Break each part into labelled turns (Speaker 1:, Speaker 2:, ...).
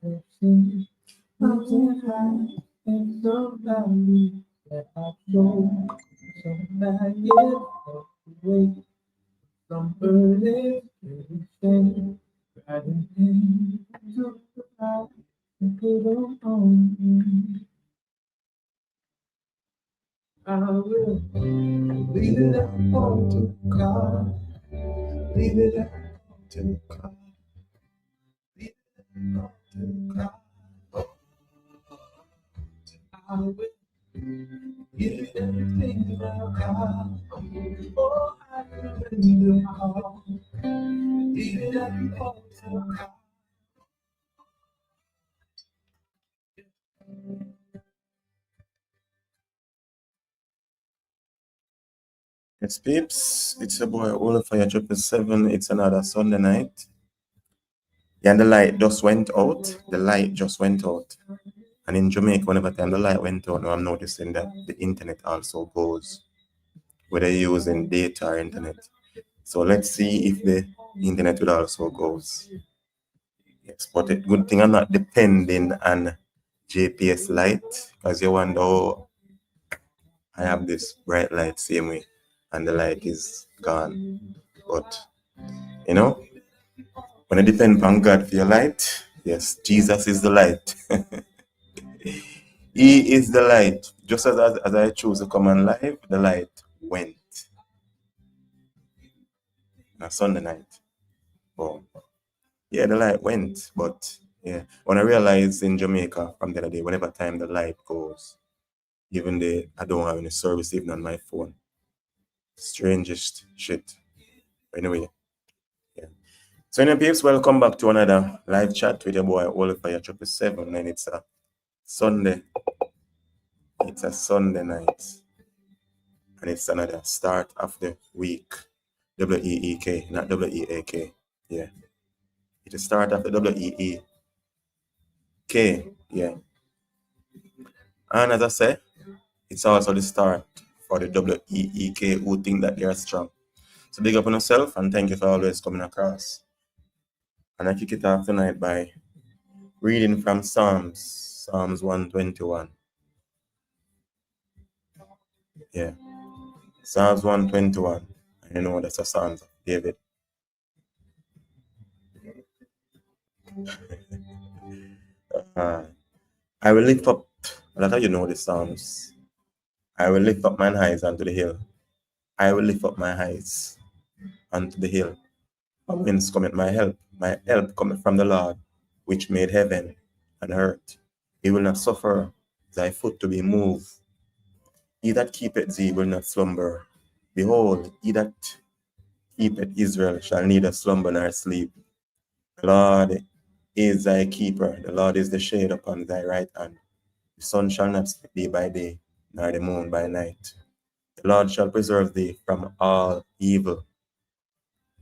Speaker 1: Mountain high and so valley that I flow. Some maggot of the way, some burden every shame. Riding pain to the light and put on me. I will leave it all to God. Leave it all to God. Leave it all to God. I will give everything to God. Oh, I surrender all. Leave it all to God. Yes, peeps, it's your boy Olafire 777. It's another Sunday night. Yeah, and the light just went out. The light just went out. And in Jamaica, whenever time the light went out, I'm noticing that the internet also goes, whether you're using data or internet. So let's see if the internet will also goes. Yes, but the good thing I'm not depending on GPS light, because you wonder, oh, I have this bright light same way, and the light is gone. But you know, when you depend on God for your light, yes, Jesus is the light. He is the light. Just as I choose to come on live, the light went on a Sunday night. Boom. Yeah, the light went, but yeah, when I realized in Jamaica from the other day, whenever time the light goes, even though I don't have any service even on my phone. Strangest shit. Anyway, yeah. So anyway, peeps, welcome back to another live chat with your boy Olafire 777, and it's a Sunday. It's a Sunday night, and it's another start of the week. WEEK, not WEAK. Yeah, it's the start of the WEEK. Yeah, and as I say, it's also the start for the WEEK who think that they're strong. So big up on yourself, and thank you for always coming across. And I kick it off tonight by reading from Psalms 121. Yeah, Psalms 121. I know that's a Psalms of David. I will lift up, that's how you know the Psalms. I will lift up mine eyes unto the hill. I will lift up my eyes unto the hill. From whence cometh my help? My help cometh from the Lord, which made heaven and earth. He will not suffer thy foot to be moved. He that keepeth thee will not slumber. Behold, he that keepeth Israel shall neither slumber nor sleep. The Lord is thy keeper. The Lord is the shade upon thy right hand. The sun shall not smite thee by day, nor the moon by night. The Lord shall preserve thee from all evil.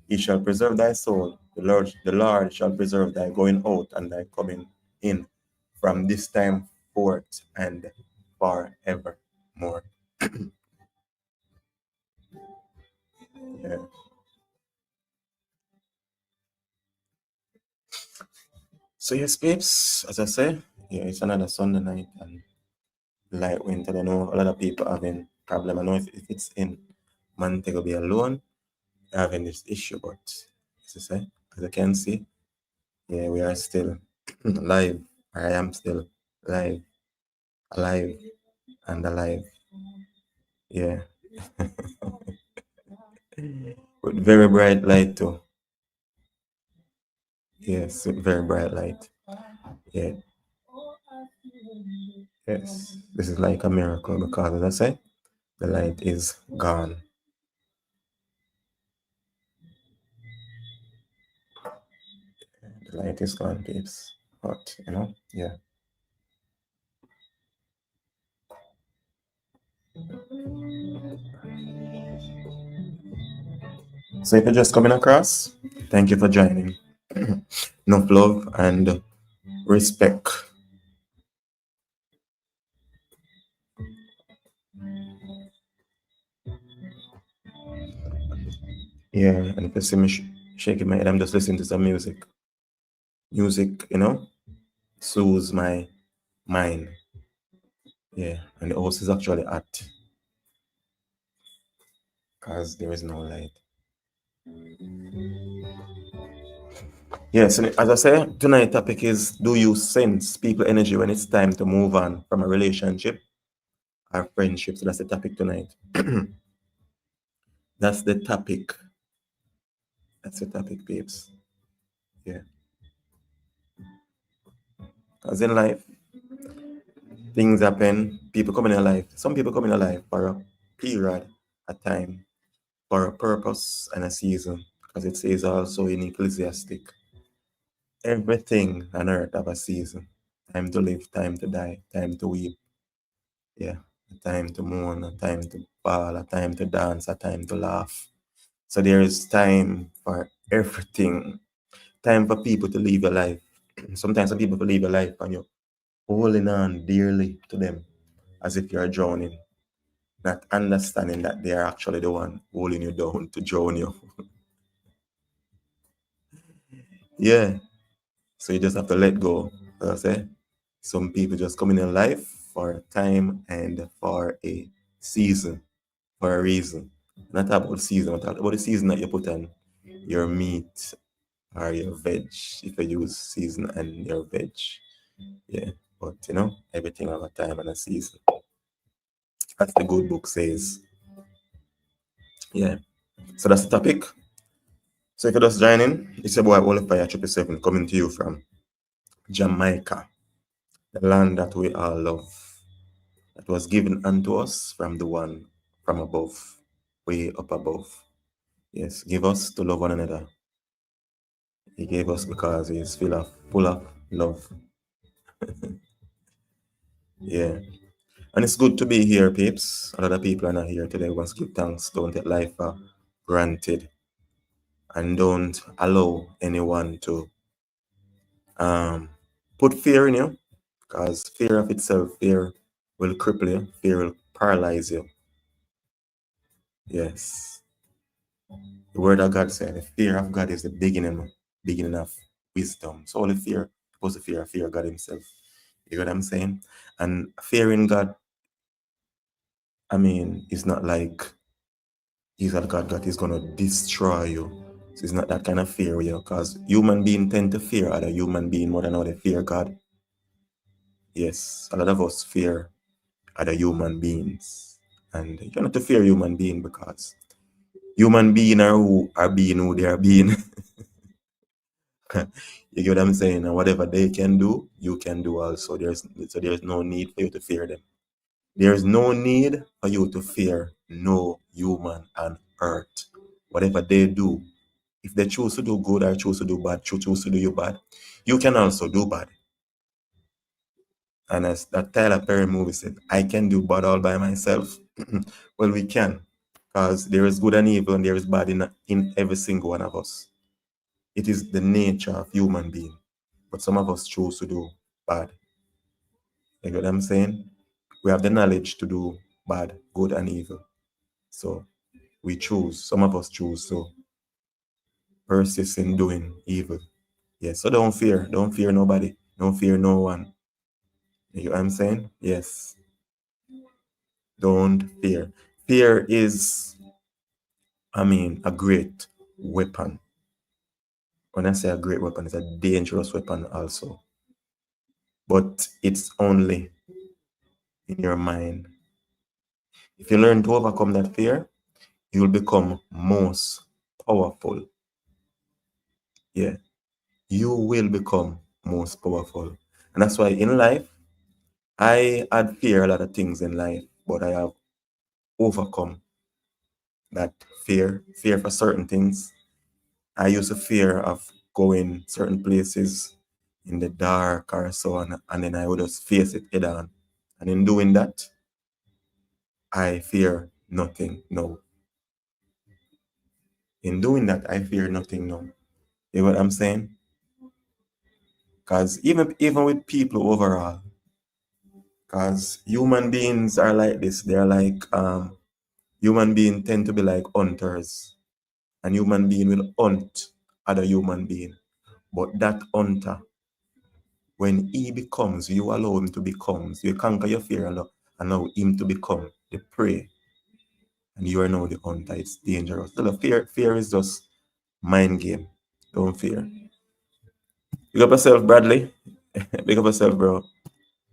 Speaker 1: He shall preserve thy soul. The Lord shall preserve thy going out and thy coming in from this time forth and forevermore. Yeah. So yes, babes, as I say, yeah, it's another Sunday night and light winter. I know a lot of people having problem. I know if it's in Montego Bay alone, having this issue, but as I say, as I can see, yeah, we are still live. I am still live, alive, and alive. Yeah. With very bright light too. Yes, with very bright light. Yeah. Yes. This is like a miracle because as I say, the light is gone. The light is gone, babes. But you know, yeah. So if you're just coming across, thank you for joining. Enough love and respect. Yeah, and if you see me shaking my head, I'm just listening to some music. Music, you know, soothes my mind. Yeah, and the house is actually hot because there is no light. Yes, and as I say, tonight's topic is, do you sense people energy when it's time to move on from a relationship or friendship? So that's the topic tonight. That's the topic. That's the topic, babes. Yeah. Because in life, things happen, people come in your life. Some people come in your life for a period, a time, for a purpose and a season. Because it says also in Ecclesiastic, everything on earth have a season. Time to live, time to die, time to weep. Yeah. A time to mourn, a time to bawl, a time to dance, a time to laugh. So there is time for everything. Time for people to live your life. Sometimes some people will live your life and you're holding on dearly to them as if you're drowning, not understanding that they are actually the one holding you down to drown you. Yeah. So you just have to let go. As I say, some people just come in your life for a time and for a season, for a reason. Not about season, but about the season that you put on your meat or your veg, if you use season and your veg. Yeah. But everything have a time and a season. As the good book says. Yeah. So that's the topic. So if you're just joining, it's your boy Olifire 777 coming to you from Jamaica, the land that we all love, that was given unto us from the one from above, way up above. Yes, give us to love one another. He gave us because he's full of love. Yeah. And it's good to be here, peeps. A lot of people are not here today. We want to give thanks. Don't take life for granted. And don't allow anyone to put fear in you, because fear of itself, fear will cripple you, fear will paralyze you. Yes. The word of God said the fear of God is the beginning of wisdom. So only fear, supposed to fear God himself. You know what I'm saying? And fearing God, I mean, it's not like he's a God that is gonna destroy you. So it's not that kind of fear, because human beings tend to fear other human being more than how they fear God. Yes, a lot of us fear other human beings. And you don't have to fear human being, because human being are being who they are being. You get what I'm saying? And whatever they can do, you can do also. There's no need for you to fear them. There's no need for you to fear no human on earth. Whatever they do, if they choose to do good or choose to do bad, choose to do you bad, you can also do bad. And as that Tyler Perry movie said, I can do bad all by myself. Well, we can, because there is good and evil and there is bad in every single one of us. It is the nature of human being. But some of us choose to do bad. You get what I'm saying? We have the knowledge to do bad, good, and evil. So we choose, some of us choose to persist in doing evil. Yes, so don't fear nobody, don't fear no one. You get what I'm saying? Yes, don't fear. Fear is, a great weapon. When I say a great weapon, it's a dangerous weapon also. But it's only in your mind. If you learn to overcome that fear, you will become most powerful. Yeah, you will become most powerful. And that's why in life, I had fear a lot of things in life, but I have overcome that fear for certain things. I used to fear of going certain places in the dark or so on, and then I would just face it head on. And in doing that, I fear nothing now. In doing that, I fear nothing now. You know what I'm saying? Because even with people overall, because human beings are like this. They're like human beings tend to be like hunters, and human being will hunt other human being, but that hunter when he becomes, you allow him to become. So you conquer your fear and allow him to become the prey. And you are now the hunter. It's dangerous. So the fear is just mind game. Don't fear. Big up yourself, Bradley. Big up yourself, bro.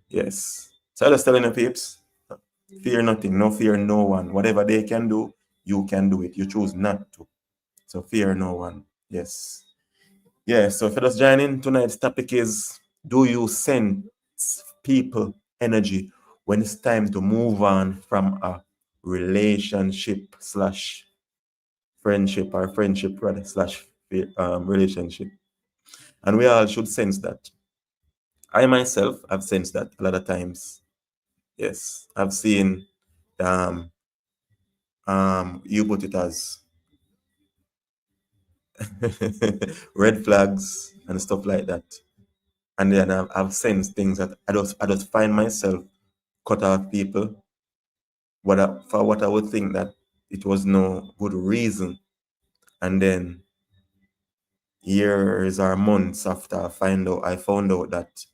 Speaker 1: Yes. So I just telling you, peeps, fear nothing. No fear no one. Whatever they can do, you can do it. You choose not to. So fear no one. Yes. Yeah, so if you're just joining, tonight's topic is, do you sense people energy when it's time to move on from a relationship slash friendship, or friendship rather slash relationship? And we all should sense that. I myself have sensed that a lot of times. Yes, I've seen um you put it as red flags and stuff like that. And then I've sensed things that I just find myself cut off people for what I would think that it was no good reason. And then years or months after I found out that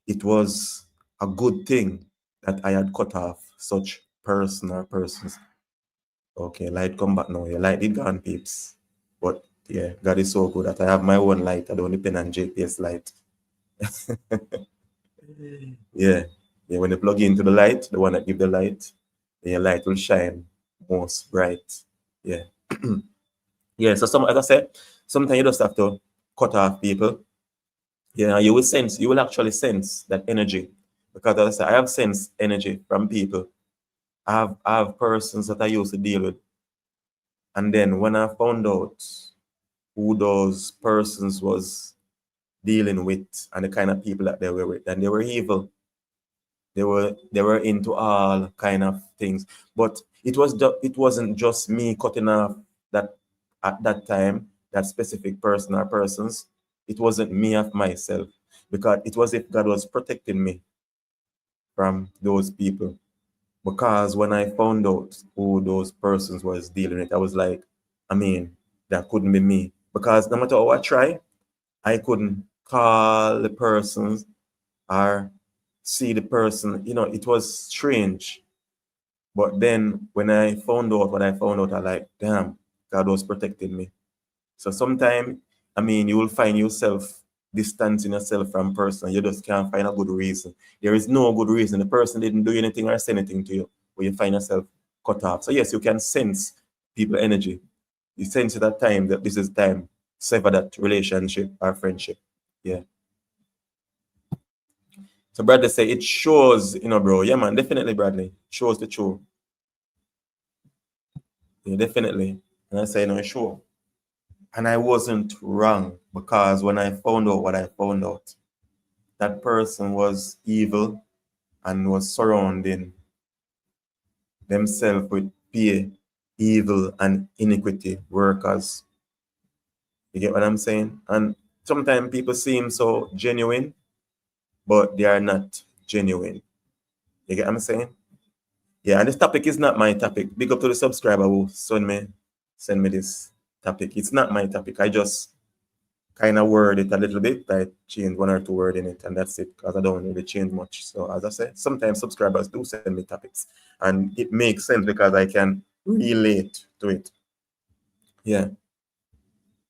Speaker 1: it was a good thing that I had cut off such person or persons. Okay, light come back now. Your light did gone, peeps. But yeah, God is so good that I have my own light. I don't depend on JPS light. Yeah. Yeah, when you plug into the light, the one that give the light, then your light will shine most bright. Yeah. Yeah, so as I said, sometimes you just have to cut off people. Yeah, you will actually sense that energy. Because as I said, I have sensed energy from people. I have persons that I used to deal with. And then when I found out who those persons was dealing with and the kind of people that they were with, and they were evil. They were into all kind of things. But it wasn't just me cutting off that at that time, that specific person or persons. It wasn't me of myself, because it was if God was protecting me from those people. Because when I found out who those persons was dealing with, I was like, I mean, that couldn't be me. Because no matter how I try, I couldn't call the persons or see the person. It was strange. But then when I found out what I found out, I like, damn, God was protecting me. So sometimes, you will find yourself distancing yourself from person. You just can't find a good reason. There is no good reason. The person didn't do anything or say anything to you, but you find yourself cut off. So yes, you can sense people energy. You sense at that time that this is time sever that relationship or friendship. Yeah. So Bradley say it shows, bro. Yeah, man, definitely, Bradley. Shows the truth. Yeah, definitely. And I say, no, sure. And I wasn't wrong, because when I found out what I found out, that person was evil and was surrounding themselves with peer evil and iniquity workers. You get what I'm saying? And sometimes people seem so genuine, but they are not genuine. You get what I'm saying? Yeah, and this topic is not my topic. Big up to the subscriber who send me this topic. It's not my topic. I just kind of word it a little bit. I change one or two words in it, and that's it, because I don't really change much. So as I said, sometimes subscribers do send me topics, and it makes sense because I can relate to it. Yeah.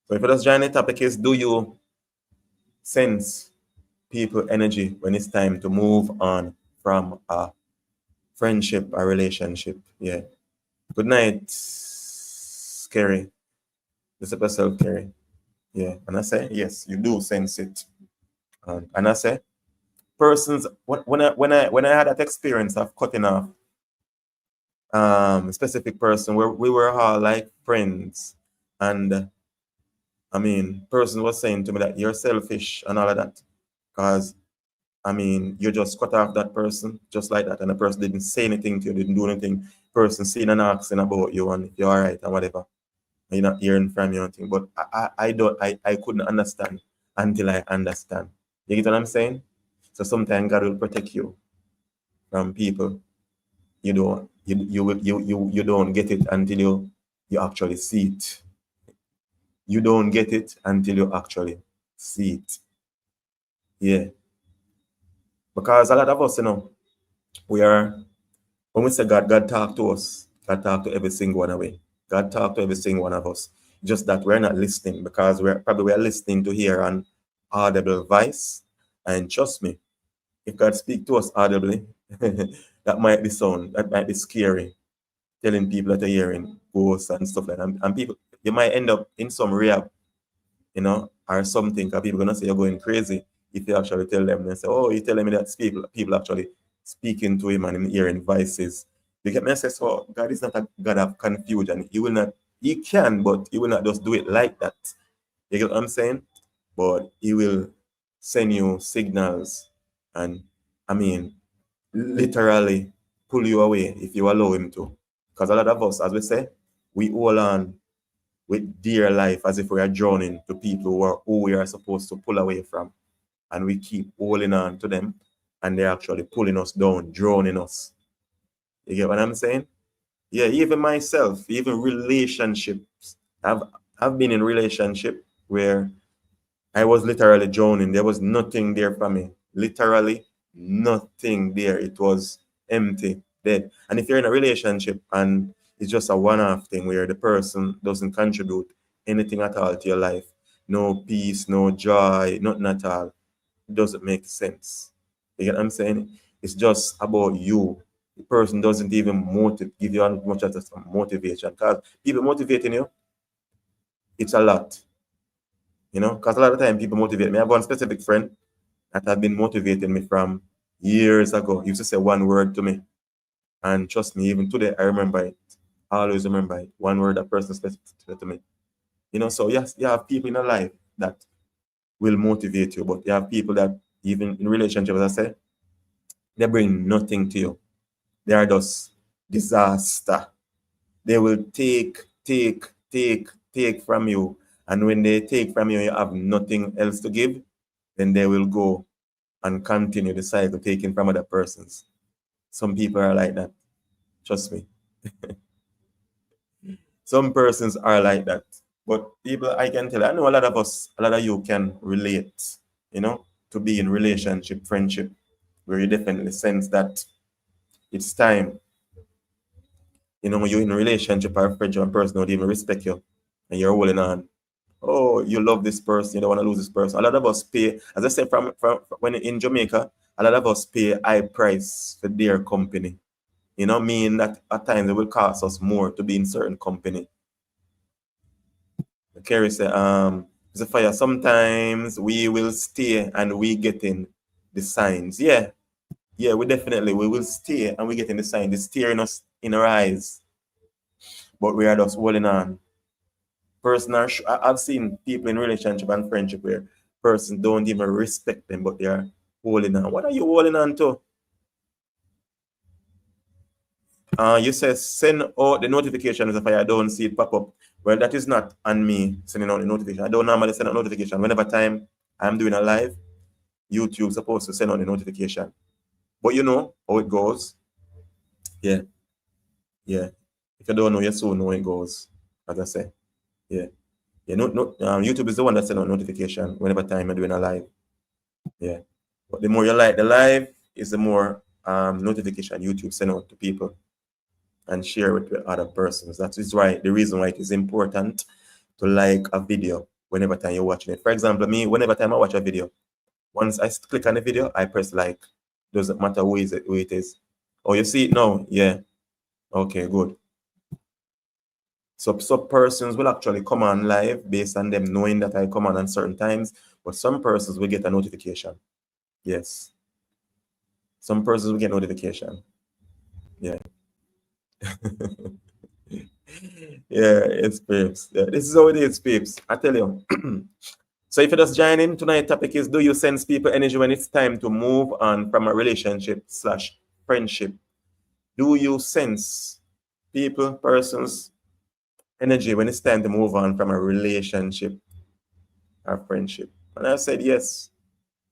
Speaker 1: So if you just join the topic is, do you sense people energy when it's time to move on from a friendship or relationship? Yeah. Good night, Scary. This is yourself, Kerry. Yeah. And I say, yes, you do sense it. And I say, persons, when I had that experience of cutting off a specific person where we were all like friends, and person was saying to me that you're selfish and all of that, because you just cut off that person just like that, and the person didn't say anything to you, didn't do anything. Person seeing and asking about you and if you're all right and whatever. You're not hearing from you or anything. But I couldn't understand until I understand. You get what I'm saying? So sometimes God will protect you from people. You don't get it until you actually see it. You don't get it until you actually see it. Yeah. Because a lot of us, we are, when we say God, God talk to us. God talk to every single one of us. God talk to every single one of us. Just that we're not listening because we're listening to hear an audible voice. And trust me, if God speak to us audibly, that might be scary. Telling people that are hearing ghosts and stuff like that. And people, you might end up in some rehab, or something, because people gonna say you're going crazy if you actually tell them. They say, "Oh, you're telling me that people actually speaking to him and him hearing voices." You get me? I say, so God is not a God of confusion. He will not. He can, but he will not just do it like that. You get what I'm saying? But he will send you signals, and I mean, literally pull you away if you allow him to. Because a lot of us, as we say, we hold on with dear life as if we are drowning to people who we are supposed to pull away from. And we keep holding on to them, and they're actually pulling us down, drowning us. You get what I'm saying? Yeah, even myself, even relationships. I've been in relationship where I was literally drowning. There was nothing there for me. Literally nothing there. It was empty, dead. And if you're in a relationship and it's just a one-off thing where the person doesn't contribute anything at all to your life, no peace, no joy, nothing at all, it doesn't make sense. You get what I'm saying? It's just about you. The person doesn't even give you as much as some motivation. Because people motivating you, it's a lot. Because a lot of time people motivate me. I have one specific friend that have been motivating me from years ago. He used to say one word to me. And trust me, even today, I remember it. I always remember it. One word that person said to me. So yes, you have people in your life that will motivate you, but you have people that, even in relationships, as I say, they bring nothing to you. They are just disaster. They will take from you. And when they take from you, you have nothing else to give, then they will go and continue the cycle taking from other persons. Some people are like that. Trust me. Some persons are like that. But people, I can tell, I know a lot of us, a lot of you can relate, to be in relationship, friendship, where you definitely sense that it's time. When you're in a relationship or a friendship and person don't even respect you and you're holding on. Oh, you love this person, you don't want to lose this person. A lot of us pay, as I said, from when in Jamaica, a lot of us pay high price for their company. Mean that at times it will cost us more to be in certain company. Kerry say, the fire, sometimes we will stay and we getting the signs. Yeah, we will stay and we getting the signs. It's staring us in our eyes, but we are just holding on. I've seen people in relationship and friendship where persons don't even respect them, but they are holding on. What are you holding on to? You say send out the notifications if I don't see it pop up. Well, that is not on me sending out the notification. I don't normally send out notification. Whenever time I'm doing a live, YouTube's supposed to send out the notification. But you know how it goes. Yeah, yeah. If you don't know, you soon know how it goes. As I say, yeah, yeah. YouTube is the one that sends out notification whenever time I'm doing a live. Yeah, but the more you like the live, is the more notification YouTube send out to people and share it with other persons. That is why the reason why it is important to like a video whenever time you're watching it. For example, me, whenever time I watch a video, once I click on the video, I press like. Doesn't matter who it is. Oh, you see it now? Yeah. Okay, good. So some persons will actually come on live based on them knowing that I come on certain times, but some persons will get a notification. Yes. Some persons will get notification. Yeah. Yeah, it's peeps. Yeah, this is how it is, peeps. I tell you. So if you just join in, tonight's topic is, do you sense people energy when it's time to move on from a relationship / friendship? Do you sense people, persons, energy when it's time to move on from a relationship or friendship? And I said, yes,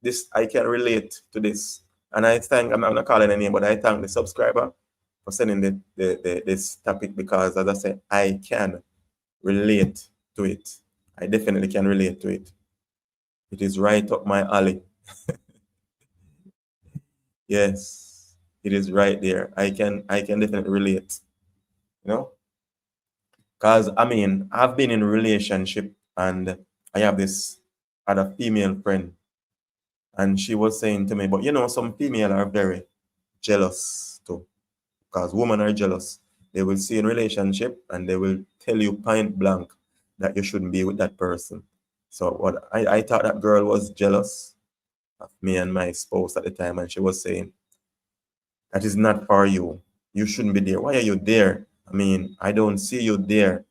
Speaker 1: this I can relate to this. And I thank, I'm not calling a name, but I thank the subscriber for sending this topic, because, as I said, I can relate to it. I definitely can relate to it. It is right up my alley. Yes, it is right there. I can definitely relate, you know, because I mean I've been in a relationship and I have this other female friend, and she was saying to me, but you know, some female are very jealous too, because women are jealous. They will see in relationship and they will tell you point blank that you shouldn't be with that person. So what I thought that girl was jealous of me and my spouse at the time, and she was saying, that is not for you. You shouldn't be there. Why are you there? I mean, I don't see you there.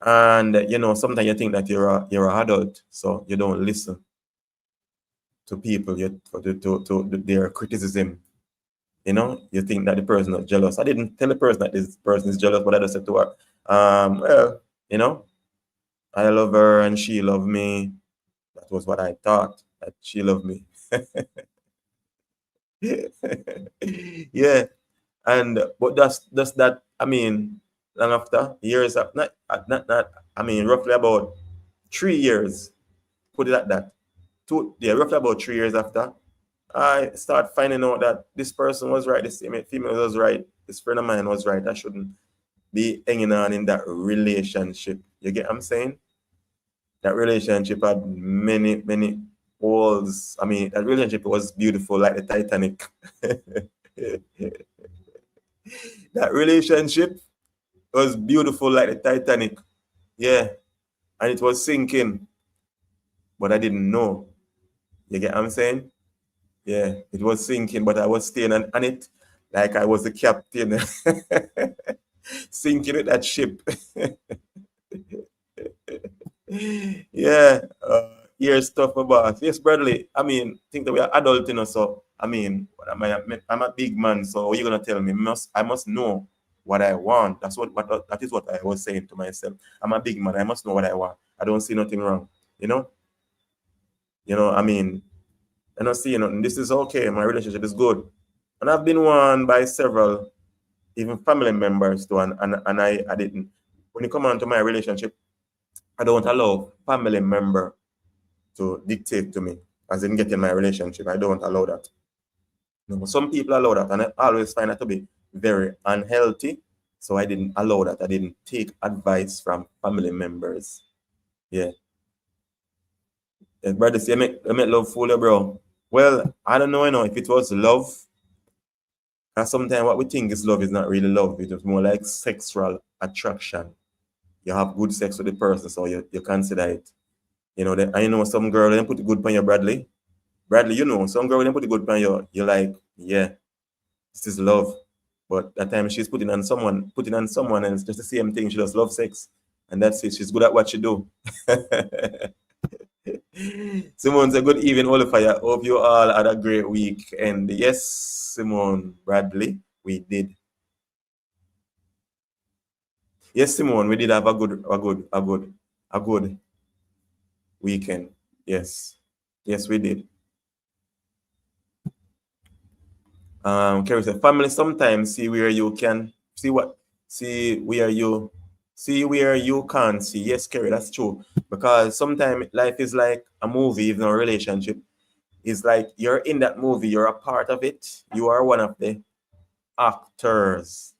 Speaker 1: And you know, sometimes you think that you're an adult, so you don't listen to people, to their criticism. You know, you think that the person is jealous. I didn't tell the person that this person is jealous, but I just said to her, well, you know, I love her and she loved me. That was what I thought, that she loved me. Yeah. And but that's that. I mean, long after years of not. I mean, roughly about 3 years. Put it at that. Yeah, roughly about 3 years after, I start finding out that this person was right. This female was right. This friend of mine was right. I shouldn't be hanging on in that relationship. You get what I'm saying? That relationship had many walls. I mean, that relationship was beautiful like the Titanic. That relationship was beautiful like the Titanic. Yeah. And it was sinking, but I didn't know. You get what I'm saying? Yeah. It was sinking, but I was staying on it like I was the captain, sinking with that ship. Yeah. Here's stuff about. Yes, Bradley. I mean, think that we are adult, you know, so I mean, I'm a big man, so what are you gonna tell me? I must know what I want. That is what I was saying to myself. I'm a big man, I must know what I want. I don't see nothing wrong. You know? I mean, I don't see nothing. This is okay, my relationship is good. And I've been won by several, even family members too, and I didn't. When it come on to my relationship, I don't allow family member to dictate to me as in getting my relationship. I don't allow that. No, some people allow that, and I always find that to be very unhealthy. So I didn't allow that. I didn't take advice from family members. Yeah. Brother, say, I make love fool you, bro. Well, I don't know, if it was love, and sometimes what we think is love is not really love. It was more like sexual attraction. You have good sex with the person, so you consider it. I know some girl, they put it good on you, Bradley. Bradley, some girl, they put it good on you. You're like, yeah, this is love. But that time she's putting on someone else, just the same thing. She just loves sex. And that's it. She's good at what she do. Simone said, good evening, Oliver. Hope you all had a great week. And yes, Simone Bradley, we did. Yes, Simone, we did have a good weekend. Yes. Yes, we did. Kerry said, family sometimes see where you can see where you can't see. Yes, Kerry, that's true. Because sometimes life is like a movie, even a relationship. It's like you're in that movie, you're a part of it. You are one of the actors.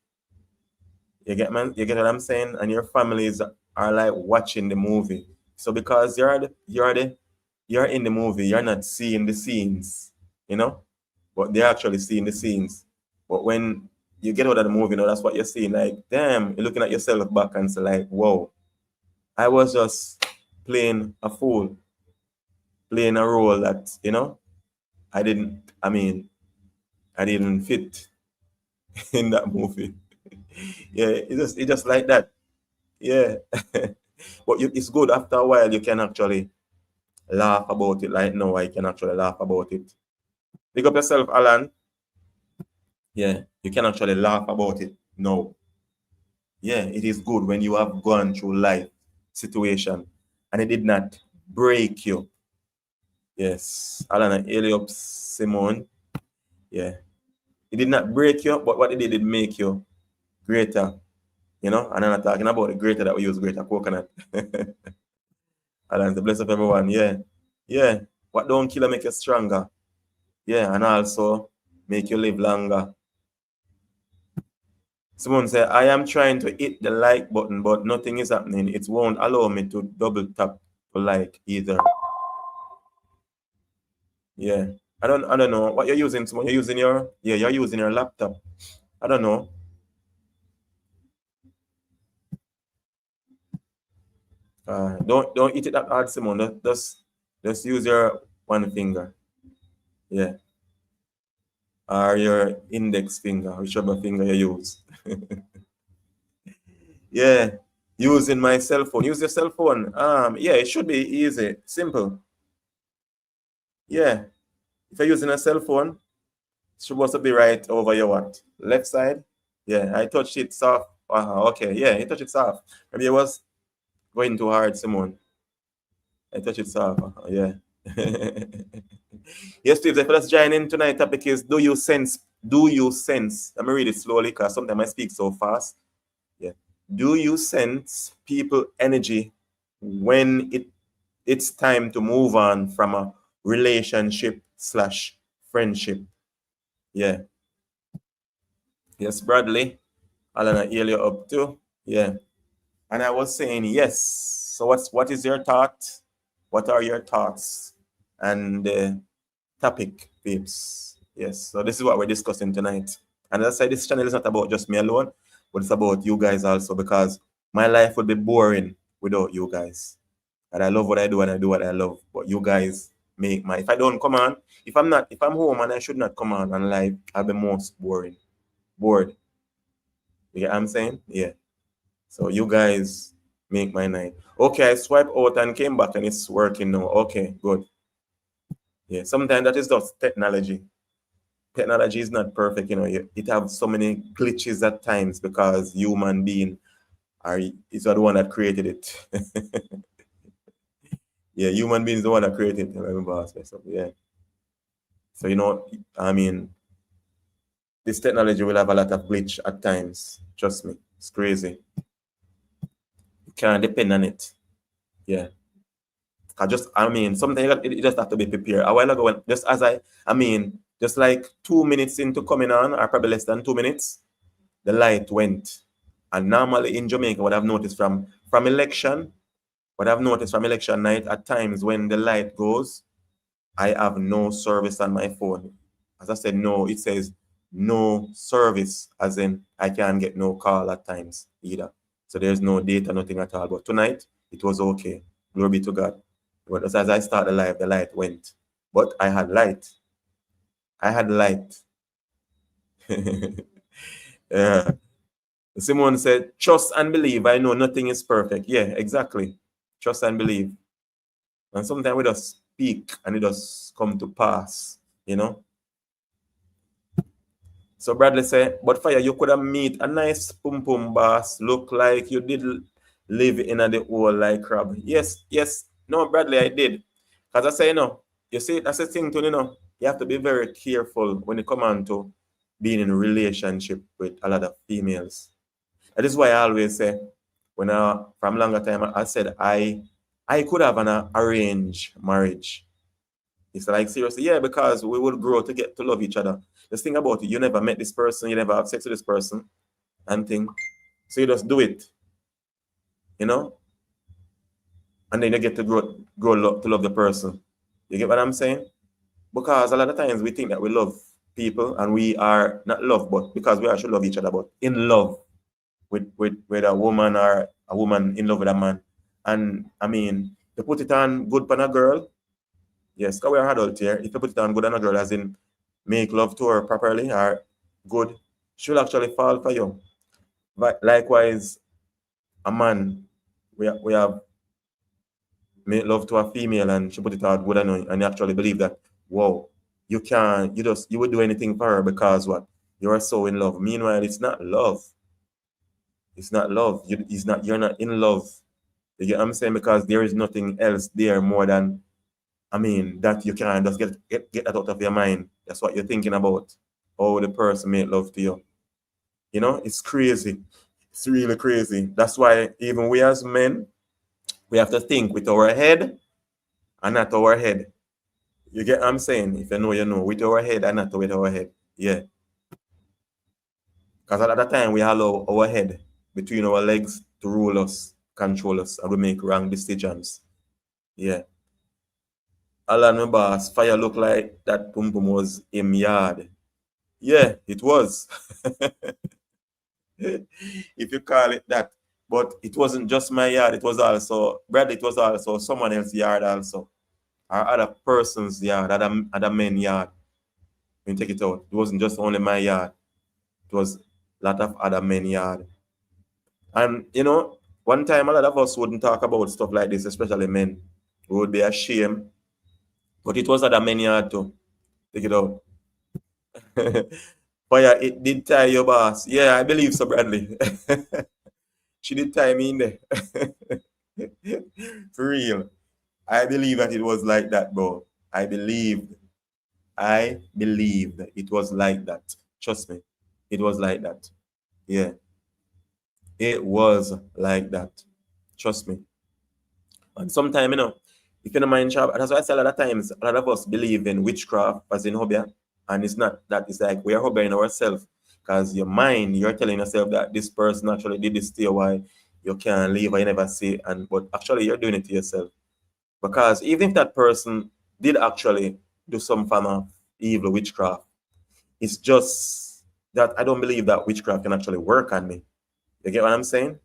Speaker 1: You get what I'm saying? And your families are like watching the movie. So because you're in the movie, you're not seeing the scenes, but they're actually seeing the scenes. But when you get out of the movie, that's what you're seeing. Like, damn, you're looking at yourself back and say, like, whoa, I was just playing a fool, playing a role that, I didn't fit in that movie. Yeah, it's just like that. Yeah. But it's good after a while, you can actually laugh about it. Like, no, I can actually laugh about it. Pick up yourself, Alan. Yeah, you can actually laugh about it. No. Yeah, it is good when you have gone through life situation and it did not break you. Yes. Alan Eliop Simone. Yeah. It did not break you, but what it did make you greater. And I'm not talking about the greater that we use, greater coconut. Alan, the bless of everyone. Yeah. Yeah. What don't kill you make you stronger. Yeah. And also make you live longer. Someone said, I am trying to hit the like button, but nothing is happening. It won't allow me to double tap to like either. Yeah. I don't know what you're using. Someone you're using you're using your laptop. I don't know. Don't hit it that hard, Simon. Just use your one finger. Yeah. Or your index finger, whichever finger you use. Yeah. Using my cell phone. Use your cell phone. Yeah, it should be easy. Simple. Yeah. If you're using a cell phone, it's supposed to be right over your what? Left side? Yeah, I touched it soft. Okay, yeah, you touched it soft. Maybe it was going too hard, Simone. I touched it soft. Yeah. Yes, please, if you just join in tonight, topic is do you sense? Let me read it slowly because sometimes I speak so fast. Yeah. Do you sense people energy when it's time to move on from a relationship / friendship? Yeah. Yes, Bradley. Alana, hear you up too. Yeah. And I was saying yes. So what is your thought? What are your thoughts? And topic, babes. Yes. So this is what we're discussing tonight. And as I said, this channel is not about just me alone, but it's about you guys also, because my life would be boring without you guys. And I love what I do and I do what I love. But you guys make my, if I don't come on, if I'm home and I should not come on and live, I'll be most bored. You get what I'm saying? Yeah. So you guys make my night. Okay, I swipe out and came back and it's working now. Okay, good. Yeah, sometimes that is just technology. Technology is not perfect, it have so many glitches at times because human being is the one that created it. Yeah, human being is the one that created it. I remember myself. Yeah. So I mean, this technology will have a lot of glitch at times. Trust me, it's crazy. You can't depend on it. Yeah. Sometimes you just have to be prepared. A while ago, just like 2 minutes into coming on, or probably less than 2 minutes, the light went. And normally in Jamaica, what I've noticed from election night, at times when the light goes, I have no service on my phone. As I said, no, it says no service, as in I can't get no call at times either. So there's no data, nothing at all. But tonight, it was okay. Glory be to God. But as I started the light went. But I had light. Yeah. Simone said, trust and believe. I know nothing is perfect. Yeah, exactly. Trust and believe. And sometimes we just speak and it just come to pass. So Bradley said, but Fire, you could have meet a nice pum pum boss. Look like you did live in the hole like crab. Yes. No, Bradley, I did. Because I say, you see, that's the thing too, you have to be very careful when it comes on to being in a relationship with a lot of females. That is why I always say, from longer time, I said I could have an arranged marriage. It's like, seriously, yeah, because we would grow to get to love each other. Just think about it. You never met this person, you never have sex with this person, and thing. So you just do it, and then you get to grow to love the person. You get what I'm saying? Because a lot of times we think that we love people and we are not love, but because we actually love each other, but in love with a woman or a woman in love with a man. And I mean, to put it on good on a girl, yes, because we're adult here. If you put it on good on a girl, as in make love to her properly or good, she'll actually fall for you. But likewise, a man, we have made love to a female and she put it out good and you actually believe that, wow, you would do anything for her because what? You are so in love. Meanwhile, it's not love. It's not love. You're not in love. You get what I'm saying? Because there is nothing else there more than, that you can just get that out of your mind. That's what you're thinking about. Oh, the person made love to you. It's crazy. It's really crazy. That's why even we as men, we have to think with our head and not our head. You get what I'm saying? If you know, with our head and not with our head. Yeah. Because at that time we allow our head between our legs to rule us, control us, and we make wrong decisions. Yeah. Alan, my boss, fire look like that pum pum was him yard. Yeah, it was. If you call it that. But it wasn't just my yard, it was also Brad, it was also someone else's yard also. Or other person's yard, other men's yard. When you take it out. It wasn't just only my yard. It was a lot of other men's yard. And one time a lot of us wouldn't talk about stuff like this, especially men. We would be ashamed. But it was other men yard too. Take it out. But yeah, it did tie your boss. Yeah, I believe so, Bradley. She did tie me in there. For real. I believe that it was like that, bro. I believed that it was like that. Trust me. It was like that. Yeah. It was like that. Trust me. And sometimes, if you don't mind, that's why I say a lot of times, a lot of us believe in witchcraft as in hobby. And it's not that. It's like we are hobbying ourselves. Because your mind, you're telling yourself that this person actually did this to you, why you can't leave or you never see. But actually, you're doing it to yourself. Because even if that person did actually do some form of evil witchcraft, it's just that I don't believe that witchcraft can actually work on me. You get what I'm saying?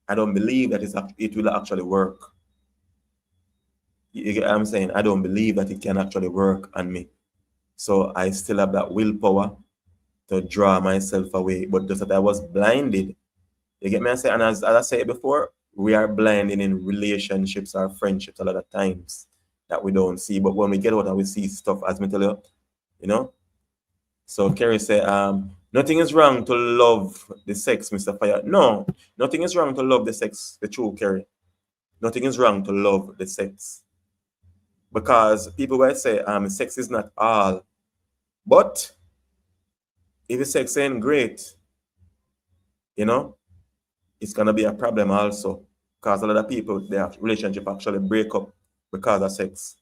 Speaker 1: I don't believe that it will actually work. You get what I'm saying? I don't believe that it can actually work on me. So I still have that willpower to draw myself away. But just that I was blinded. You get me? I say, and as I said before, we are blinded in relationships or friendships a lot of times that we don't see. But when we get out and we see stuff, as me tell you, So Kerry said, nothing is wrong to love the sex, Mr. Fire. No, nothing is wrong to love the sex, the true Kerry. Nothing is wrong to love the sex. Because people will say, sex is not all. But if the sex ain't great, it's gonna be a problem also. Because a lot of people, their relationship actually break up because of sex.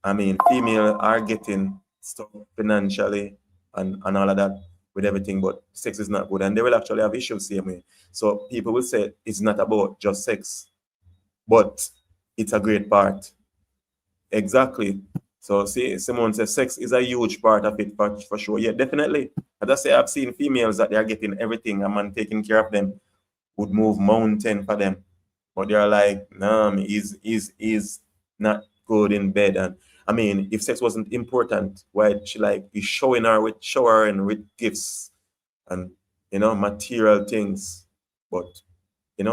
Speaker 1: I mean, female are getting stuff financially and all of that with everything, but sex is not good. And they will actually have issues same way. So people will say it's not about just sex, but it's a great part. Exactly. So see, Simone says sex is a huge part of it for sure. Yeah, definitely. As I say, I've seen females that they are getting everything, a man taking care of them would move mountain for them. But they're like, nah, he's not good in bed. And I mean, if sex wasn't important, why she like is showing her with shower and with gifts and material things. But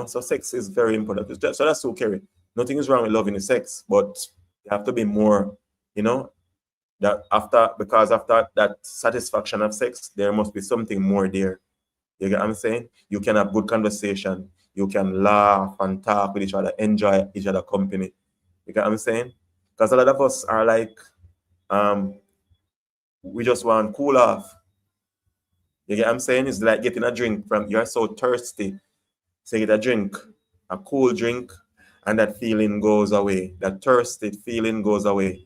Speaker 1: so sex is very important. So that's okay. Nothing is wrong with loving the sex, but you have to be more, that because after that satisfaction of sex, there must be something more there. You get what I'm saying? You can have good conversation. You can laugh and talk with each other, enjoy each other company. You get what I'm saying? Because a lot of us are like, we just want cool off. You get what I'm saying? It's like getting a drink you're so thirsty. So you get a drink, a cool drink, and that feeling goes away. That thirsty feeling goes away.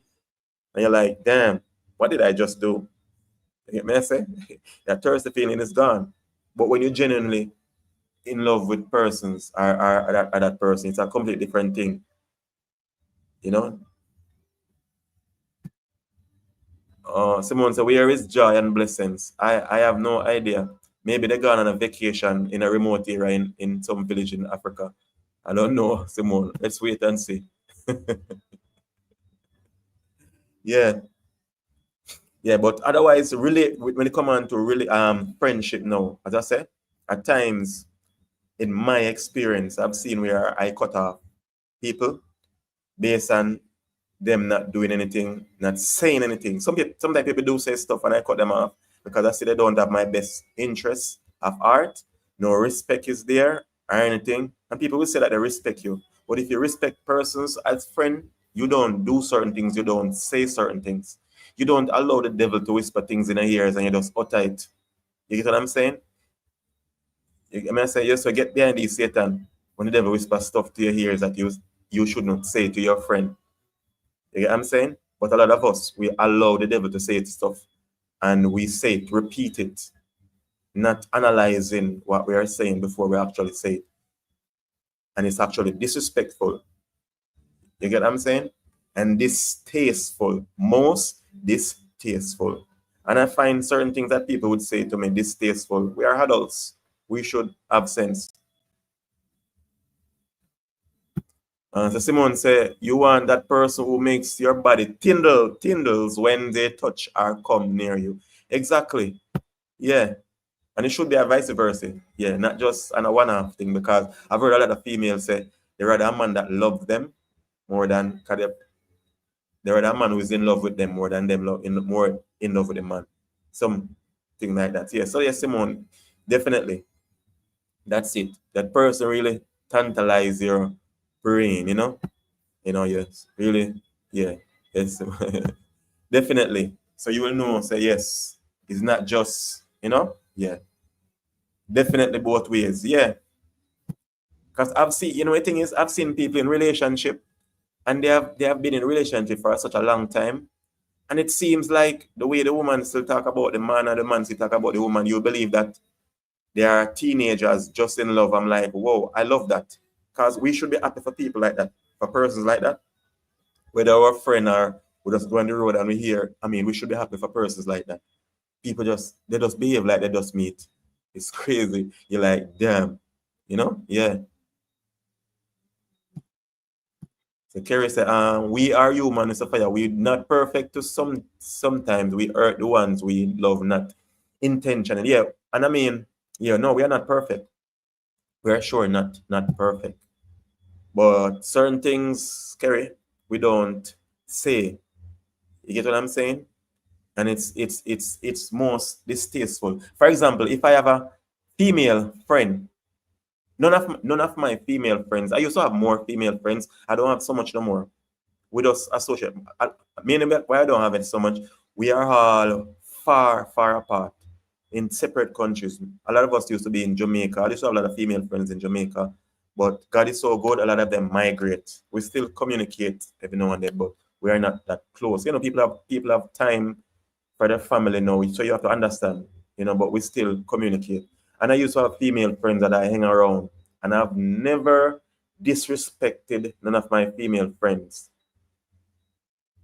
Speaker 1: And you're like, damn, what did I just do? You get me? I say? That thirsty feeling is gone. But when you're genuinely in love with persons or that person, it's a completely different thing. Simone said, where is joy and blessings? I have no idea. Maybe they're gone on a vacation in a remote area in some village in Africa. I don't know, Simone. Let's wait and see. Yeah. Yeah, but otherwise, really, when it comes on to really friendship now, as I said, at times, in my experience, I've seen where I cut off people based on them not doing anything, not saying anything. Sometimes people do say stuff and I cut them off because I see they don't have my best interest of art. No respect is there or anything. And people will say that they respect you. But if you respect persons as friend, you don't do certain things, you don't say certain things. You don't allow the devil to whisper things in your ears and you just utter it. You get what I'm saying? I mean, I say, yes, so get behind these Satan when the devil whispers stuff to your ears that you should not say to your friend. You get what I'm saying? But a lot of us, we allow the devil to say stuff and we say it, repeat it, not analyzing what we are saying before we actually say it. And it's actually disrespectful. You get what I'm saying? And distasteful, most distasteful. And I find certain things that people would say to me distasteful. We are adults. We should have sense. So Simone said, you want that person who makes your body tingles when they touch or come near you. Exactly. Yeah. And it should be a vice versa. Yeah, not just a one-off thing, because I've heard a lot of females say they rather a man that loves them more than they rather a man who is in love with them more than them more in love with the man. Something like that. Yeah. So yes, Simone, definitely. That's it. That person really tantalize your brain, yes. Really, yeah. Yes. Definitely. So you will know, say yes. It's not just, yeah. Definitely both ways. Yeah. Because I've seen, the thing is, I've seen people in relationship and they have been in relationship for such a long time. And it seems like the way the woman still talk about the man and the man still talk about the woman, you believe that they are teenagers just in love. I'm like, whoa, I love that. Because we should be happy for people like that, for persons like that. Whether our friend or we just go on the road and we hear, we should be happy for persons like that. People they just behave like they just meet. It's crazy. You're like, damn, yeah. So Kerry said, we are human, Mr. Fire. We're not perfect to sometimes we hurt the ones we love, not intentionally. Yeah. And no, we are not perfect. We are sure not perfect. But certain things, Kerry, we don't say. You get what I'm saying? And it's most distasteful. For example, if I have a female friend, none of my female friends, I used to have more female friends. I don't have so much no more. We just associate. Mainly why I don't have it so much, we are all far apart in separate countries. A lot of us used to be in Jamaica. I used to have a lot of female friends in Jamaica. But God is so good, a lot of them migrate. We still communicate every now and then, but we are not that close. People have time for their family now, so you have to understand, but we still communicate. And I used to have female friends that I hang around, and I've never disrespected none of my female friends.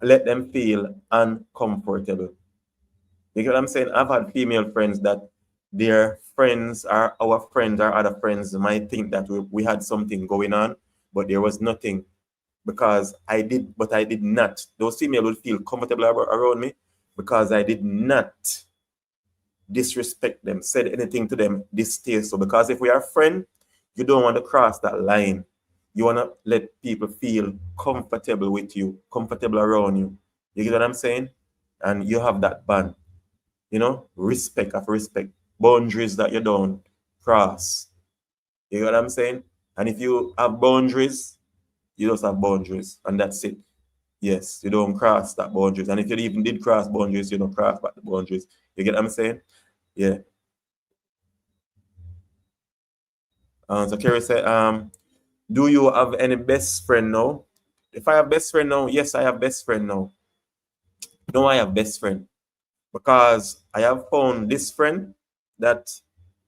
Speaker 1: Let them feel uncomfortable. You get what I'm saying? I've had female friends that their friends or our friends or other friends might think that we had something going on, but there was nothing, because I did not. Those females would feel comfortable around me because I did not disrespect them, said anything to them distasteful. Because if we are friends, you don't want to cross that line. You want to let people feel comfortable with you, comfortable around you. You get what I'm saying? And you have that bond, respect, boundaries that you don't cross. You get what I'm saying? And if you have boundaries, you just have boundaries, and that's it. Yes, you don't cross that boundaries. And if you even did cross boundaries, you don't cross back the boundaries. You get what I'm saying? Yeah. So Kerry said, do you have any best friend now? If I have best friend now, yes, I have best friend now. No, I have best friend. Because I have found this friend that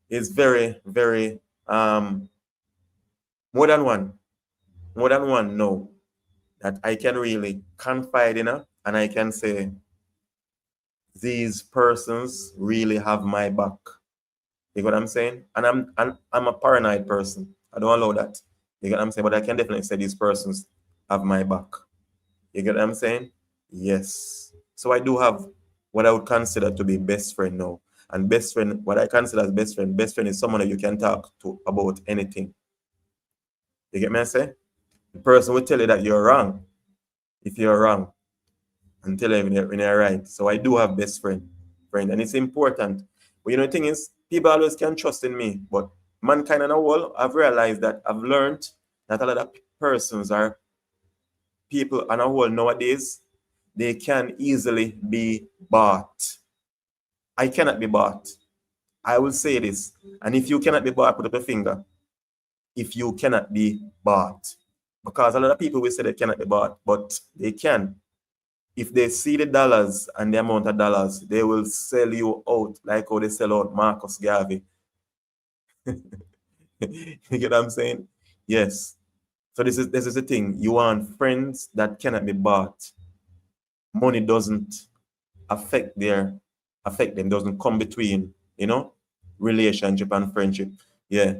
Speaker 1: is very, very more than one now, that I can really confide in her, and I can say these persons really have my back. You get what I'm saying? And I'm a paranoid person. I don't allow that. You get what I'm saying? But I can definitely say these persons have my back. You get what I'm saying? Yes. So I do have what I would consider to be best friend now. And best friend, what I consider as best friend is someone that you can talk to about anything. You get me I say? The person will tell you that you're wrong if you're wrong, and tell you when you're right. So I do have best friend, and it's important. But the thing is, people always can trust in me, but mankind and a whole, I've realized that I've learned that a lot of persons are people and a whole nowadays, they can easily be bought. I cannot be bought. I will say this. And if you cannot be bought, put up a finger. If you cannot be bought. Because a lot of people will say they cannot be bought, but they can. if they see the dollars and the amount of dollars, they will sell you out like how they sell out Marcus Garvey. You get what I'm saying? Yes. So this is the thing. You want friends that cannot be bought. Money doesn't affect them, doesn't come between, relationship and friendship. Yeah.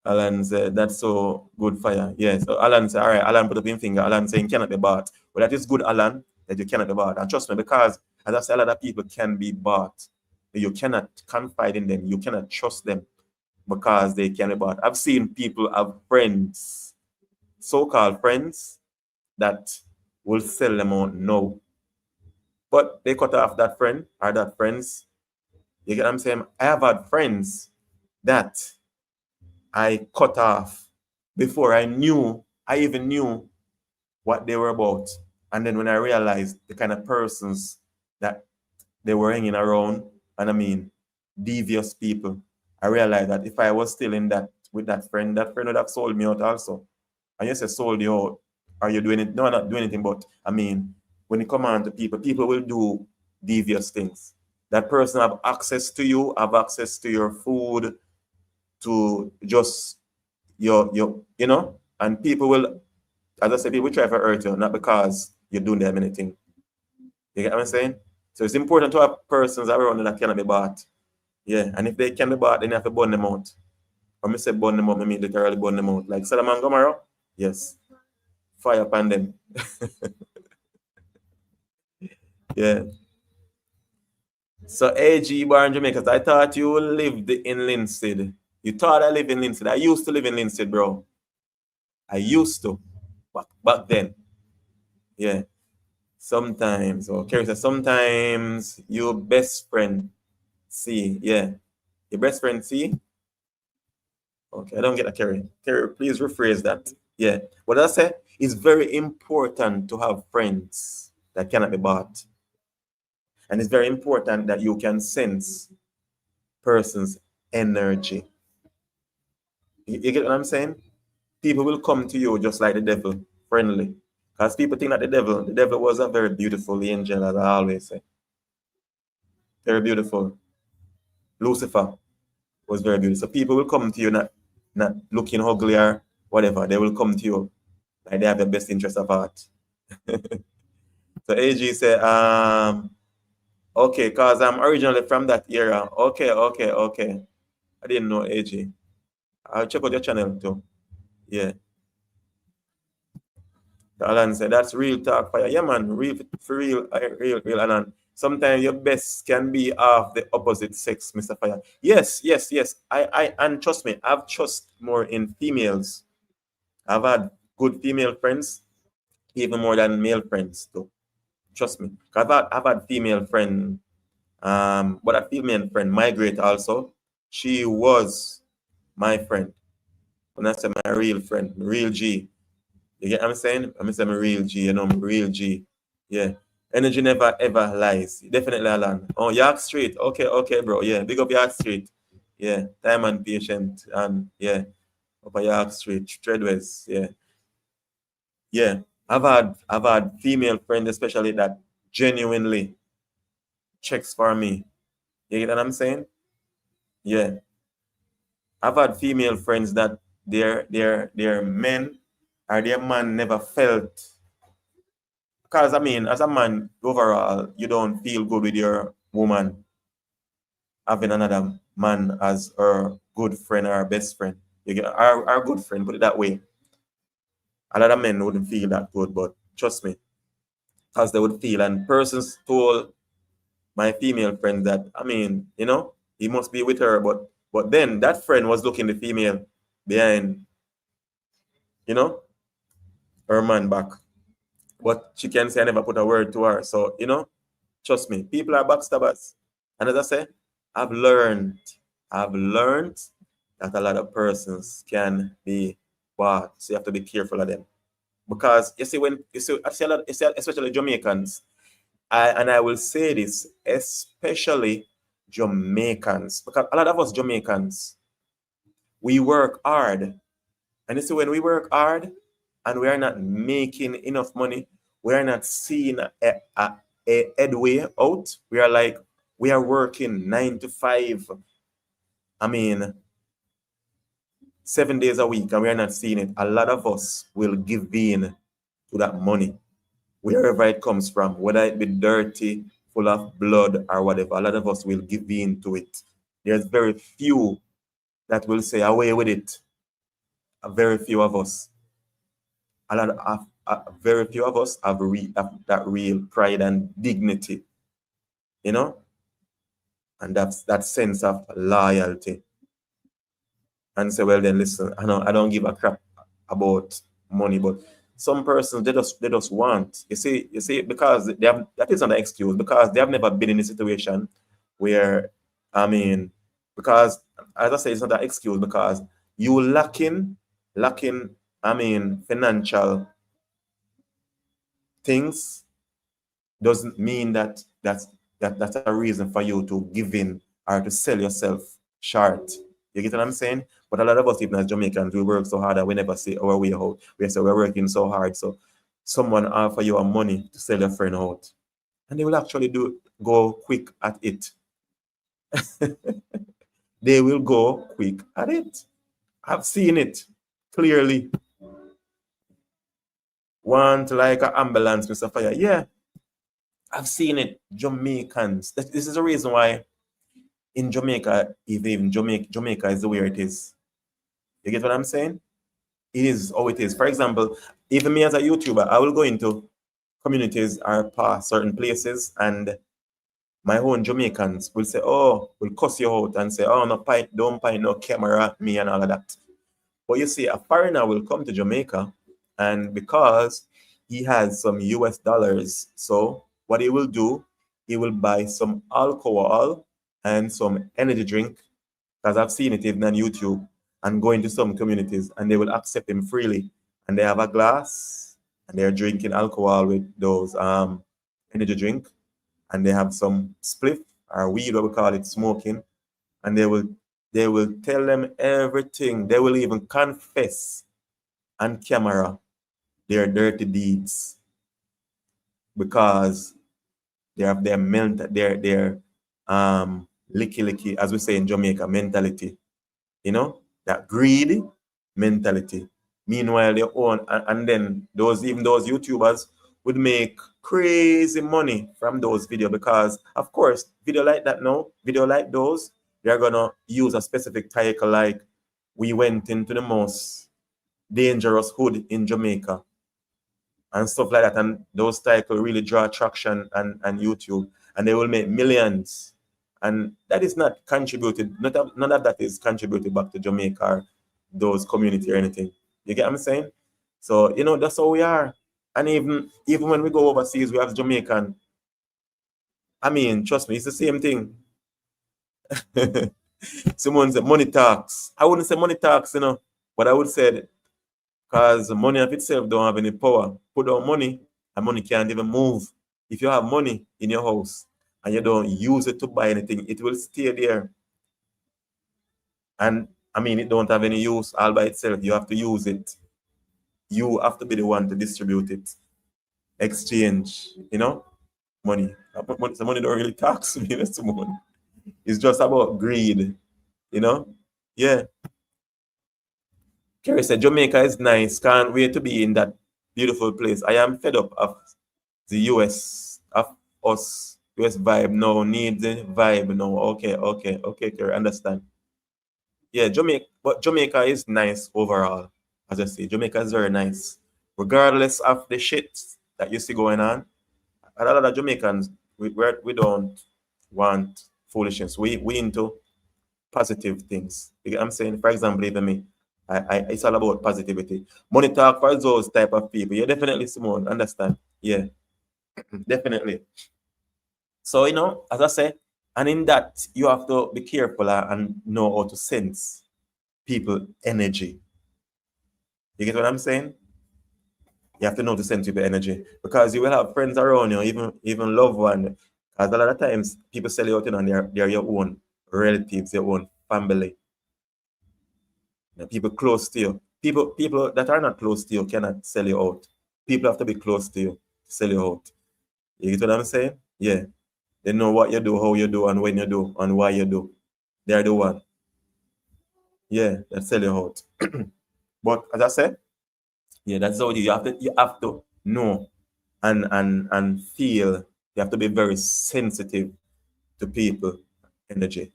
Speaker 1: Alan said, that's so good fire. Yeah. So Alan said, all right, Alan put up his finger. Alan saying cannot be bought. Well, that is good, Alan, that you cannot be bought. And trust me, because as I said, a lot of people can be bought. You cannot confide in them. You cannot trust them because they can be bought. I've seen people have friends, so-called friends, that will sell them out no. But they cut off that friend or that friends. You get what I'm saying? I have had friends that I cut off before I even knew what they were about. And then when I realized the kind of persons that they were hanging around, and I mean devious people, I realized that if I was still in that with that friend would have sold me out also. And you say sold you out. Are you doing it? No, I'm not doing anything, but I mean, when it comes on to people will do devious things. That person have access to you, have access to your food, to just your and people will, as I said, people try to hurt you, not because you're doing them anything. You get what I'm saying? So it's important to have persons around that cannot be bought. Yeah, and if they can be bought, then you have to burn them out. When I say burn them out, I mean literally burn them out. Like Sodom and Gomorrah, yes. Fire upon them. Yeah. So AG Bar in Jamaica, I thought you lived in Linstead. You thought I live in Linstead. I used to live in Linstead, bro. I used to. Back then. Yeah. Sometimes. Okay, so sometimes your best friend see. Yeah. Your best friend see. Okay, I don't get that, Kerry. Kerry, please rephrase that. Yeah. What I say, it's very important to have friends that cannot be bought. And it's very important that you can sense person's energy. You get what I'm saying? People will come to you just like the devil, friendly. Because people think that the devil was a very beautiful angel, as I always say. Very beautiful. Lucifer was very beautiful. So people will come to you not looking ugly or whatever. They will come to you like they have the best interest of heart. So AG said, okay, because I'm originally from that era. Okay. I didn't know AG. I'll check out your channel too. Yeah. Alan said, that's real talk fire. Yeah, man, real, for real, real, Alan. Sometimes your best can be of the opposite sex, Mr. Fire. Yes. And trust me, I've trust more in females. I've had good female friends, even more than male friends, too. Trust me. I've had female friend, but a female friend migrate also. She was my friend. When I say my real friend, real G. You get what I'm saying? I'm saying I'm a real G, I'm a real G. Yeah. Energy never ever lies. Definitely, Alan. Oh, York Street. Okay, bro. Yeah, big up York Street. Yeah, time and patient. And yeah, up at York Street, Treadways. Yeah. Yeah. I've had female friends, especially that genuinely checks for me. You get what I'm saying? Yeah. I've had female friends that their men or their man never felt. Because I mean, as a man, overall, you don't feel good with your woman having another man as her good friend or her best friend. You get our good friend, put it that way. A lot of men wouldn't feel that good, but trust me, because they would feel. And persons told my female friend that, I mean, he must be with her, but then that friend was looking the female behind, her man back. But she can say I never put a word to her. So, trust me, people are backstabbers. And as I say, I've learned that a lot of persons can be bought. So you have to be careful of them. Because you see, I see a lot, especially Jamaicans, I will say this, especially Jamaicans, because a lot of us Jamaicans, we work hard. And you see, when we work hard and we are not making enough money, we are not seeing a headway out. We are like, we are working 9 to 5. I mean, 7 days a week, and we are not seeing it. A lot of us will give in to that money, wherever it comes from, whether it be dirty, full of blood, or whatever. A lot of us will give in to it. There's very few that will say away with it. Very few of us. A lot of very few of us have that real pride and dignity, you know, and that's that sense of loyalty. And say, well, then listen, I don't give a crap about money, but some persons they just want. You see, because they have, that is not an excuse, because they have never been in a situation where, I mean, because as I say, it's not an excuse, because you lacking, I mean, financial things doesn't mean that that's a reason for you to give in or to sell yourself short. You get what I'm saying? But a lot of us, even as Jamaicans, we work so hard that we never see our way out. We say we're working so hard. So someone offer you a money to sell your friend out, and they will actually go quick at it. They will go quick at it. I've seen it clearly. Want like an ambulance, Mr. Fire? Yeah, I've seen it. Jamaicans. This is the reason why in Jamaica, even Jamaica is the way it is. You get what I'm saying? It is how it is. For example, even me as a YouTuber, I will go into communities or past certain places, and my own Jamaicans will say, oh, will cuss you out and say, oh, no, don't point no camera at me and all of that. But you see, a foreigner will come to Jamaica, and because he has some US dollars, so what he will do, he will buy some alcohol and some energy drink, because I've seen it even on YouTube, and go into some communities and they will accept him freely. And they have a glass and they're drinking alcohol with those energy drink, and they have some spliff or weed, what we call it, smoking, and they will tell them everything. They will even confess on camera their dirty deeds, because they have their licky, as we say in Jamaica, mentality. You know, that greedy mentality. Meanwhile, they own, and then those YouTubers would make crazy money from those videos, because of course, video like those, they're gonna use a specific title like, we went into the most dangerous hood in Jamaica and stuff like that. And those titles really draw traction and YouTube, and they will make millions. And that is not contributed, none of that is contributed back to Jamaica or those community or anything. You get what I'm saying? So, you know, that's how we are. And even when we go overseas, we have Jamaican. I mean, trust me, it's the same thing. Someone said money talks. I wouldn't say money talks, you know, but I would say, because money of itself don't have any power. Put down money, and money can't even move. If you have money in your house and you don't use it to buy anything, it will stay there. And I mean, it don't have any use all by itself. You have to use it. You have to be the one to distribute it. Exchange, you know, money. So money don't really tax me. It's just about greed, you know? Yeah. Kerry said, Jamaica is nice. Can't wait to be in that beautiful place. I am fed up of the US, of us, US vibe. No, need the vibe. No, okay, Kerry, understand. Yeah, Jamaica is nice overall. As I say, Jamaica is very nice. Regardless of the shit that you see going on, a lot of the Jamaicans, we don't want foolishness. We into positive things. You get what I'm saying? For example, even me, it's all about positivity. Money talk for those type of people. Yeah, definitely, Simone. Understand? Yeah, definitely. So, you know, as I say, and in that, you have to be careful and know how to sense people energy. You get what I'm saying? You have to know to sense people energy, because you will have friends around you, even loved one. Because a lot of times people sell you out, you know, and they're your own relatives, your own family. You know, people close to you. People that are not close to you cannot sell you out. People have to be close to you. sell you out. You get what I'm saying? Yeah. They know what you do, how you do, and when you do, and why you do. They're the one. Yeah, that sell you out. But as I said, yeah, that's how you have to know and feel. You have to be very sensitive to people energy.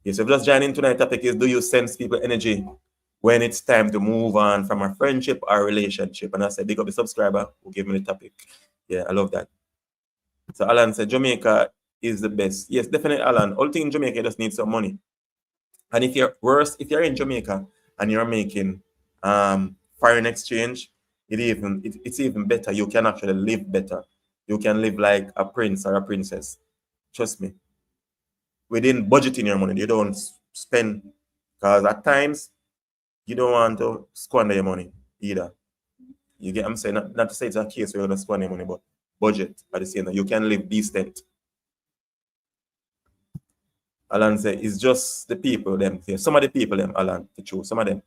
Speaker 1: Yes, so just joining tonight topic is, do you sense people energy when it's time to move on from a friendship or relationship? And I said, big up the subscriber who gave me the topic. Yeah, I love that. So Alan said Jamaica is the best. Yes, definitely, Alan. All thing in Jamaica just needs some money. And if you're in Jamaica and you're making foreign exchange, it's even better. You can actually live better. You can live like a prince or a princess. Trust me. Within budgeting your money, you don't spend, because at times you don't want to squander your money either. You get what I'm saying? Not to say it's a case where you're gonna squander your money, but budget at the same time. You can live decent. Alan said it's just the people them. Some of the people them, Alan, to choose. Some of them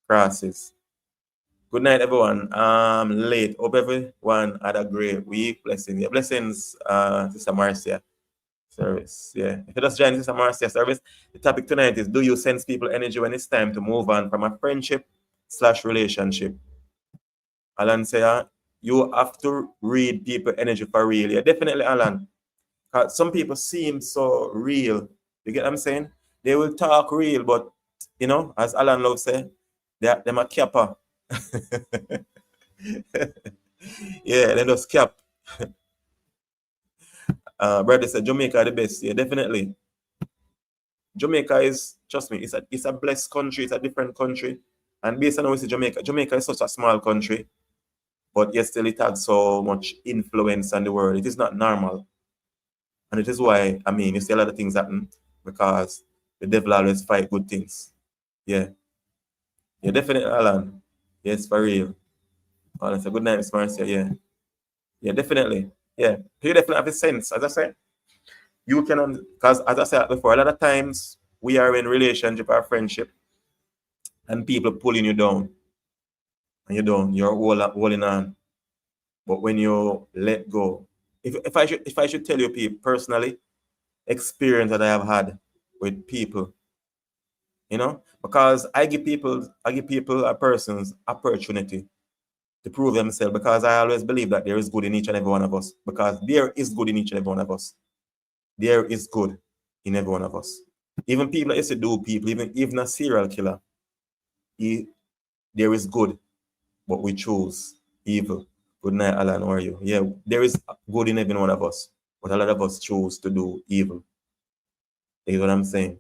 Speaker 1: crosses. Good night, everyone. Late. Hope everyone had a great week. Blessings. Yeah, blessings, Sister Marcia. Service. Yeah. If you just joined Sister Marcia service, the topic tonight is, do you sense people energy when it's time to move on from a friendship/relationship? Alan say, you have to read people energy for real. Yeah, definitely, Alan. Some people seem so real. You get what I'm saying? They will talk real, but as Alan Love say, they're a capper. Yeah, they just cap. Brother said Jamaica the best. Yeah, definitely. Jamaica is, trust me, it's a blessed country. It's a different country. And based on how we see Jamaica is such a small country, but yet still it has so much influence on the world. It is not normal. And it is why, you see a lot of things happen, because the devil always fight good things. Yeah. Yeah, definitely, Alan. Yes, for real. Alan said, good night, Miss Marcia. Yeah. Yeah, definitely. Yeah. You definitely have a sense. As I said, you can, because as I said before, a lot of times we are in relationship or friendship and people pulling you down. And you're holding on. But when you let go, if I should tell you people personally, experience that I have had with people, because I give people a person's opportunity to prove themselves, because I always believe that there is good in each and every one of us, because there is good in each and every one of us. There is good in every one of us. Even people that used to do people, even a serial killer, there is good, but we choose evil. Good night, Alan. How are you? Yeah, there is good in every one of us, but a lot of us choose to do evil. You know what I'm saying?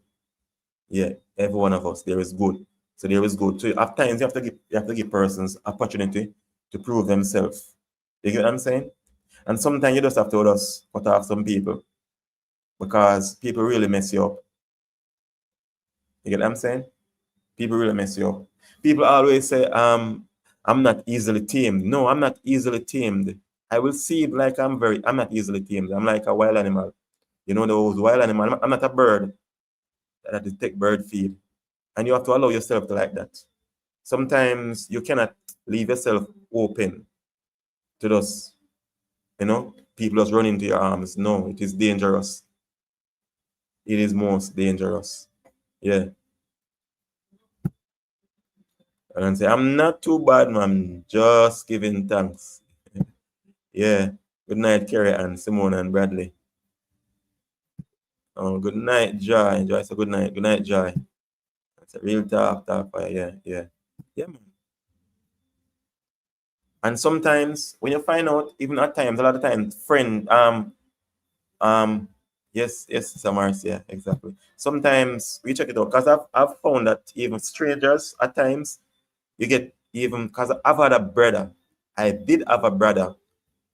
Speaker 1: Yeah, every one of us, there is good. So there is good. So at times you have to give persons opportunity to prove themselves. You get what I'm saying? And sometimes you just have to just cut off some people, because people really mess you up. You get what I'm saying? People really mess you up. People always say, I'm not easily tamed. No, I'm not easily tamed. I will see it like I'm not easily tamed. I'm like a wild animal. You know those wild animal. I'm not a bird that detect bird feed. And you have to allow yourself to like that. Sometimes you cannot leave yourself open to those, people just run into your arms. No, it is dangerous. It is most dangerous. Yeah. And say, I'm not too bad, man. Just giving thanks. Yeah. Good night, Kerry and Simone and Bradley. Oh, good night, Joy. Joy said good night. Good night, Joy. It's a real talk fire. Yeah, yeah. Yeah, man. And sometimes when you find out, even at times, a lot of times, yes, Samaris, yeah, exactly. Sometimes we check it out, because I've found that even strangers at times, you get, even because I've had a brother. I did have a brother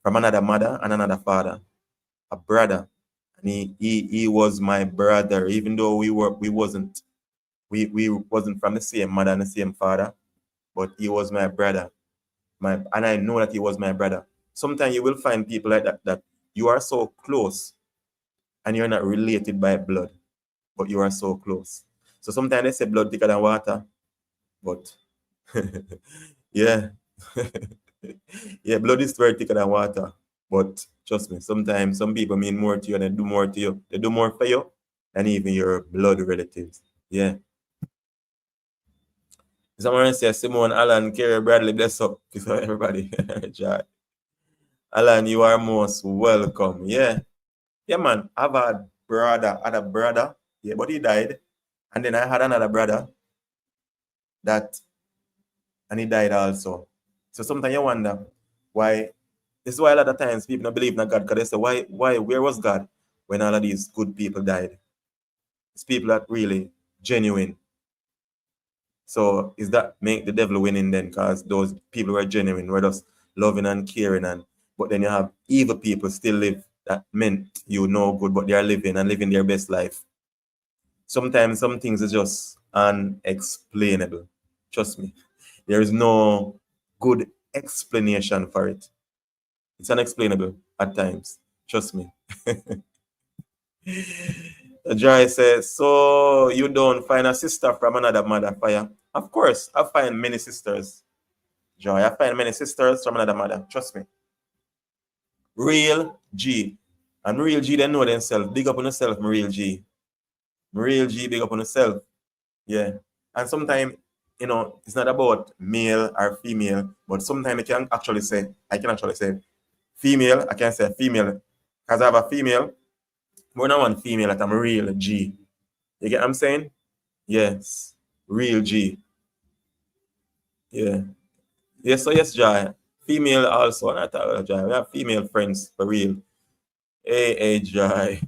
Speaker 1: from another mother and another father. A brother. And he was my brother, even though we wasn't from the same mother and the same father, but he was my brother. And I know that he was my brother. Sometimes you will find people like that you are so close and you're not related by blood, but you are so close. So sometimes they say blood thicker than water, but yeah. Yeah, blood is very thicker than water. But trust me, sometimes some people mean more to you and they do more to you. They do more for you than even your blood relatives. Yeah. Someone says Simone, Alan, Kerry, Bradley, bless up. So everybody. Alan, you are most welcome. Yeah. Yeah, man. I've had a brother, yeah, but he died. And then I had another brother that and he died also. So sometimes you wonder why. This is why a lot of times people don't believe in God because they say, where was God when all of these good people died? It's people that really genuine. So is that make the devil winning then? Because those people were genuine, were just loving and caring, and but then you have evil people still live that meant you no good, but they are living and living their best life. Sometimes some things are just unexplainable. Trust me. There is no good explanation for it. It's unexplainable at times. Trust me. Joy says, so you don't find a sister from another mother fire? Of course, I find many sisters. Joy, I find many sisters from another mother. Trust me. Real G. And real G, they know themselves. Big up on yourself, real G. Real G, big up on yourself. Yeah. And sometimes, it's not about male or female, but sometimes I can actually say female, I can say female. Because I have a female, more than one female that I'm real G. You get what I'm saying? Yes. Real G. Yeah. Yes, so yes, Joy. Female also, not all Joy. We have female friends for real. Hey, Joy.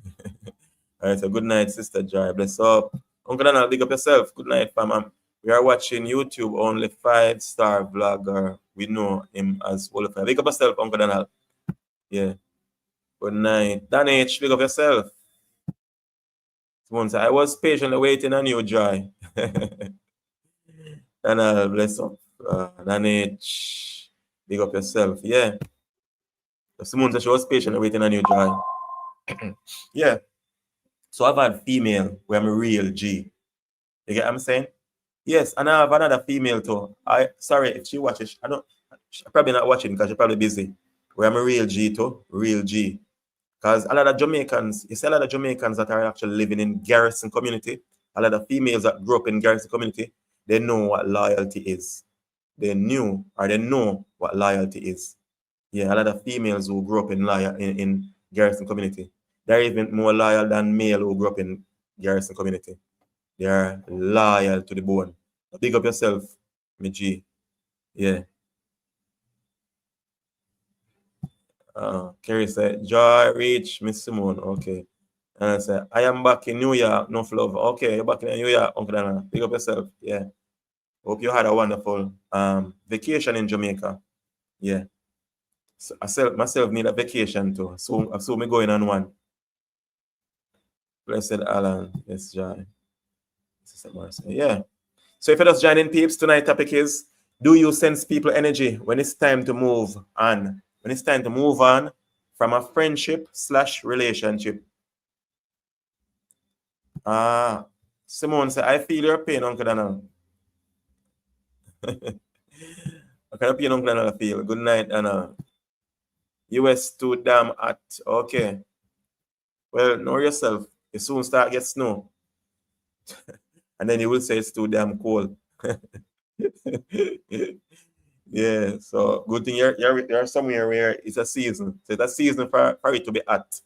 Speaker 1: All right, so good night, Sister Joy. Bless up. Uncle Donald, big up yourself. Good night, fam. We are watching YouTube, only 5-star vlogger. We know him as Wolfie. Big up yourself, Uncle Donald. Yeah. Good night. Dan H, big up yourself. Someone said, I was patiently waiting on you, Joy. Donald, bless up. Dan H, big up yourself. Yeah. Someone said she was patiently waiting on you, Joy. Yeah. So I've had female where I'm a real G. You get what I'm saying? Yes, and I have another female too. Sorry if she watches. She's probably not watching because she's probably busy. Where I'm a real G too, real G. Because a lot of Jamaicans, you see a lot of Jamaicans that are actually living in Garrison community, a lot of females that grew up in Garrison community, they know what loyalty is. They know what loyalty is. Yeah, a lot of females who grew up in Garrison community, they're even more loyal than male who grew up in Garrison community. They are loyal to the bone. Big up yourself, me G. Yeah. Kerry said, Joy reach Miss Simone. Okay. And I said, I am back in New York, no love. Okay, you're back in New York, Uncle Dana. Big up yourself. Yeah. Hope you had a wonderful vacation in Jamaica. Yeah. So myself need a vacation too. So me going on one. Blessed Alan. Yes, Joy. Yeah. So if you're just joining peeps, tonight topic is, do you sense people energy when it's time to move on? When it's time to move on from a friendship/relationship. Simone said, I feel your pain, Uncle Donald. What kind of pain, Uncle Donald feel? Good night, Anna. US too damn hot. Okay. Well, know yourself. You soon start get snow. And then you will say it's too damn cold. Yeah, so good thing you're somewhere where it's a season. So it's a season for it to be hot.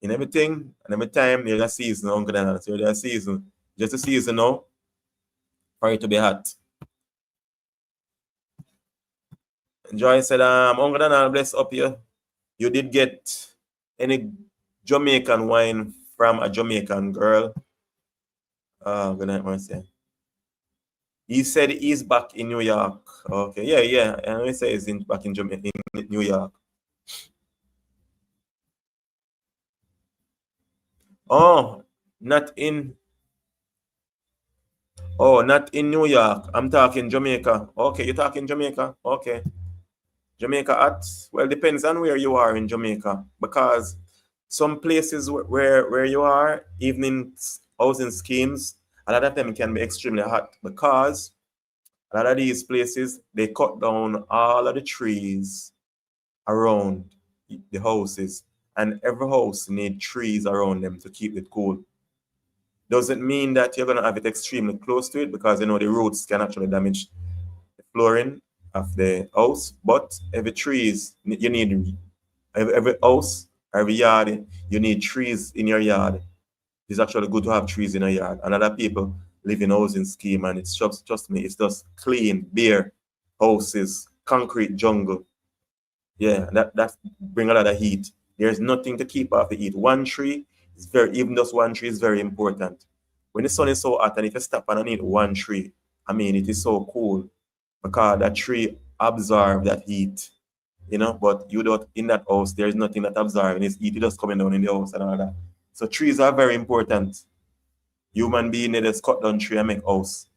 Speaker 1: In everything and every time there's a season, Uncle Donald. So there's a season. Just a season now for it to be hot. Joy said, Uncle Donald, bless up you. You did get any Jamaican wine from a Jamaican girl? Good night, Marcia. He said he's back in New York. Okay, yeah. And he says he's back in New York. Oh, not in New York. I'm talking Jamaica. Okay, you're talking Jamaica. Okay. Jamaica at, well, depends on where you are in Jamaica, because some places where you are, evening housing schemes, a lot of them can be extremely hot because A lot of these places, they cut down all of the trees around the houses, and every house need trees around them to keep it cool. Doesn't mean that you're gonna have it extremely close to it, because you know the roots can actually damage the flooring of the house. But every trees you need, every house, every yard, you need trees in your yard. It's actually good to have trees in a yard. And other people live in housing scheme, and it's just trust me, it's just clean, bare houses, concrete jungle. Yeah, that bring a lot of heat. There's nothing to keep off the heat. One tree is very, even just one tree is very important. When the sun is so hot, and if you stop underneath one tree, I mean, it is so cool because that tree absorb that heat, you know. But you don't, in that house, there is nothing that absorbing this heat. It just coming down in the house and all that. So trees are very important. Human being, they just cut down tree and make house,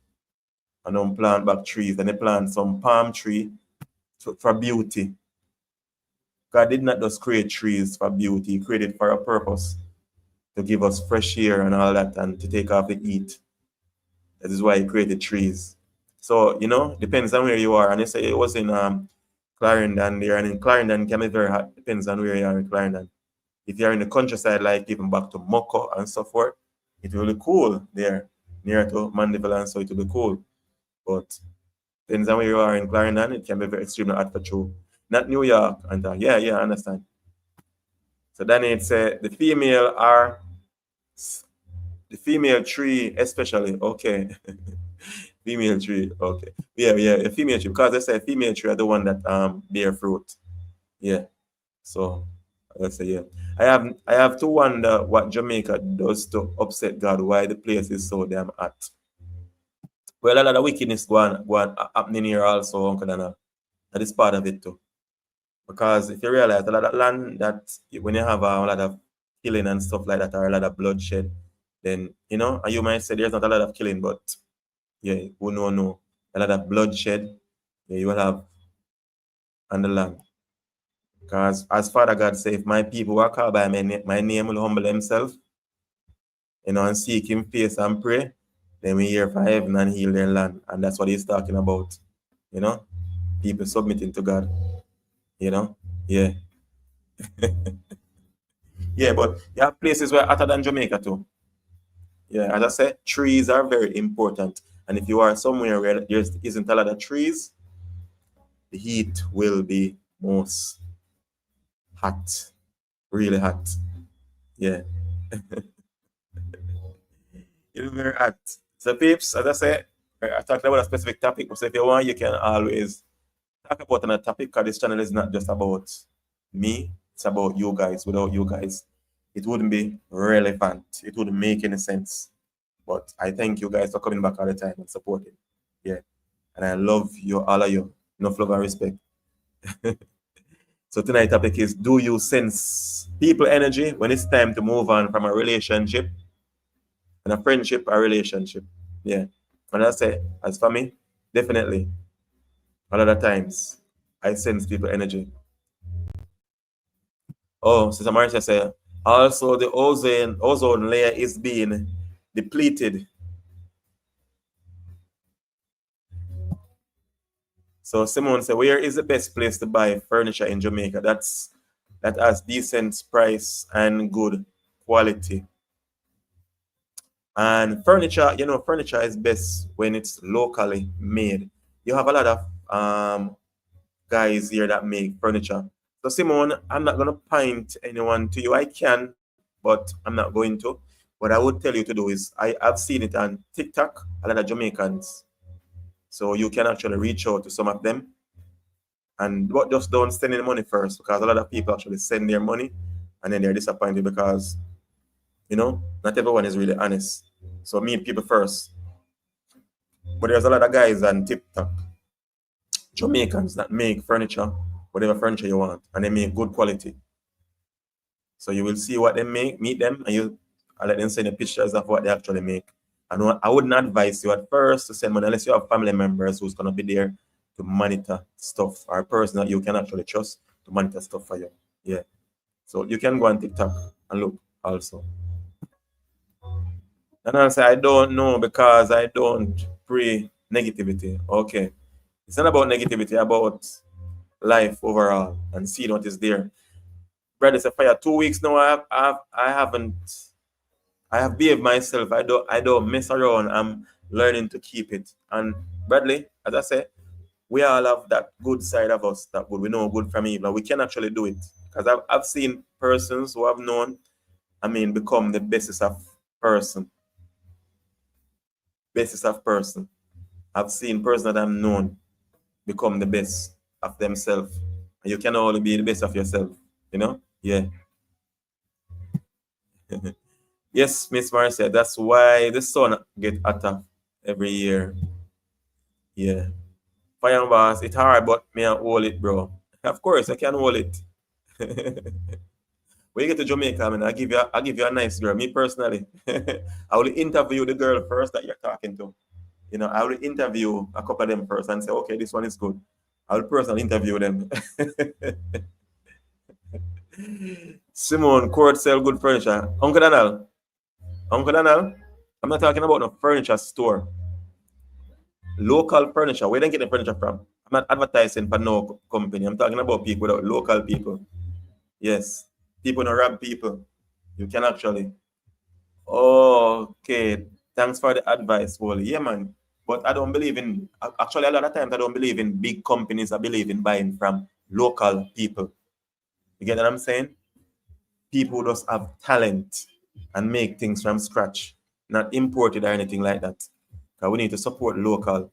Speaker 1: and don't plant back trees. And they plant some palm tree for beauty. God did not just create trees for beauty, He created for a purpose, to give us fresh air and all that, and to take off the heat. That is why He created trees. So, you know, depends on where you are. And you say it was in Clarendon there, and in Clarendon can be very hot. Depends on where you are in Clarendon. If you're in the countryside, like even back to Moko and so forth, it will be cool there, near to Mandeville, and so it will be cool. But depends on where you are in Clarendon, it can be very extremely hot for true. Not New York and yeah, I understand. So then it's the female tree especially, okay. Female tree, okay. Yeah, a female tree, because they say female tree are the one that bear fruit. Yeah. So let's say yeah. I have to wonder what Jamaica does to upset God, why the place is so damn hot. Well, a lot of wickedness go on happening here also, Uncle Dana. That is part of it too. Because if you realize a lot of land that when you have a lot of killing and stuff like that, or a lot of bloodshed, then you know, and you might say there's not a lot of killing, but yeah, who know a lot of bloodshed, yeah, you will have on the land. Because as Father God said, if my people who are called by my name will humble themselves, you know, and seek Him face and pray, then we hear from heaven and heal their land. And that's what He's talking about. You know, people submitting to God. You know, yeah. Yeah, but you have places where hotter than Jamaica too. Yeah, as I said, trees are very important. And if you are somewhere where there isn't a lot of trees, the heat will be most hot, really hot. Yeah, it'll be very hot. So, peeps, as I said, I talked about a specific topic. So, if you want, you can always talk about another topic, because this channel is not just about me, it's about you guys. Without you guys, it wouldn't be relevant, it wouldn't make any sense. But I thank you guys for coming back all the time and supporting. Yeah. And I love you, all of you. Enough love and respect. So tonight's topic is, do you sense people energy when it's time to move on from a relationship, and a friendship or relationship? Yeah. And I say, as for me, definitely. A lot of times I sense people energy. Oh, Sister Marcia said, also the ozone layer is being depleted. So Simone said, where is the best place to buy furniture in Jamaica that has decent price and good quality? And furniture, you know, furniture is best when it's locally made. You have a lot of guys here that make furniture. So Simone, I'm not gonna point anyone to you. I can, but I'm not going to. What I would tell you to do is, I've seen it on TikTok, a lot of Jamaicans. So you can actually reach out to some of them, and just don't send any money first, because a lot of people actually send their money and then they're disappointed because, you know, not everyone is really honest. So meet people first. But there's a lot of guys on TikTok, Jamaicans, that make furniture, whatever furniture you want, and they make good quality. So you will see what they make, meet them, and I'll let them send the pictures of what they actually make. And I wouldn't advise you at first to send money unless you have family members who's gonna be there to monitor stuff, or a person that you can actually trust to monitor stuff for you. Yeah. So you can go on TikTok and look also. And I'll say, I don't know because I don't pray Negativity. Okay. It's not about negativity, about life overall and seeing what is there. Brother said, fire 2 weeks now. I have behaved myself. I don't mess around. I'm learning to keep it. And Bradley, as I said, we all have that good side of us that good. We know good from evil. We can actually do it. Because I've seen persons who have known, become the bestest of person. Bestest of person. I've seen persons that I've known become the best of themselves. And you can only be the best of yourself. You know? Yeah. Yes, Miss Marcia, that's why the sun get hotter every year. Yeah. Fire boss, it's hard, but me I hold it, bro. Of course, I can hold it. When you get to Jamaica, I give you a nice girl. Me personally, I will interview the girl first that you're talking to. I will interview a couple of them first and say, okay, this one is good. I will personally interview them. Simone, court sell good furniture. Uncle Donald, I'm not talking about no furniture store. Local furniture. Where they get the furniture from? I'm not advertising for no company. I'm talking about people, local people. Yes. People don't rob people. You can actually. Okay. Thanks for the advice, Wally. Yeah, man. But I don't believe in, actually, a lot of times I don't believe in big companies. I believe in buying from local people. You get what I'm saying? People who just have talent and make things from scratch, not imported or anything like that. Because we need to support local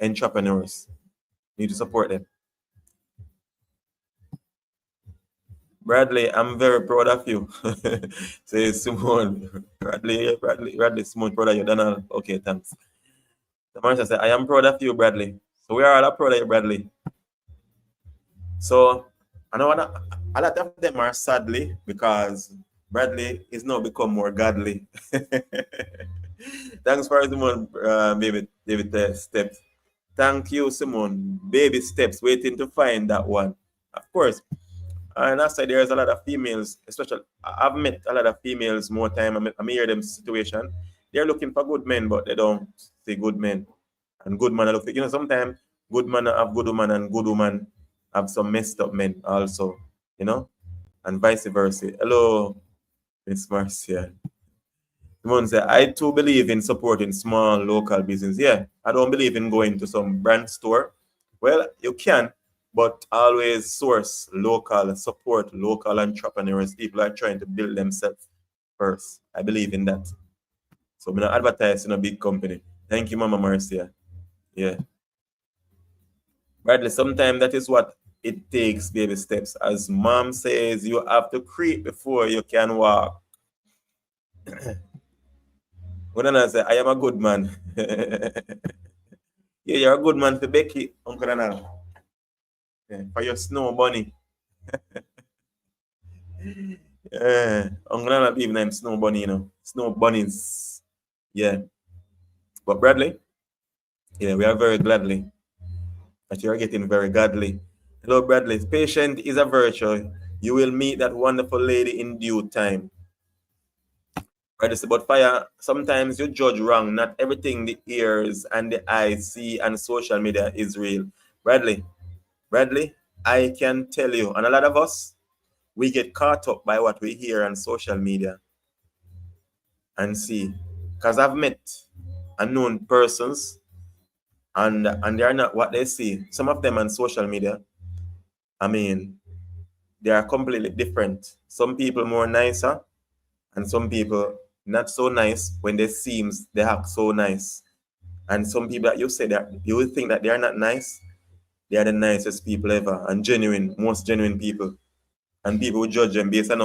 Speaker 1: entrepreneurs. We need to support them. Bradley, I'm very proud of you. Say Simone. Bradley, Simone, proud of you. Donald. Okay, thanks. The man said, I am proud of you, Bradley. So we are all proud of you, Bradley. So I know a lot of them are sadly because Bradley is now become more godly. Thanks for Simone, baby steps. Thank you, Simone. Baby steps, waiting to find that one. Of course. And I said there's a lot of females, especially I've met a lot of females more time. I hear them situation. They're looking for good men, but they don't see good men. And good man, sometimes good man have good woman and good woman have some messed up men also, and vice versa. Hello, Miss Marcia. Someone said, I too believe in supporting small local business. Yeah, I don't believe in going to some brand store. Well, you can, but always source local, support local entrepreneurs. People are trying to build themselves first. I believe in that. So I'm not advertising a big company. Thank you, Mama Marcia. Yeah. Bradley, sometimes that is what it takes, baby steps. As mom says, you have to creep before you can walk. When I say, I am a good man. Yeah, you're a good man for Becky, Uncle Donald. Yeah, for your snow bunny. Yeah, Uncle Donald even I'm snow bunny, Snow bunnies. Yeah. But Bradley, yeah, we are very gladly that you are getting very godly. Hello, Bradley. Patient is a virtue. You will meet that wonderful lady in due time. Right, it's about fire. Sometimes you judge wrong. Not everything the ears and the eyes see and social media is real. Bradley, I can tell you, and a lot of us, we get caught up by what we hear on social media and see. Because I've met unknown persons and they are not what they see. Some of them on social media, they are completely different. Some people more nicer and some people not so nice. When they act so nice. And some people that you say that you will think that they are not nice, they are the nicest people ever and most genuine people. And people judge them based on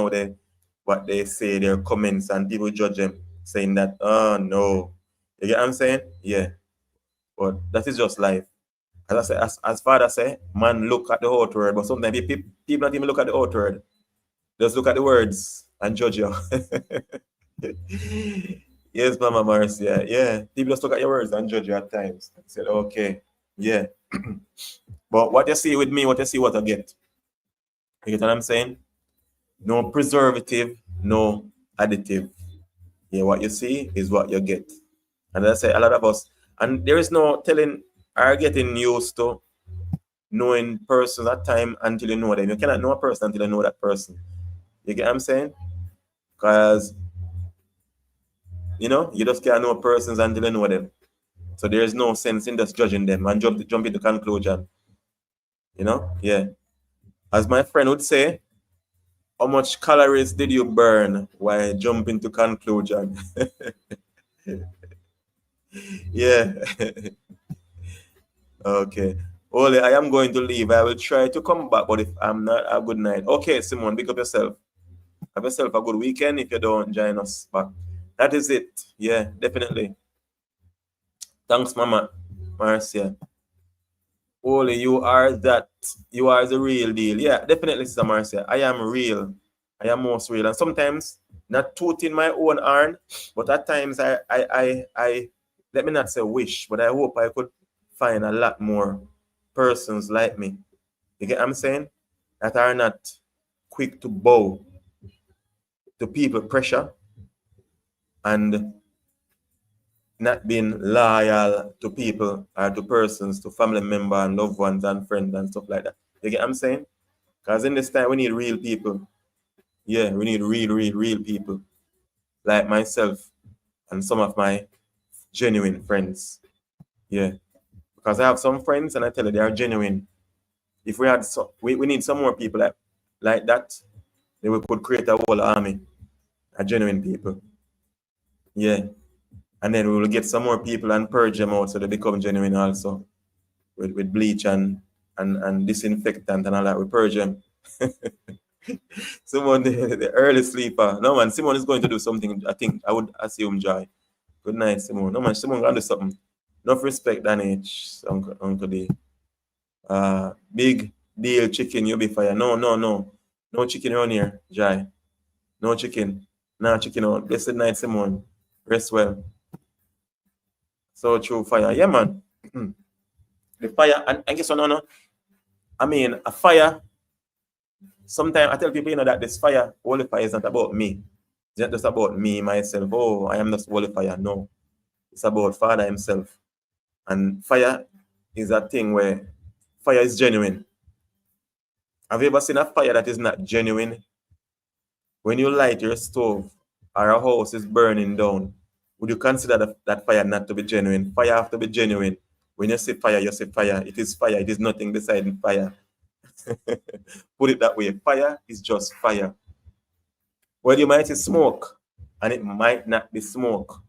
Speaker 1: what they say, their comments, and people judge them saying that, oh no. You get what I'm saying? Yeah. But that is just life. As I say, as father say, man look at the outward, but sometimes people not even look at the outward. Just look at the words and judge you. Yes, Mama Marcia. Yeah. People just look at your words and judge you at times. I said, okay. Yeah. But what you see with me, what you see, what I get. You get what I'm saying? No preservative, no additive. Yeah, what you see is what you get. And as I say, a lot of us, And there is no telling or getting used to knowing persons at time until you know them. You cannot know a person until you know that person. You get what I'm saying? Because, you just can't know persons until you know them. So there is no sense in just judging them and jump into conclusion. Yeah. As my friend would say, how much calories did you burn while jumping to conclusion? Yeah. Okay. Ole, I am going to leave. I will try to come back, but if I'm not, a good night. Okay, Simone, pick up yourself. Have yourself a good weekend if you don't join us back. That is it. Yeah, definitely. Thanks, Mama Marcia. Ole, you are that. You are the real deal. Yeah, definitely, Sister Marcia. I am real. I am most real. And sometimes not tooting my own horn, but at times I let me not say wish, but I hope I could find a lot more persons like me. You get what I'm saying? That are not quick to bow to people pressure and not being loyal to people or to persons, to family members and loved ones and friends and stuff like that. You get what I'm saying? Because in this time we need real people. Yeah, we need real people like myself and some of my genuine friends. Yeah. Because I have some friends and I tell you they are genuine. If we had we need some more people like that, then we could create a whole army of genuine people. Yeah. And then we will get some more people and purge them out so they become genuine also. With bleach and disinfectant and all that. We purge them. Simone, the early sleeper. No man, Simone is going to do something. I think I would assume joy. Good night, Simone. No man, Simone gonna do something. Enough respect, Danny, Uncle D. Big deal chicken, you'll be fire. No. No chicken around here, Jai. No chicken. No chicken out. Blessed night, Simone. Rest well. So true fire. Yeah, man. The fire, and guess what, no. I mean, a fire, sometimes I tell people, that this fire, holy fire is not about me. It's not just about me, myself. Oh, I am just holy fire. No. It's about Father himself. And fire is a thing where fire is genuine. Have you ever seen a fire that is not genuine? When you light your stove or a house is burning down, would you consider that fire not to be genuine? Fire have to be genuine. When you say fire, you say fire. It is fire. It is nothing besides fire. Put it that way. Fire is just fire. Well, you might see smoke, and it might not be smoke.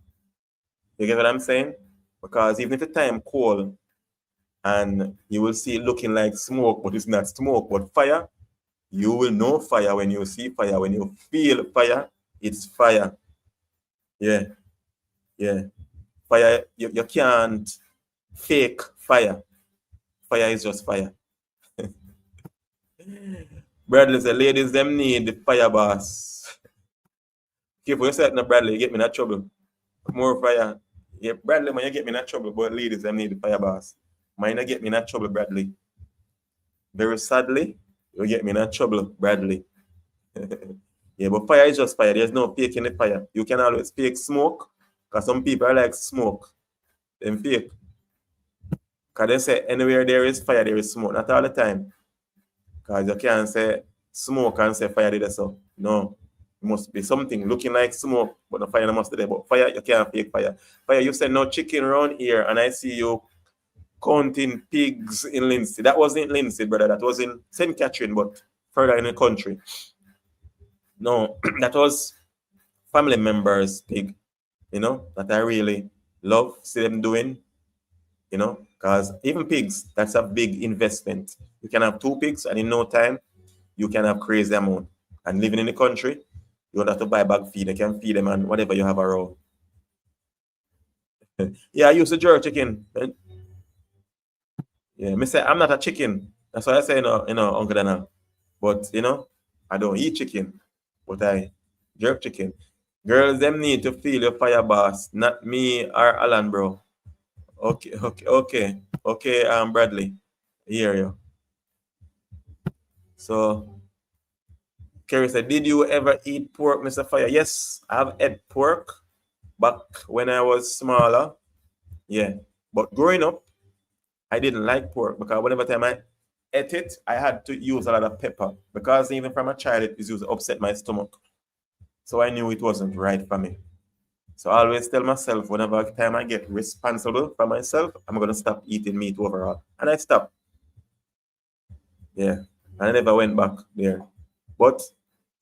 Speaker 1: You get what I'm saying? Because even if the time cold, and you will see it looking like smoke, but it's not smoke, but fire, you will know fire when you see fire. When you feel fire, it's fire. Yeah. Fire, you can't fake fire. Fire is just fire. Bradley said, ladies, them need the fire boss. Keep you say no, Bradley, you get me in that trouble. More fire. Yeah, Bradley, man, you get me in that trouble, but ladies, them need the fire boss. Mine get me in that trouble, Bradley. Very sadly, you get me in that trouble, Bradley. Yeah, but fire is just fire. There's no fake in the fire. You can always fake smoke, because some people are like smoke. Them fake. Because they say anywhere there is fire, there is smoke. Not all the time. Because you can't say smoke and say fire did so. No. It must be something looking like smoke, but the fire must be there. But fire, you can't fake fire. Fire, you said no chicken around here, and I see you counting pigs in Lindsay. That wasn't Lindsay, brother. That was in St. Catherine, but further in the country. No, that was family members' pig, that I really love, see them doing, because even pigs, that's a big investment. You can have 2 pigs, and in no time, you can have crazy amount. And living in the country, you don't have to buy bag feed. You can feed them and whatever you have around. Yeah, I used to jerk chicken. Yeah, me say I'm not a chicken. That's why I say, Uncle Dana. But, I don't eat chicken, but I jerk chicken. Girls, them need to feel your fire boss, not me or Alan, bro. Okay, Bradley. I hear you. So, Kerry said, did you ever eat pork, Mr. Fire? Yes, I've ate pork back when I was smaller. Yeah. But growing up, I didn't like pork because whenever time I ate it, I had to use a lot of pepper because even from a child, it used to upset my stomach. So I knew it wasn't right for me. So I always tell myself whenever time I get responsible for myself, I'm going to stop eating meat overall. And I stopped. Yeah. And I never went back there. But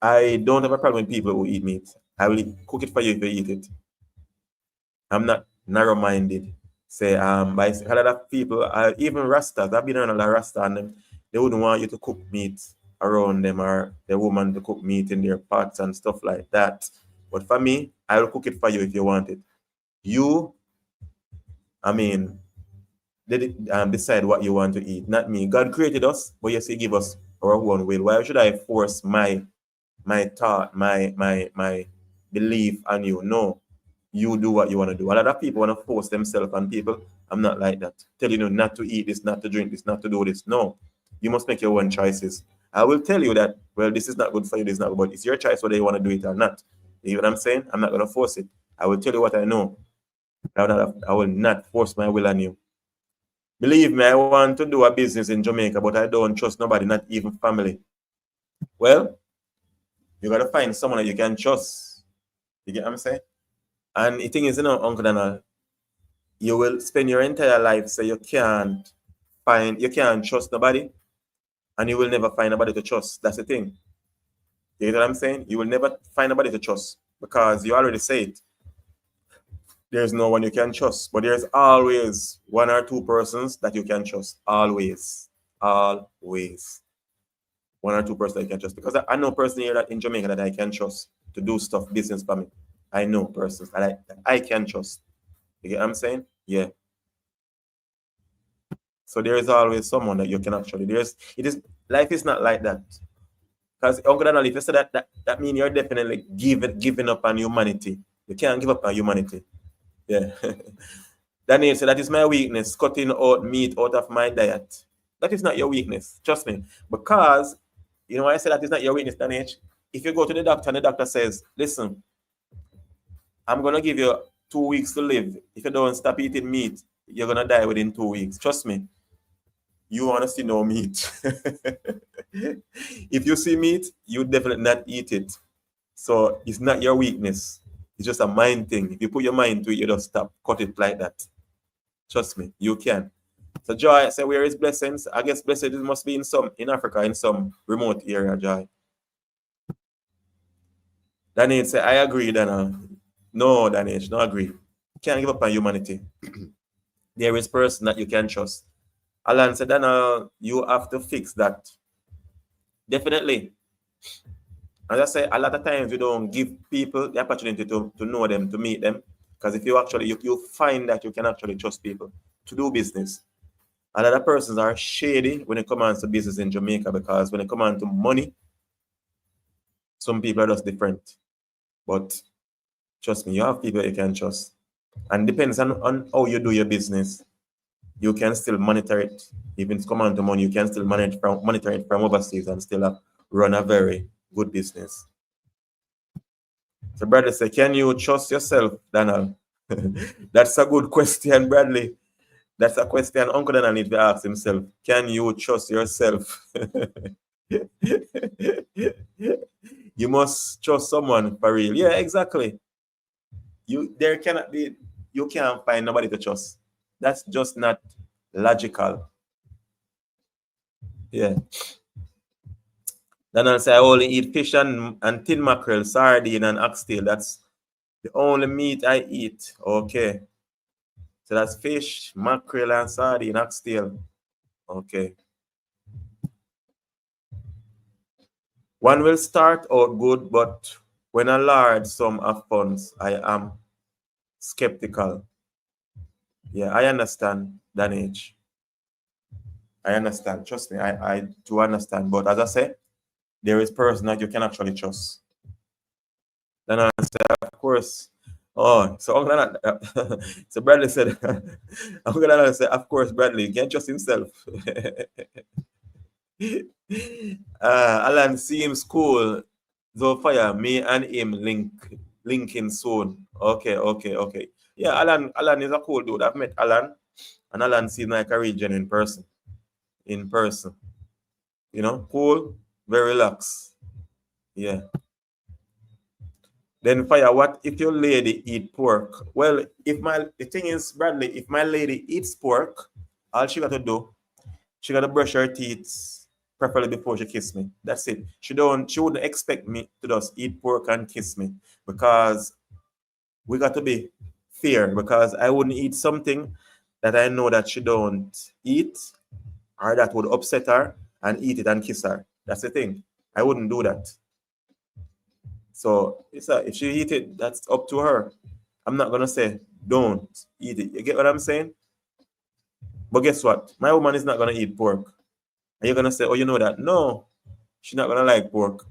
Speaker 1: I don't have a problem with people who eat meat. I will cook it for you if you eat it. I'm not narrow-minded. Say, by a lot of people, even Rastas, I've been around a lot of Rasta and them, they wouldn't want you to cook meat around them or the woman to cook meat in their pots and stuff like that. But for me, I will cook it for you if you want it. You, I mean, decide what you want to eat, not me. God created us, but yes, He give us our own will. Why should I force my thought, my belief on you? No, you do what you want to do. A lot of people want to force themselves on people. I'm not like that. Telling you not to eat this, not to drink this, not to do this. No, you must make your own choices. I will tell you that, well, this is not good for you, this is not good, but it's your choice whether you want to do it or not. You know what I'm saying? I'm not going to force it. I will tell you what I know. I will not force my will on you. Believe me, I want to do a business in Jamaica, but I don't trust nobody, not even family. Well, you got to find someone that you can trust. You get what I'm saying? And the thing is, Uncle Donald, you will spend your entire life so you can't trust nobody, and you will never find nobody to trust. That's the thing. You know what I'm saying? You will never find nobody to trust because you already say it. There's no one you can trust, but there's always one or two persons that you can trust. Always. Always. One or two persons that you can trust. Because I know persons here that in Jamaica that I can trust to do stuff, business for me. I know persons that I can trust. You get what I'm saying? Yeah. So there is always someone that you can actually. Life is not like that. Because Uncle Donald, if you say that means you're definitely giving up on humanity. You can't give up on humanity. Yeah. Daniel said, that is my weakness, cutting out meat out of my diet. That is not your weakness, trust me. Because, you know why I say that is not your weakness, Daniel? If you go to the doctor and the doctor says, listen, I'm going to give you 2 weeks to live. If you don't stop eating meat, you're going to die within 2 weeks. Trust me. You want to see no meat. If you see meat, you definitely not eat it. So it's not your weakness. It's just a mind thing. If you put your mind to it, you just stop. Cut it like that. Trust me, you can. So Joy, say where is blessings? I guess blessed must be in Africa, in some remote area, Joy. Daniel say, I agree, Dana. No, Daniel, no agree. Can't give up on humanity. There is person that you can trust. Alan said, Dana, you have to fix that. Definitely. As I say, a lot of times we don't give people the opportunity to know them, to meet them. Because if you actually, you find that you can actually trust people to do business. A lot of persons are shady when it comes to business in Jamaica because when it comes to money, some people are just different. But trust me, you have people you can trust. And depends on how you do your business. You can still monitor it. If it's come to money, you can still monitor it from overseas and still run a very good business. So Bradley said, can you trust yourself, Donald? That's a good question, Bradley. That's a question Uncle Donald needs to ask himself. Can you trust yourself? You must trust someone for real. Yeah, exactly. You can't find nobody to trust. That's just not logical. Yeah. Then I'll say I only eat fish and tin mackerel, sardine, and oxtail. That's the only meat I eat. Okay. So that's fish, mackerel, and sardine, oxtail. Okay. One will start out good, but when a large sum of funds, I am skeptical. Yeah, I understand, Danage. I understand. Trust me, I do understand. But as I say, there is person that you can actually trust. Then I say, of course. Oh, so so Bradley said, I'm gonna say, of course, Bradley, he can't trust himself. Alan seems cool. Zofia, me and him linking soon. Okay. Yeah, Alan is a cool dude. I've met Alan. And Alan seems like a real genuine person. In person. You know, cool, very relaxed. Yeah. Then Fire, what if your lady eat pork? Well, the thing is, Bradley, if my lady eats pork, all she got to do, she got to brush her teeth, preferably before she kiss me. That's it. She wouldn't expect me to just eat pork and kiss me, because we got to be fair, because I wouldn't eat something that I know that she don't eat, or that would upset her, and eat it and kiss her. That's the thing. I wouldn't do that. So if she eat it, that's up to her. I'm not gonna say don't eat it. You get what I'm saying? But guess what? My woman is not gonna eat pork. And you're gonna say, oh, you know that? No, she's not gonna like pork.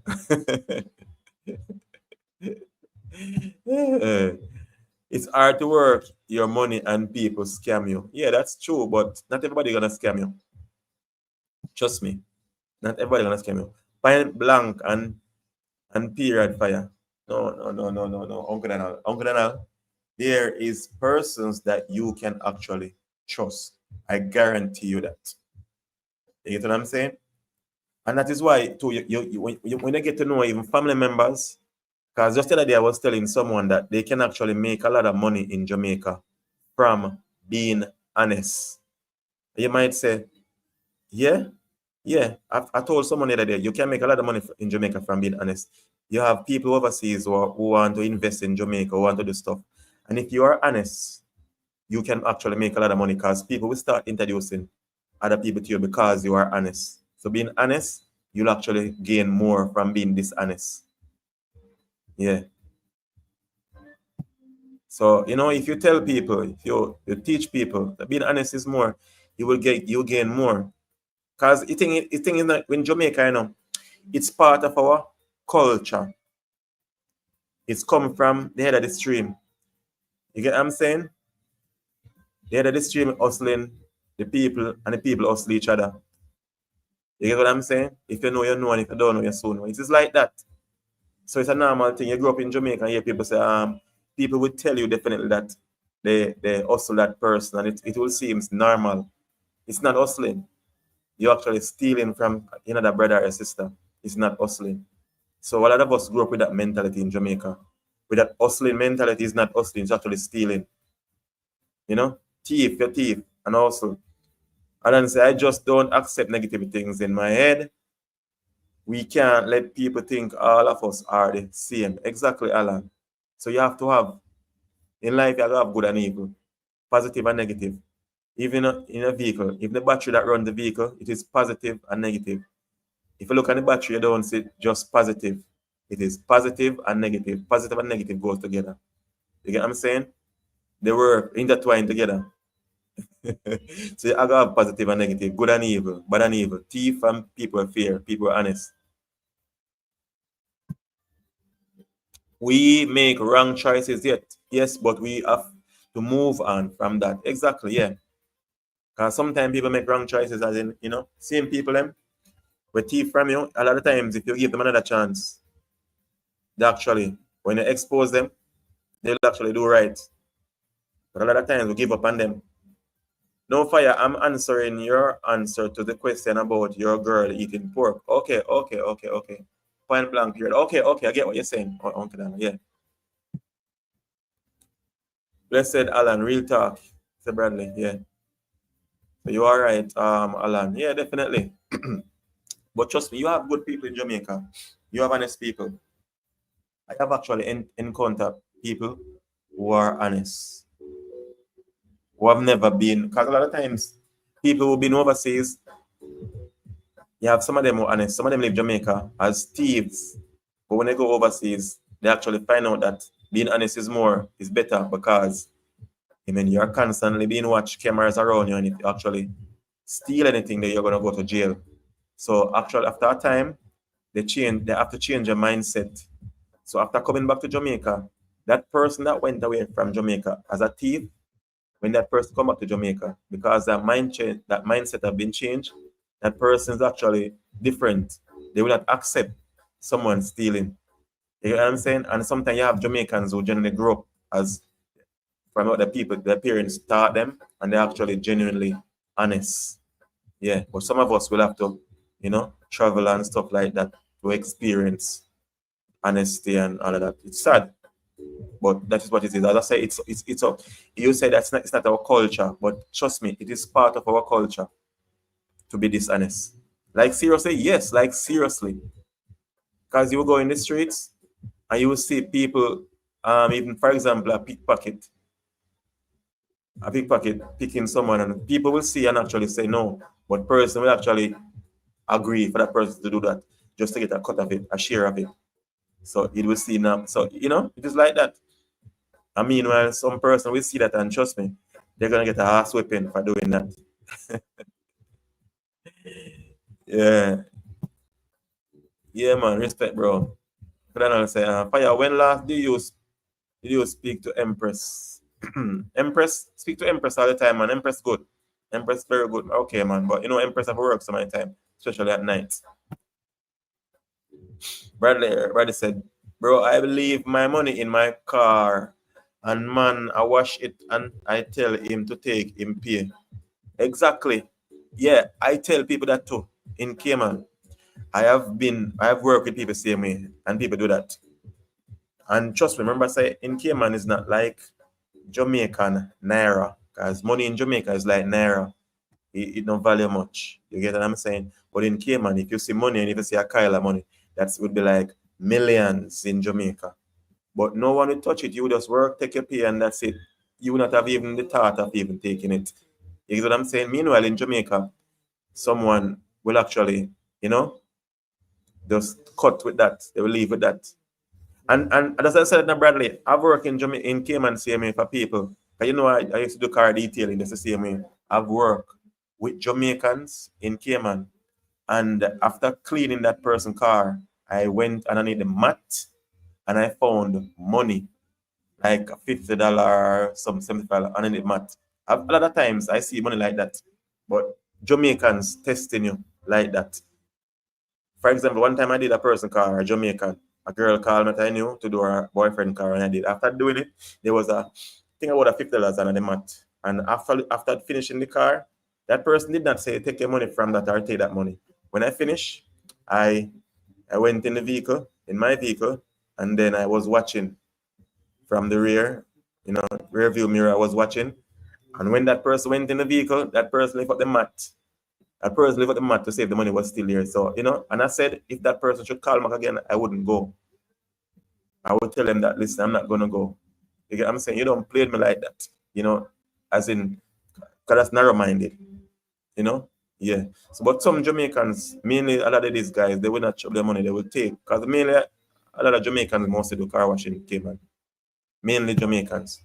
Speaker 1: It's hard to work your money and people scam you. Yeah, that's true, but not everybody gonna scam you. Trust me. Not everybody gonna scam you. Point blank and period Fire. No. Uncle Daniel. Uncle Daniel, there is persons that you can actually trust. I guarantee you that. You get what I'm saying? And that is why, too, when you get to know even family members, because just the other day I was telling someone that they can actually make a lot of money in Jamaica from being honest. You might say, yeah. I told someone the other day, you can make a lot of money in Jamaica from being honest. You have people overseas who want to invest in Jamaica, who want to do stuff. And if you are honest, you can actually make a lot of money, because people will start introducing other people to you because you are honest. So being honest, you'll actually gain more from being dishonest. Yeah. So, if you tell people, if you teach people that being honest is more, you gain more. Because the thing is that in Jamaica, it's part of our culture. It's come from the head of the stream. You get what I'm saying? The head of the stream hustling the people, and the people hustle each other. You get what I'm saying? If you know, you know, and if you don't know, you soon know. It is like that. So it's a normal thing. You grow up in Jamaica and hear people say, people will tell you definitely that they hustle that person, and it will seem normal. It's not hustling. You're actually stealing from another brother or sister. It's not hustling. So a lot of us grew up with that mentality in Jamaica. With that hustling mentality, is not hustling, it's actually stealing. Thief, you're thief, and also. And then say, I just don't accept negative things in my head. We can't let people think all of us are the same. Exactly, Alan. So you have to have, in life, you have to have good and evil, positive and negative. Even in a vehicle, if the battery that runs the vehicle, it is positive and negative. If you look at the battery, you don't see just positive. It is positive and negative. Positive and negative goes together. You get what I'm saying? They were intertwined together. So you have positive and negative, good and evil, bad and evil. Thief and people fear, people are honest. We make wrong choices yet. Yes, but we have to move on from that. Exactly, yeah. Because sometimes people make wrong choices, as in, same people them with thief from you. A lot of times, if you give them another chance, they actually, when you expose them, they'll actually do right. But a lot of times we give up on them. No Fire, I'm answering your answer to the question about your girl eating pork. Okay. Point blank period. Okay, I get what you're saying, Uncle Dan. Yeah. Blessed Alan, real talk. Say Bradley, yeah. So you are right, Alan. Yeah, definitely. But trust me, you have good people in Jamaica. You have honest people. I have actually encountered people who are honest, who have never been, because a lot of times people who've been overseas, you have some of them who are honest. Some of them live Jamaica as thieves, but when they go overseas, they actually find out that being honest is better, because you're constantly being watched, cameras around you, and if you actually steal anything, then you're gonna go to jail. So actually, after a time, they have to change their mindset. So after coming back to Jamaica, that person that went away from Jamaica as a thief, when that person come back to Jamaica, because that mindset have been changed, that person is actually different. They will not accept someone stealing. You know what I'm saying? And sometimes you have Jamaicans who generally grow up as from what their parents taught them, and they're actually genuinely honest. Yeah, but some of us will have to, travel and stuff like that to experience honesty and all of that. It's sad, but that is what it is. As I say, it's a, you say it's not our culture, but trust me, it is part of our culture to be dishonest. Like seriously, yes, like seriously. Because you will go in the streets and you will see people, even for example, a pickpocket picking someone, and people will see and actually say no, but person will actually agree for that person to do that just to get a cut of it, a share of it. So it will see now. So it is like that. I mean, while some person will see that, and trust me, they're gonna get a ass whipping for doing that. Yeah, yeah, man, respect, bro. But then I'll say, Fire, when last did you speak to Empress? Empress, speak to Empress all the time, man. Empress good. Empress very good. Okay, man. But Empress have work some of the time, especially at night. Bradley said, bro, I leave my money in my car, and man, I wash it and I tell him to take him pay. Exactly. Yeah, I tell people that too. In Cayman, I have worked with people same way, and people do that. And trust me, remember I say in Cayman is not like Jamaican Naira, because money in Jamaica is like Naira. It don't value much. You get what I'm saying? But in Cayman, if you see money and if you see a Kyla money, that would be like millions in Jamaica. But no one will touch it. You just work, take your pay, and that's it. You will not have even the thought of even taking it. You get what I'm saying? Meanwhile, in Jamaica, someone will actually, just cut with that. They will leave with that. And as I said, now Bradley, I've worked in Cayman CMA for people. I used to do car detailing. That's the same way. I've worked with Jamaicans in Cayman, and after cleaning that person's car, I went and I need the mat, and I found money, like $50, some $75 underneath the mat. A lot of times I see money like that, but Jamaicans testing you like that. For example, one time I did a person car, a Jamaican. A girl called me that I knew to do her boyfriend car, and I did. After doing it, there was I think about a $50 under the mat. And after finishing the car, that person did not say take your money from that or take that money. When I finished, I went in my vehicle, and then I was watching from the rear view mirror. I was watching, and when that person went in the vehicle, that person lifted up the mat. That person lifted up the mat to save the money was still here. So and I said if that person should call back again, I wouldn't go. I would tell them that, listen, I'm not gonna go. You get what I'm saying? You don't play me like that. As in, because that's narrow-minded. Yeah. So, but some Jamaicans, mainly a lot of these guys, they will not chop their money. They will take, because mainly a lot of Jamaicans mostly do car washing in Cayman. Mainly Jamaicans.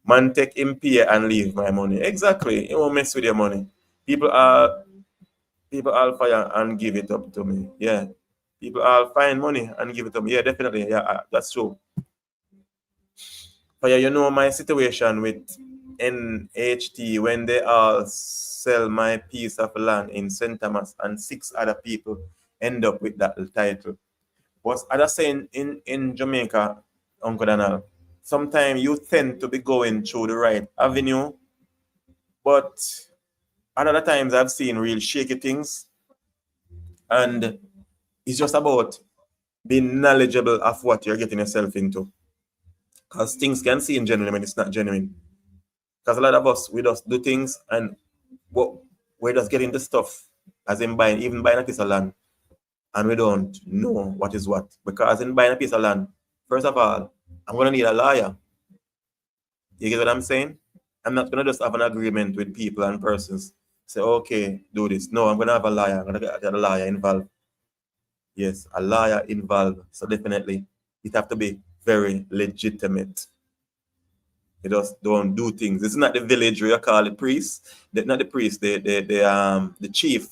Speaker 1: Man, take him pay and leave my money. Exactly. You won't mess with your money. People all fire and give it up to me. Yeah. People all find money and give it to me. Yeah, definitely. Yeah, that's true. But yeah, my situation with NHT when they all sell my piece of land in St. Thomas and 6 other people end up with that title. But as I say in Jamaica, Uncle Donald, sometimes you tend to be going through the right avenue, but other times I've seen real shaky things, and it's just about being knowledgeable of what you're getting yourself into. Because things can seem genuine when it's not genuine. Because a lot of us, we just do things and we're just getting the stuff, as in even buying a piece of land, and we don't know what is what. Because in buying a piece of land, first of all, I'm going to need a lawyer. You get what I'm saying? I'm not going to just have an agreement with people and persons. Say, okay, do this. No, I'm going to have a lawyer. I'm going to get a lawyer involved. Yes, a lawyer involved. So definitely, it have to be very legitimate. You just don't do things. It's not the village where you call the priest. Not the priest, the chief.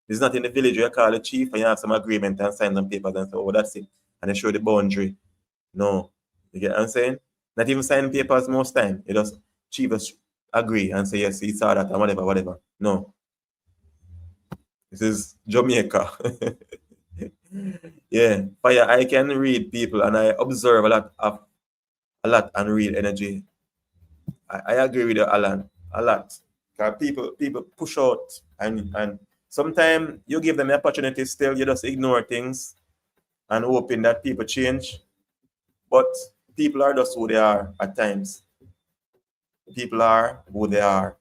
Speaker 1: It's not in the village where you call the chief and you have some agreement and sign some papers and say, oh, that's it. And they show the boundary. No. You get what I'm saying? Not even signing papers most time. You just chief just agree and say, yes, he saw that and whatever. No. This is Jamaica. Yeah. Fire, I can read people and I observe a lot and read energy I agree with you, Alan, a lot. Because people push out, and sometimes you give them the opportunity, still you just ignore things and hoping that people change. But people are just who they are at times. People are who they are.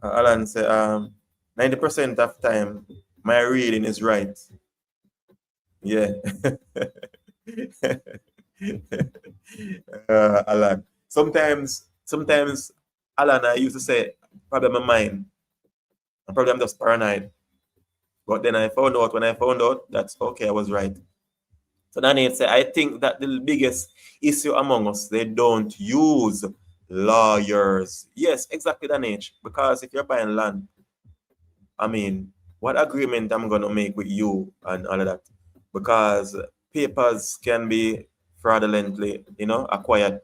Speaker 1: Alan said, 90% of time, my reading is right. Yeah. Alan. Sometimes, Alan, I used to say, probably my mind. Probably I'm just paranoid. But then I found out, when I found out, that's okay, I was right. So Daniel said, I think that the biggest issue among us, they don't use lawyers. Yes, exactly, Daniel. Because if you're buying land, I mean, what agreement I'm going to make with you and all of that? Because papers can be fraudulently, acquired.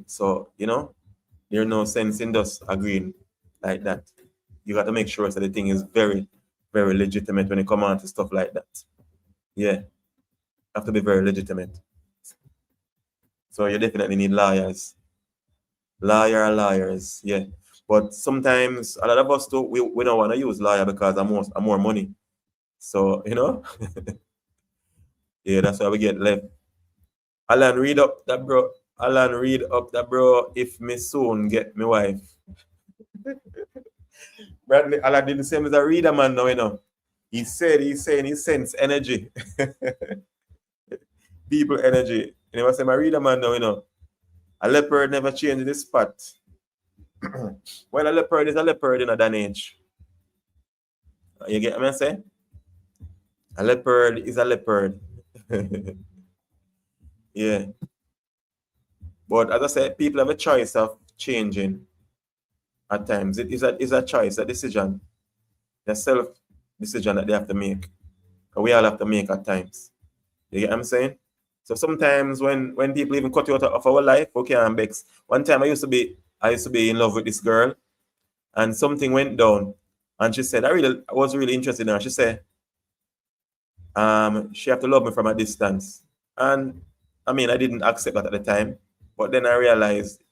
Speaker 1: So, there's no sense in just agreeing like that. You got to make sure that the thing is very, very legitimate when it comes on to stuff like that. Yeah, have to be very legitimate. So you definitely need lawyers. Lawyers, yeah. But sometimes a lot of us we don't want to use lawyer because I'm more money. So, yeah, that's why we get left. Alan, read up that bro. Alan, read up that bro. If me soon get me wife. Bradley, Alan didn't say him as a reader man now, He's saying he sense energy. People energy. And he was saying, I read a man now, A leopard never changes the spot. Well, a leopard is a leopard in a day and age. You get what I'm saying? A leopard is a leopard. Yeah. But as I said, people have a choice of changing at times. It is a choice, a decision, a self decision that they have to make. We all have to make at times. You get what I'm saying? So sometimes when people even cut you out of our life, okay, I'm Bex. One time I used to be in love with this girl, and something went down, and she said, I was really interested in her. She said, she have to love me from a distance. And I mean, I didn't accept that at the time, but then I realized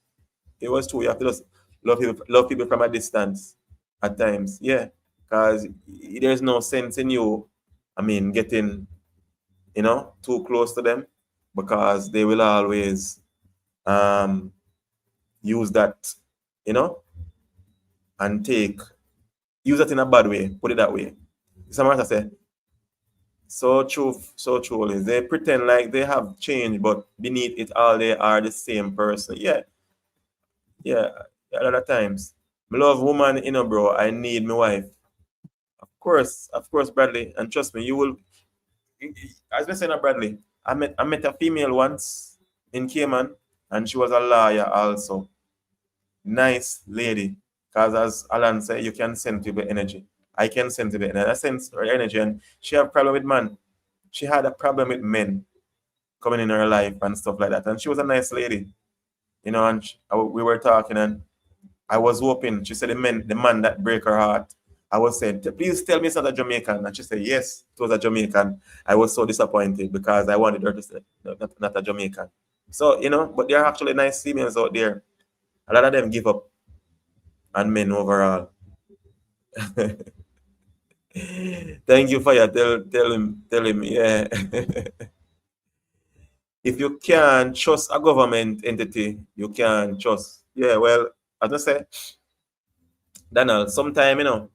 Speaker 1: it was true. You have to just love people from a distance at times. Yeah, because there's no sense in you, I mean, getting, too close to them, because they will always use that, and use that in a bad way, put it that way. Someone has say, so true. They pretend like they have changed, but beneath it all, they are the same person. Yeah, a lot of times. I love woman, bro. I need my wife. Of course, Bradley. And trust me, you will. As I said, Bradley, I met a female once in Cayman, and she was a lawyer also. Nice lady. Because as Alan said, you can send people energy. I can send people energy. I sense her energy, and she had a problem with man. She had a problem with men coming in her life and stuff like that. And she was a nice lady, and we were talking, and I was hoping, she said the man that break her heart. I was saying, please tell me it's not a Jamaican. And she said, yes, it was a Jamaican. I was so disappointed because I wanted her to say, no, not a Jamaican. So, but there are actually nice females out there. A lot of them give up on men overall. Thank you for your tell him, yeah. If you can't trust a government entity, you can trust. Yeah, well, as I say, Daniel, sometimes,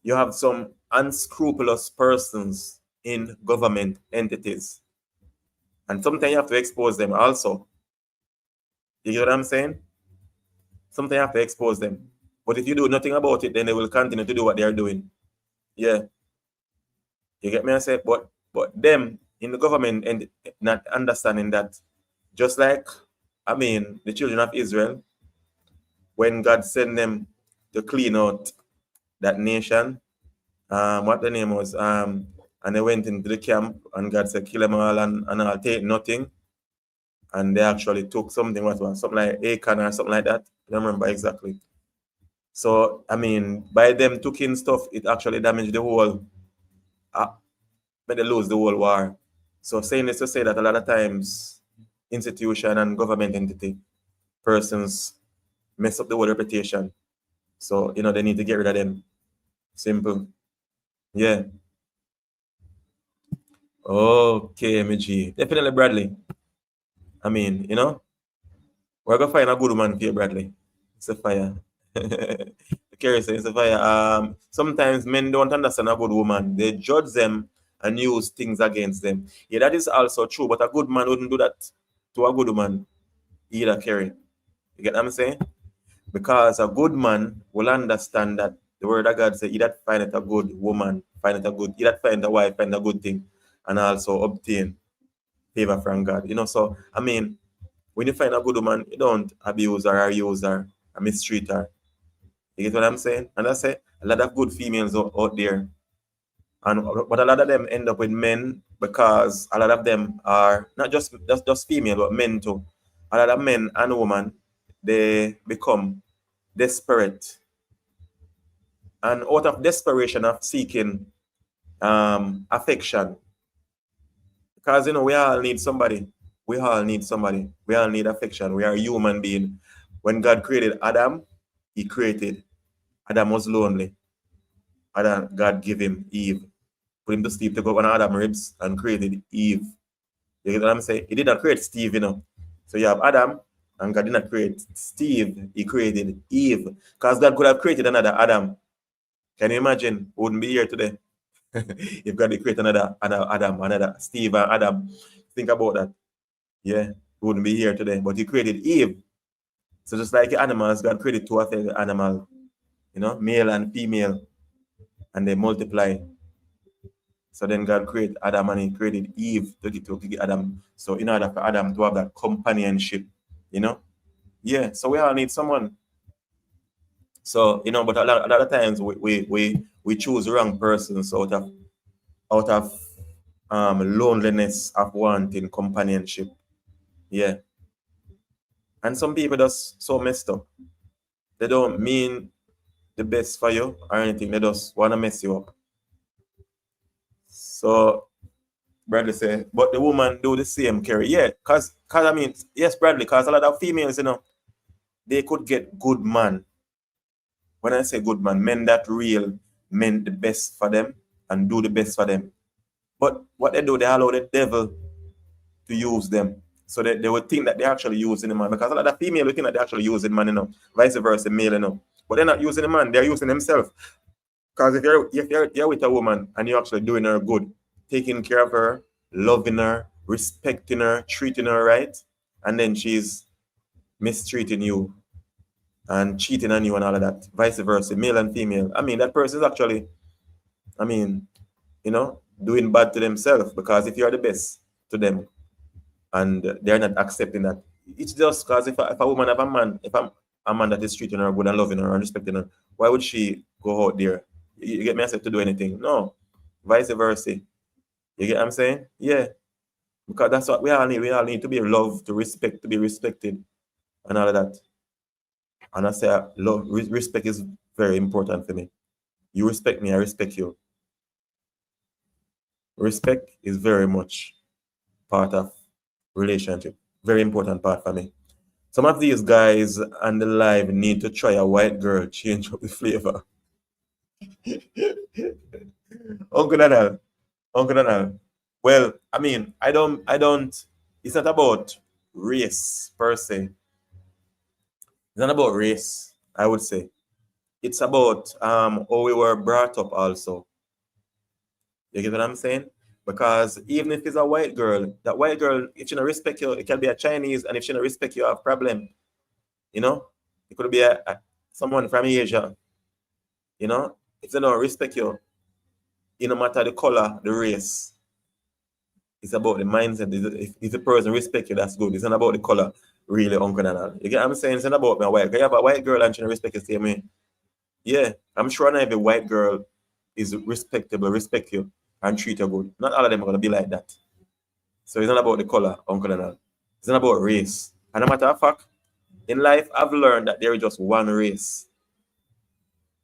Speaker 1: you have some unscrupulous persons in government entities. And sometimes you have to expose them also. You get what I'm saying? Sometimes you have to expose them. But if you do nothing about it, then they will continue to do what they are doing. Yeah. You get me? I say, but them in the government and not understanding that, just like, I mean, the children of Israel, when God sent them to clean out that nation, what the name was, and they went into the camp, and God said, kill them all and I'll take nothing. And they actually took something, something like Achan or something like that. I don't remember exactly. So, I mean, by them taking stuff, it actually damaged the whole, made they lose the whole war. So saying this to say that a lot of times, institution and government entity, persons mess up the whole reputation. So, you know, they need to get rid of them. Simple. Yeah. Okay, MG. Definitely Bradley. I mean, you know, we're gonna find a good woman for you, Bradley. It's a fire. Curious, it's a fire. Sometimes men don't understand a good woman. They judge them and use things against them. Yeah, that is also true, but a good man wouldn't do that to a good woman either, Kerry. You get what I'm saying? Because a good man will understand that the word of God says, he that findeth a good woman, findeth a good, he that findeth a wife, find a good thing, and also obtain favor from God. You know, so I mean, when you find a good woman, you don't abuse her or use her or mistreat her. You get what I'm saying? And I say a lot of good females out there. And but a lot of them end up with men because a lot of them are not just female, but men too. A lot of men and women, they become desperate. And out of desperation of seeking affection. Because you know, we all need somebody. We all need somebody. We all need affection. We are a human being. When God created Adam, he created. Adam was lonely. Adam, God gave him Eve. Put him to sleep, took up on Adam's ribs and created Eve. You get what I'm saying? He did not create Steve, you know. So you have Adam, and God did not create Steve. He created Eve. Because God could have created another Adam. Can you imagine? We wouldn't be here today. If God did create another Adam, another Steve and Adam. Think about that. Yeah, we wouldn't be here today. But he created Eve. So just like animals, God created two of the animals, you know, male and female, and they multiply. So then God created Adam and he created Eve to get Adam. So in order for Adam to have that companionship, you know? Yeah, so we all need someone. So, you know, but a lot of times we choose the wrong persons out of loneliness of wanting companionship. Yeah. And some people just so messed up. They don't mean the best for you or anything. They just want to mess you up. So Bradley said, but the woman do the same, Kerry. Yeah, cause I mean, yes, Bradley, cause a lot of females, you know, they could get good man. When I say good man, men that real meant the best for them and do the best for them. But what they do, they allow the devil to use them. So they would think that they're actually using the man. Because a lot of female would think that they're actually using man, you know. Vice versa, male, you know. But they're not using the man, they're using themselves. Because if you're with a woman and you're actually doing her good, taking care of her, loving her, respecting her, treating her right, and then she's mistreating you and cheating on you and all of that, vice versa, male and female. I mean, that person is actually, I mean, you know, doing bad to themselves because if you're the best to them and they're not accepting that, it's just because if a woman have a man, if I'm a man that is treating her good and loving her and respecting her, why would she go out there? You get me? I said to do anything? No, vice versa. You get what I'm saying? Yeah, because that's what we all need. We all need to be loved, to respect, to be respected, and all of that. And I say, love, respect is very important for me. You respect me, I respect you. Respect is very much part of relationship. Very important part for me. Some of these guys on the live need to try a white girl, change up the flavor. Uncle Daniel, Uncle Daniel. Well, I mean, I don't, it's not about race per se. It's not about race, I would say. It's about how we were brought up also. You get what I'm saying? Because even if it's a white girl, that white girl, if she don't respect you, it can be a Chinese, and if she don't respect you, have problem. You know? It could be someone from Asia. You know? If they don't respect you, it no matter the color, the race. It's about the mindset. If the person respect you, that's good. It's not about the color, really, Uncle Donald. You get what I'm saying? It's not about my white girl. You have a white girl and she don't respect you, same way. Yeah, I'm sure not every white girl is respectable, respect you, and treat you good. Not all of them are going to be like that. So it's not about the color, Uncle Donald. It's not about race. And a matter of fact, in life, I've learned that there is just one race.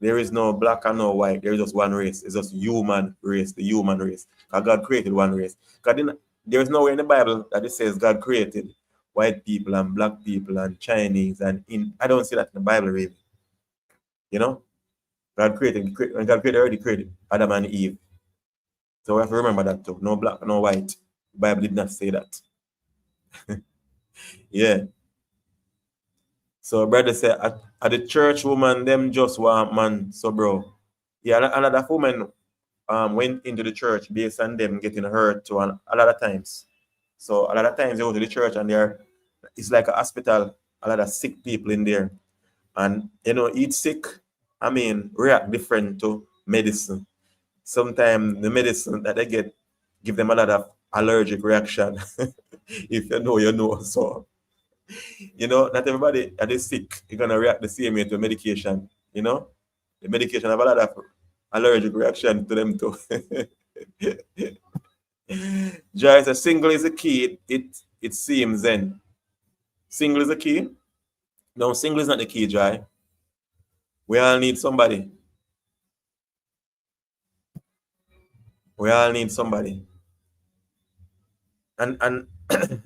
Speaker 1: There is no black and no white. There is just one race. It's just human race, the human race. Because God created one race. There is nowhere in the Bible that it says God created white people and black people and Chinese and I don't see that in the Bible really. You know? When God created already created Adam and Eve. So we have to remember that too. No black, no white. The Bible did not say that. Yeah. So brother said at the church woman, them just want man. So bro. Yeah, a lot of women went into the church based on them getting hurt too, and a lot of times. So a lot of times they go to the church and it's like a hospital, a lot of sick people in there. And each sick, react different to medicine. Sometimes the medicine that they get give them a lot of allergic reaction. If you know. So, not everybody that is sick is gonna react the same way to medication. The medication have a lot of allergic reaction to them too. Joy says single is a key. It seems then. Single is a key. No, single is not the key, Joy. We all need somebody. We all need somebody. And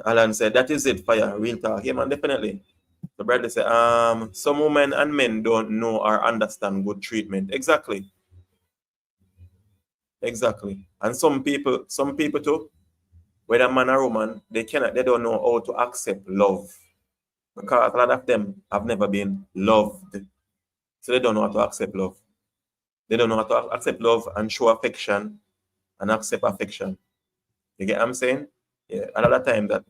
Speaker 1: Alan said, that is it, fire, real talk. Yeah, man, definitely. The brother said, some women and men don't know or understand good treatment. Exactly. Exactly. And some people too, whether man or woman, they don't know how to accept love. Because a lot of them have never been loved. So they don't know how to accept love. They don't know how to accept love and show affection and accept affection. You get what I'm saying? Yeah, a lot of time that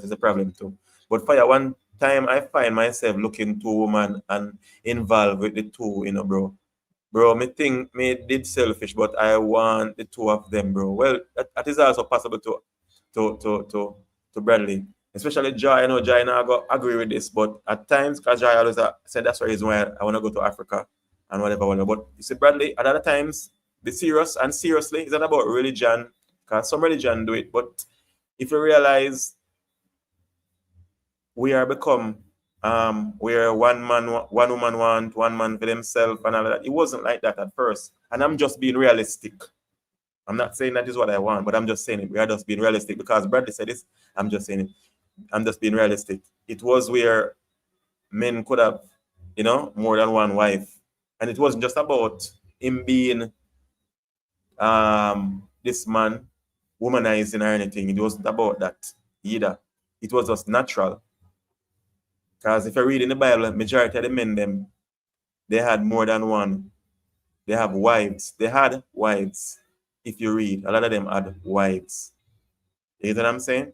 Speaker 1: is a problem too. But for one time I find myself looking to a woman and involved with the two, bro. Bro, me think me did selfish, but I want the two of them, bro. Well, that is also possible to Bradley. Especially Joy. I know Joy and I go agree with this, but at times, because Joy always said that's the reason why I want to go to Africa and whatever. But you see, Bradley, at other times, be serious and seriously, it's not about religion, because some religion do it, but if you realize we are become where one woman want one man for themselves and all that. It wasn't like that at first. And I'm just being realistic. I'm not saying that is what I want, but I'm just saying it. We are just being realistic because Bradley said this. I'm just saying it. I'm just being realistic. It was where men could have, more than one wife. And it wasn't just about him being this man womanizing or anything. It wasn't about that either. It was just natural. Because if you read in the Bible, majority of the men, they had more than one. They have wives. They had wives. If you read, a lot of them had wives. You know what I'm saying?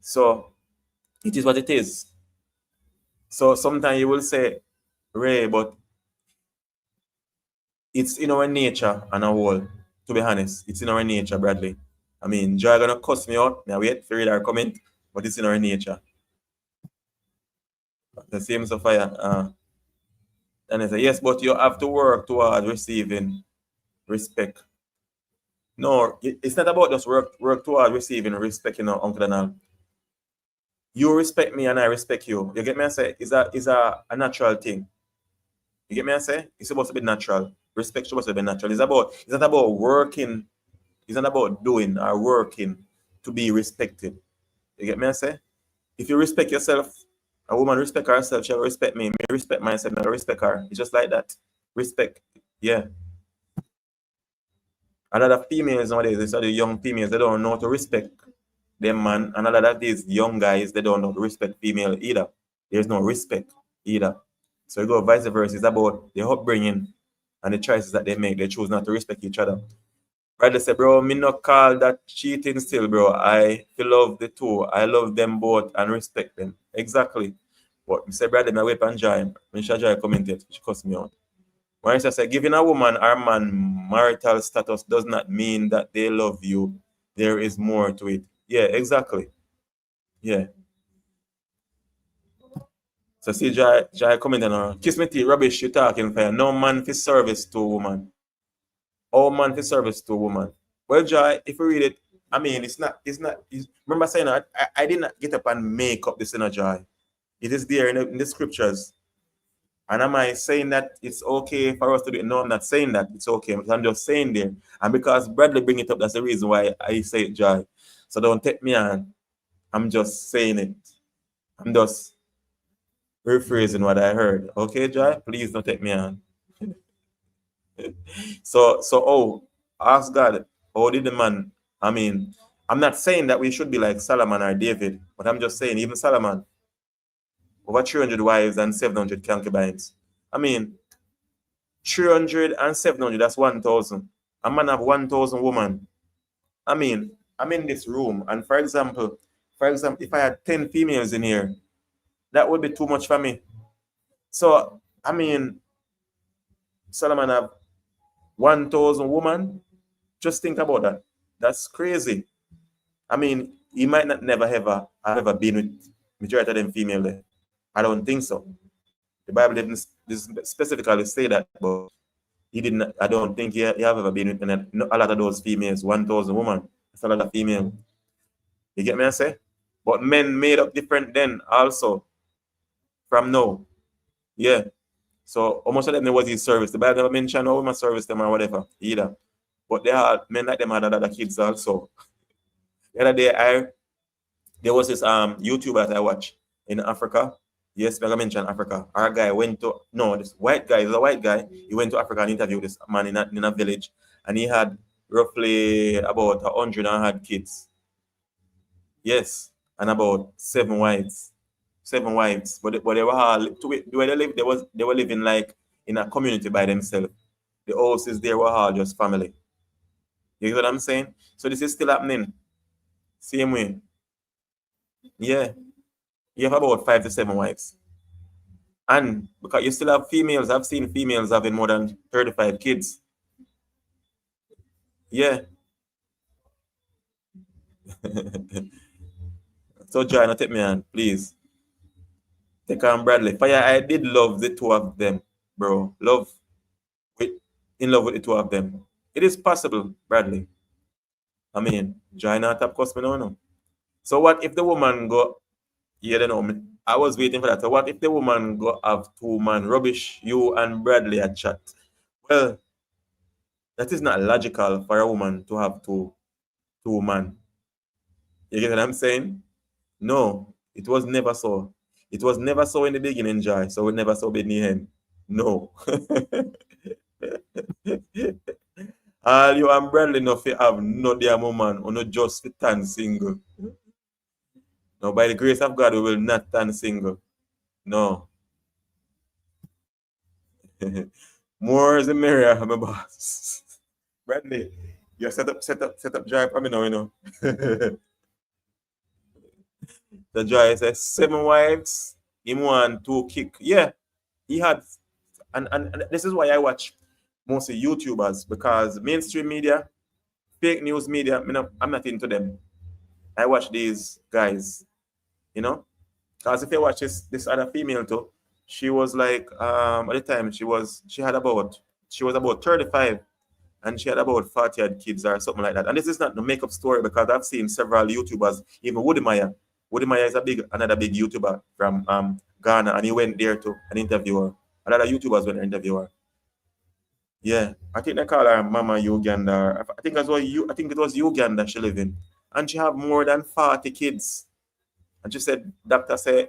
Speaker 1: So, it is what it is. So, sometimes you will say, Ray, but it's in our nature and our whole, to be honest. It's in our nature, Bradley. Joy gonna cuss me out. Now wait for read our comment, but it's in our nature. The same Sophia. And I say, yes, but you have to work towards receiving respect. No, it's not about just work towards receiving respect, Uncle Donald. You respect me and I respect you. You get me? I say, it's a natural thing. You get me? I say, it's supposed to be natural. Respect is supposed to be natural. It's not about working. It's not about doing or working to be respected. You get me? I say, if you respect yourself, a woman respect herself, she'll respect me. Me respect myself, I respect her. It's just like that. Respect. Yeah. A lot of females nowadays, especially young females, they don't know how to respect them man. And a lot of these young guys, they don't know how to respect female either. There's no respect either. So you go vice versa. It's about the upbringing and the choices that they make. They choose not to respect each other. Brother said, bro, me not call that cheating still, bro. I feel love the two. I love them both and respect them. Exactly. But I said, brother, my whip and Joy. When Joy commented, she cussed me out. When I said, giving a woman or man marital status does not mean that they love you. There is more to it. Yeah, exactly. Yeah. So see Joy commenting on kiss me tea, rubbish you talking for. No man for service to a woman. All man for service to a woman. Well, Joy, if you read it, remember saying that I did not get up and make up this inner Joy. It is there in the scriptures. And am I saying that it's okay for us to do it? No, I'm not saying that it's okay. I'm just saying there. And because Bradley bring it up, that's the reason why I say it, Joy. So don't take me on. I'm just saying it. I'm just rephrasing what I heard. Okay, Joy? Please don't take me on. So ask God, how did the man, I mean, I'm not saying that we should be like Solomon or David, but I'm just saying even Solomon, over 300 wives and 700 concubines. I mean, 300 and 700, that's 1,000. A man have 1,000 women. I mean, I'm in this room, and for example, if I had 10 females in here, that would be too much for me. So, I mean, Solomon have 1,000 women. Just think about that. That's crazy. I mean, he might not never ever been with majority of them female there. I don't think so. The Bible didn't specifically say that, but he didn't. I don't think he have ever been with a lot of those females. 1,000 women. That's a lot of female. You get me? I say, but men made up different then also from now. Yeah. So almost of them was his service. The Bible never mentioned how women service them or whatever either. But they had men like them had other kids also. The other day there was this YouTuber that I watched in Africa. Yes, I mentioned Africa. Our guy went to this white guy, is a white guy. He went to Africa and interviewed this man in a village, and he had roughly about 100 and had kids. Yes, and about 7 wives. 7 wives. But they were all where they lived, they were living like in a community by themselves. The houses there were all just family. You get what I'm saying? So this is still happening. Same way. Yeah. You have about 5 to 7 wives. And because you still have females, I've seen females having more than 35 kids. Yeah. So Joy, take me on, please. Take on Bradley. Fire, I did love the two of them, bro. In love with the two of them. It is possible, Bradley. I mean, Joy not top customer, no. So what if the woman go, yeah, they know me. I was waiting for that. So what if the woman go have 2 man rubbish, you and Bradley at chat? Well, that is not logical for a woman to have two man. You get what I'm saying? No, it was never so. It was never so in the beginning, Joy. So we never so in the end. No. All you and Bradley no fi have no damn woman or no just fit stand single. No, by the grace of God, we will not stand single. No. More is the merrier, my boss. Bradley, you set up Joy for me now, you know. The Joy says 7 wives, him want 2 kick. Yeah, he had, and this is why I watch mostly YouTubers, because mainstream media, fake news media, I'm not into them. I watch these guys, you know, because if you watch this other female too, she was like at the time she was about 35 and she had about 40 odd kids or something like that. And this is not the makeup story, because I've seen several YouTubers, even Woody Meyer. Woody Meyer is another big YouTuber from Ghana, and he went there to an interviewer. A lot of YouTubers went to interview her. Yeah, I think they call her Mama Uganda. I think it was Uganda she live in, and she have more than 40 kids. And she said, doctor said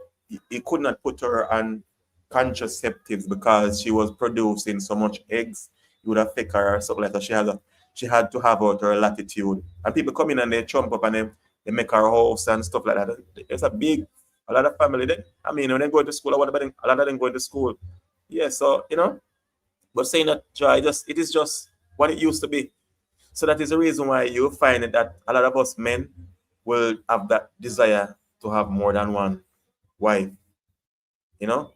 Speaker 1: he could not put her on contraceptives because she was producing so much eggs. It would affect her or something like that. She had to have out her latitude. And people come in and they jump up and they make her house and stuff like that. It's a lot of family. I mean, when they go to school, a lot of them going to school. Yeah, so, but saying that, Joy, it is just what it used to be. So that is the reason why you find it that a lot of us men will have that desire to have more than one wife. You know?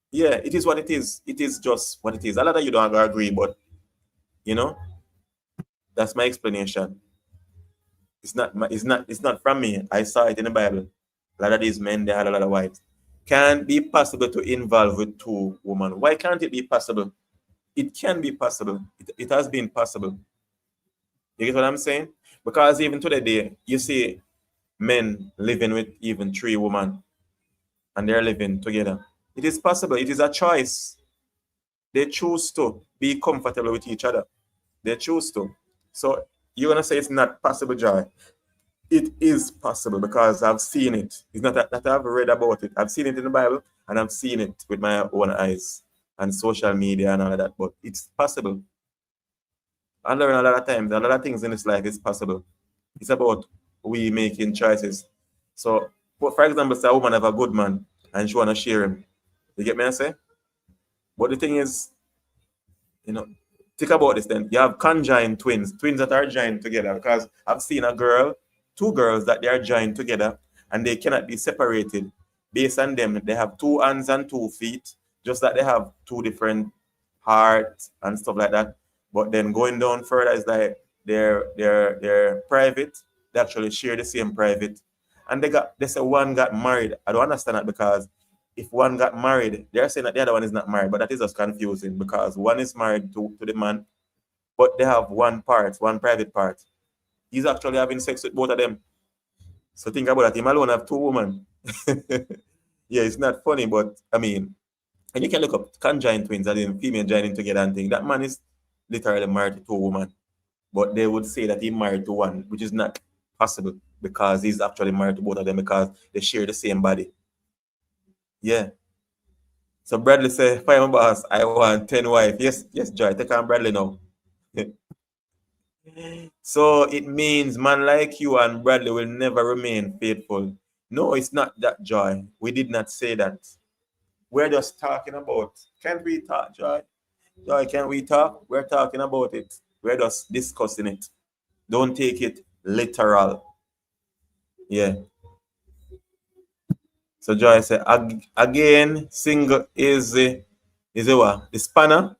Speaker 1: Yeah, it is what it is. It is just what it is. A lot of you don't agree, but you know, that's my explanation. It's not from me. I saw it in the Bible. A lot of these men, they had a lot of wives. Can be possible to involve with 2 women. Why can't it be possible? It can be possible. It has been possible. You get what I'm saying? Because even to the day, you see men living with even 3 women and they're living together. It is possible. It is a choice. They choose to be comfortable with each other. They choose to. So you're gonna say it's not possible, Joy? It is possible because I've seen it. It's not that I've read about it. I've seen it in the Bible and I've seen it with my own eyes and social media and all of that. But it's possible. I learn a lot of times, a lot of things in this life is possible. It's about we making choices. So, for example, say a woman have a good man and she wanna share him. You get me I say? But the thing is, you know, think about this then. You have conjoined twins that are joined together. Because I've seen two girls that they are joined together and they cannot be separated. Based on them, they have two hands and 2 feet, just that they have two different hearts and stuff like that. But then going down further is like they're private. They actually share the same private. And they say one got married. I don't understand that because if one got married, they're saying that the other one is not married, but that is just confusing because one is married to the man, but they have one private part. He's actually having sex with both of them. So think about that. Him alone have two women. Yeah, it's not funny, but I mean, and you can look up conjoined twins, as in female joining together and thing. That man is literally married to two women, but they would say that he married to one, which is not possible because he's actually married to both of them because they share the same body. Yeah. So Bradley say, "Fire my boss, I want 10 wife." Yes, yes, Joy. Take on Bradley now. So it means man like you and Bradley will never remain faithful. No, it's not that, Joy. We did not say that. We're just talking about. Can't we talk, Joy? Joy, can we talk? We're talking about it. We're just discussing it. Don't take it literal. Yeah. So Joy said again, single is a what? The spanner.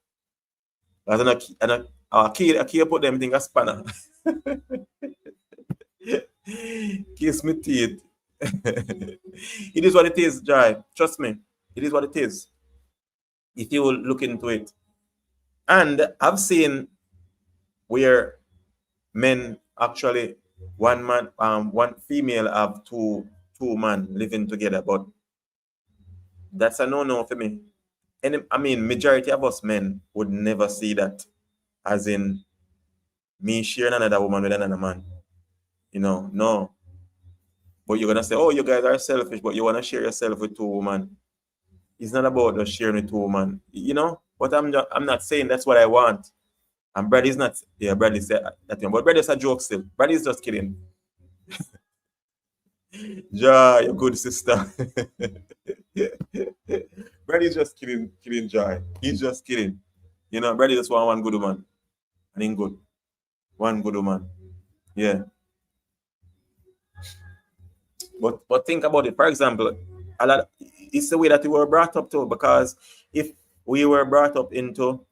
Speaker 1: As a key put them thing a spanner. Kiss me teeth. It is what it is, Joy. Trust me. It is what it is. If you will look into it. And I've seen where men actually one female have two men living together, but that's a no-no for me. And I mean majority of us men would never see that as in me sharing another woman with another man. No. But you're gonna say, oh, you guys are selfish, but you wanna share yourself with two women. It's not about just sharing with two women. But I'm not saying that's what I want. And Brady's not, yeah, Brady said that thing. But Brady's a joke still. Brady's just kidding. Joy, your good sister. Brady's just kidding Joy. He's just kidding. Brady just want one good woman. And ain't good. One good woman. Yeah. But think about it. For example, it's the way that we were brought up to, because if we were brought up into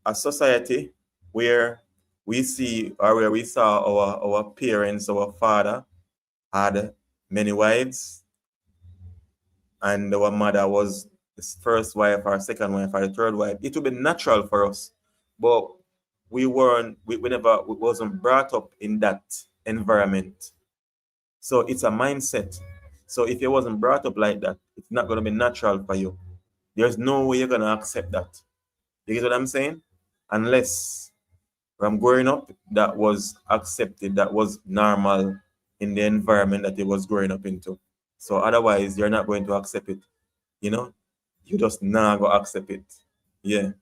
Speaker 1: a society where we see or where we saw our parents, our father had many wives, and our mother was his first wife or second wife or the third wife, it would be natural for us. But we wasn't brought up in that environment. So it's a mindset. So if you wasn't brought up like that, it's not going to be natural for you. There's no way you're going to accept that. You get what I'm saying? Unless from growing up, that was accepted, that was normal in the environment that it was growing up into. So otherwise, you're not going to accept it. You just not going to accept it. Yeah.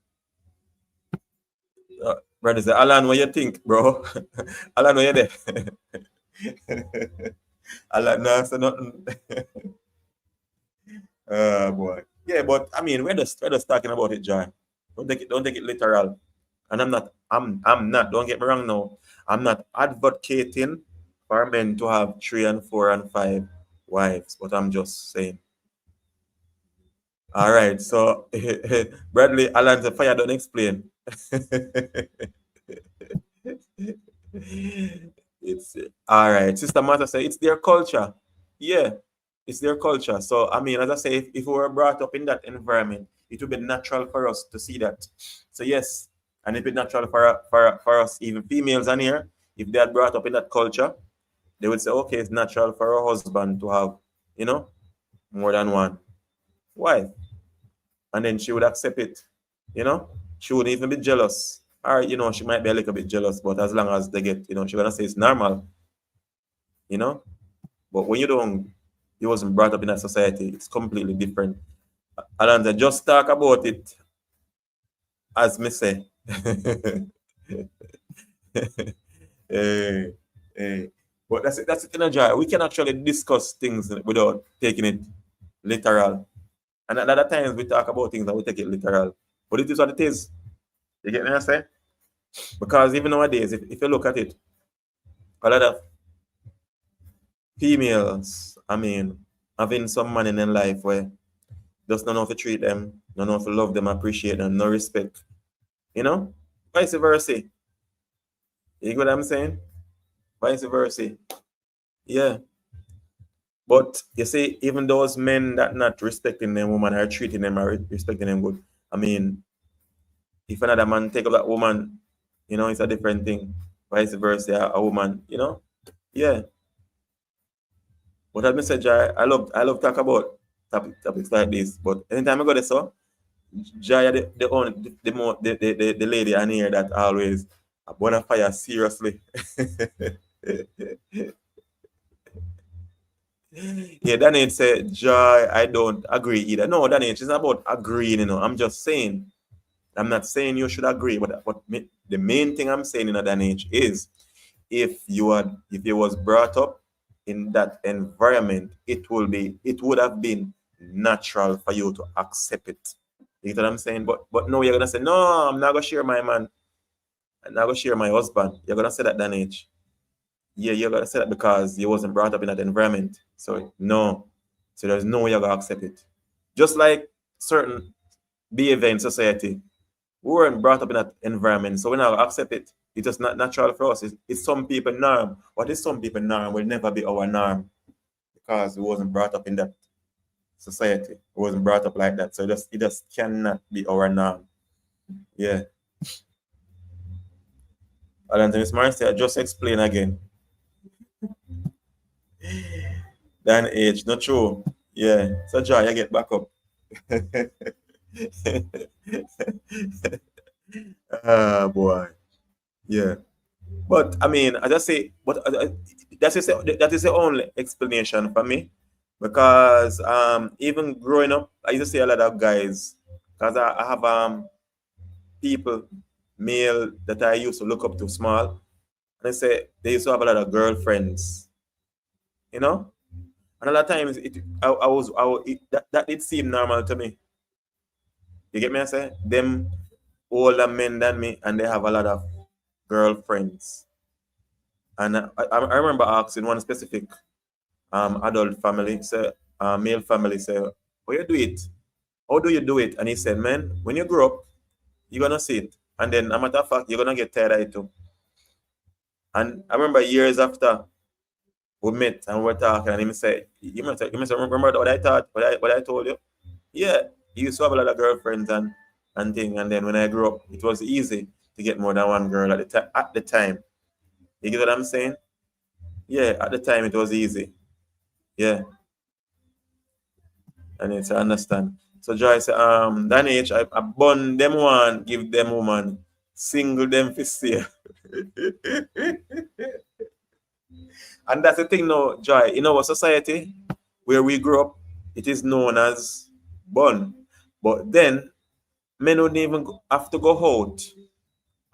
Speaker 1: Brother say, Alan, what you think, bro? Alan, what you there? Alan, no, say nothing. Boy. Yeah, but I mean, we're just talking about it, Joy. Don't take it literal. And I'm not, don't get me wrong now. I'm not advocating for men to have 3 and 4 and 5 wives, but I'm just saying. All right, so Bradley, Alan, the fire don't explain. It's all right. Sister Martha said it's their culture. Yeah, it's their culture. So I mean, as I say, if we were brought up in that environment, it would be natural for us to see that. So yes, and it'd be natural for us, even females on here, if they are brought up in that culture, they would say, okay, it's natural for a husband to have, more than one wife, and then she would accept it. She wouldn't even be jealous. Or, she might be a little bit jealous, but as long as they get, she's gonna say it's normal, you know. But when you wasn't brought up in that society, it's completely different. And just talk about it as me say. Eh, eh. But that's it in a jar. We can actually discuss things without taking it literal. And at other times we talk about things and we take it literal. But it is what it is. You get me I say? Because even nowadays, if you look at it, a lot of females, I mean, having some man in their life where just don't know how to treat them, don't know how to love them, appreciate them, no respect. You know? Vice versa. You get what I'm saying? Vice versa. Yeah. But you see, even those men that not respecting them woman are treating them or respecting them good. I mean, if another man take up that woman, it's a different thing. Vice versa, a woman, Yeah. But as I said, Jai, I love talk about topics like this. But anytime I go there, so Jai the lady I hear that always I wanna fire seriously. Yeah, Danny said, Joy, I don't agree either. No, Danny, it's not about agreeing, I'm just saying, I'm not saying you should agree, but the main thing I'm saying in that age is if you was brought up in that environment, it would have been natural for you to accept it. You know what I'm saying? But no, you're gonna say, no, I'm not gonna share my man, I'm not gonna share my husband. You're gonna say that age. Yeah, you're gonna say that because you wasn't brought up in that environment. So no. So there's no way you're gonna accept it. Just like certain behavior in society. We weren't brought up in that environment, so we now accept it. It's just not natural for us. It's some people norm. What is some people norm will never be our norm because we wasn't brought up in that society. We wasn't brought up like that. So it just cannot be our norm. Yeah. And Anthony Smart said, just explain again. Dan age, not true. Yeah. So Joy, I get back up. Ah boy. Yeah. But I mean, as I say, that is the only explanation for me, because even growing up, I used to see a lot of guys, because I have people, male that I used to look up to small, and I say they used to have a lot of girlfriends, you know, and a lot of times that did seem normal to me. You get me? I say them older men than me, and they have a lot of girlfriends, and I remember asking one specific adult family, so male family, say, how you do it? How do you do it? And he said, man, when you grow up, you're gonna see it. And then a matter of fact, you're gonna get tired of it too. And I remember years after we met and we were talking, and he said, you must remember what I thought, what I told you? Yeah, you used to have a lot of girlfriends and thing, and then when I grew up, it was easy to get more than one girl at the time. You get what I'm saying? Yeah, at the time it was easy. Yeah. I need to understand. So Joyce, that age, I bun them one, give them woman, single them for sale. And that's the thing now, Joy. In our society, where we grew up, it is known as bun. But then men wouldn't even have to go out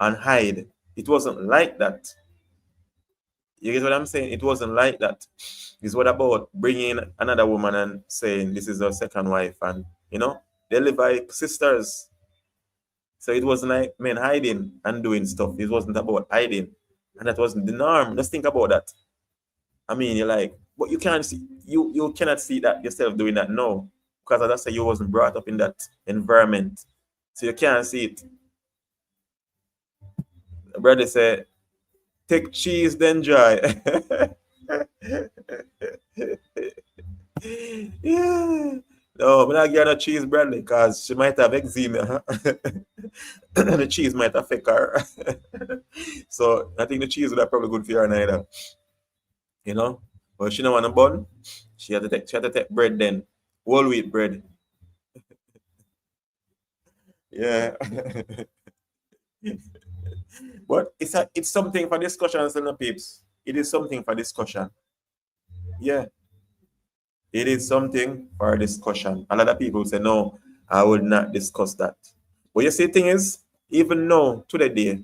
Speaker 1: and hide. It wasn't like that. You get what I'm saying? It wasn't like that. It's what about bringing another woman and saying this is her second wife, and they live like sisters. So it wasn't like men hiding and doing stuff. It wasn't about hiding, and that wasn't the norm. Let's think about that. I mean, you're like, but you can't see, you cannot see that yourself doing that now, because as I say, you wasn't brought up in that environment, so you can't see it. Brother said, take cheese then joy. Yeah. No, I'm not getting a cheese Bradley because she might have eczema. And the cheese might affect her. So I think the cheese would have probably good for her neither. You know? But she don't want a bun. She had to take bread then. Whole wheat bread. Yeah. But it's something for discussion, still, peeps. It is something for discussion. Yeah, it is something for discussion. A lot of people say, no, I will not discuss that. But you see, the thing is, even now, to the day,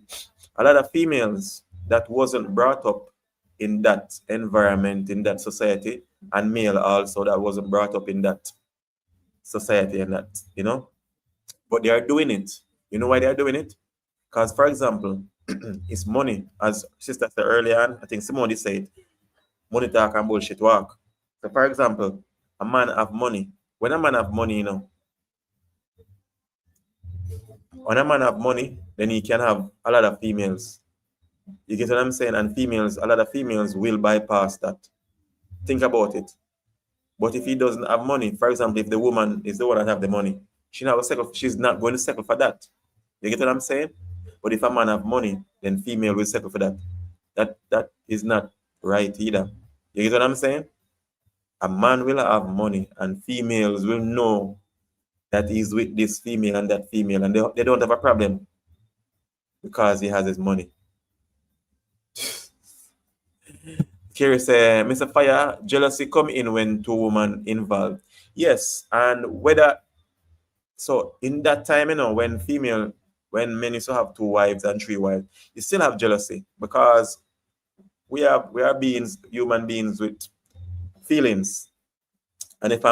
Speaker 1: a lot of females that wasn't brought up in that environment, in that society, and male also that wasn't brought up in that society and that, but they are doing it. You know why they are doing it? Because, for example, it's money. As sister said earlier on, I think Simone said, money talk and bullshit walk. So, for example, a man have money. When a man have money, when a man have money, then he can have a lot of females. You get what I'm saying? And females, a lot of females will bypass that. Think about it. But if he doesn't have money, for example, if the woman is the one that have the money, she's not going to settle for that. You get what I'm saying? But if a man have money, then female will settle for that. That is not right either. You get what I'm saying? A man will have money and females will know that he's with this female and that female, and they don't have a problem because he has his money. Kerry say, Mr. Fire, jealousy come in when two women involved. Yes, and whether so in that time, when men used to have two wives and three wives, you still have jealousy because we are human beings with feelings. And if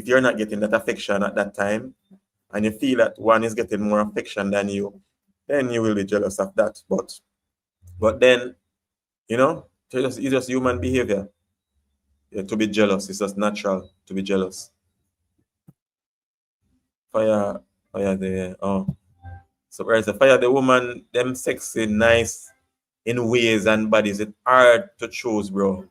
Speaker 1: you're not getting that affection at that time, and you feel that one is getting more affection than you, then you will be jealous of that. But then, it's just human behavior. Yeah, to be jealous. It's just natural to be jealous. Fire the so whereas the fire the woman, them sexy, nice in ways and bodies, it's hard to choose, bro.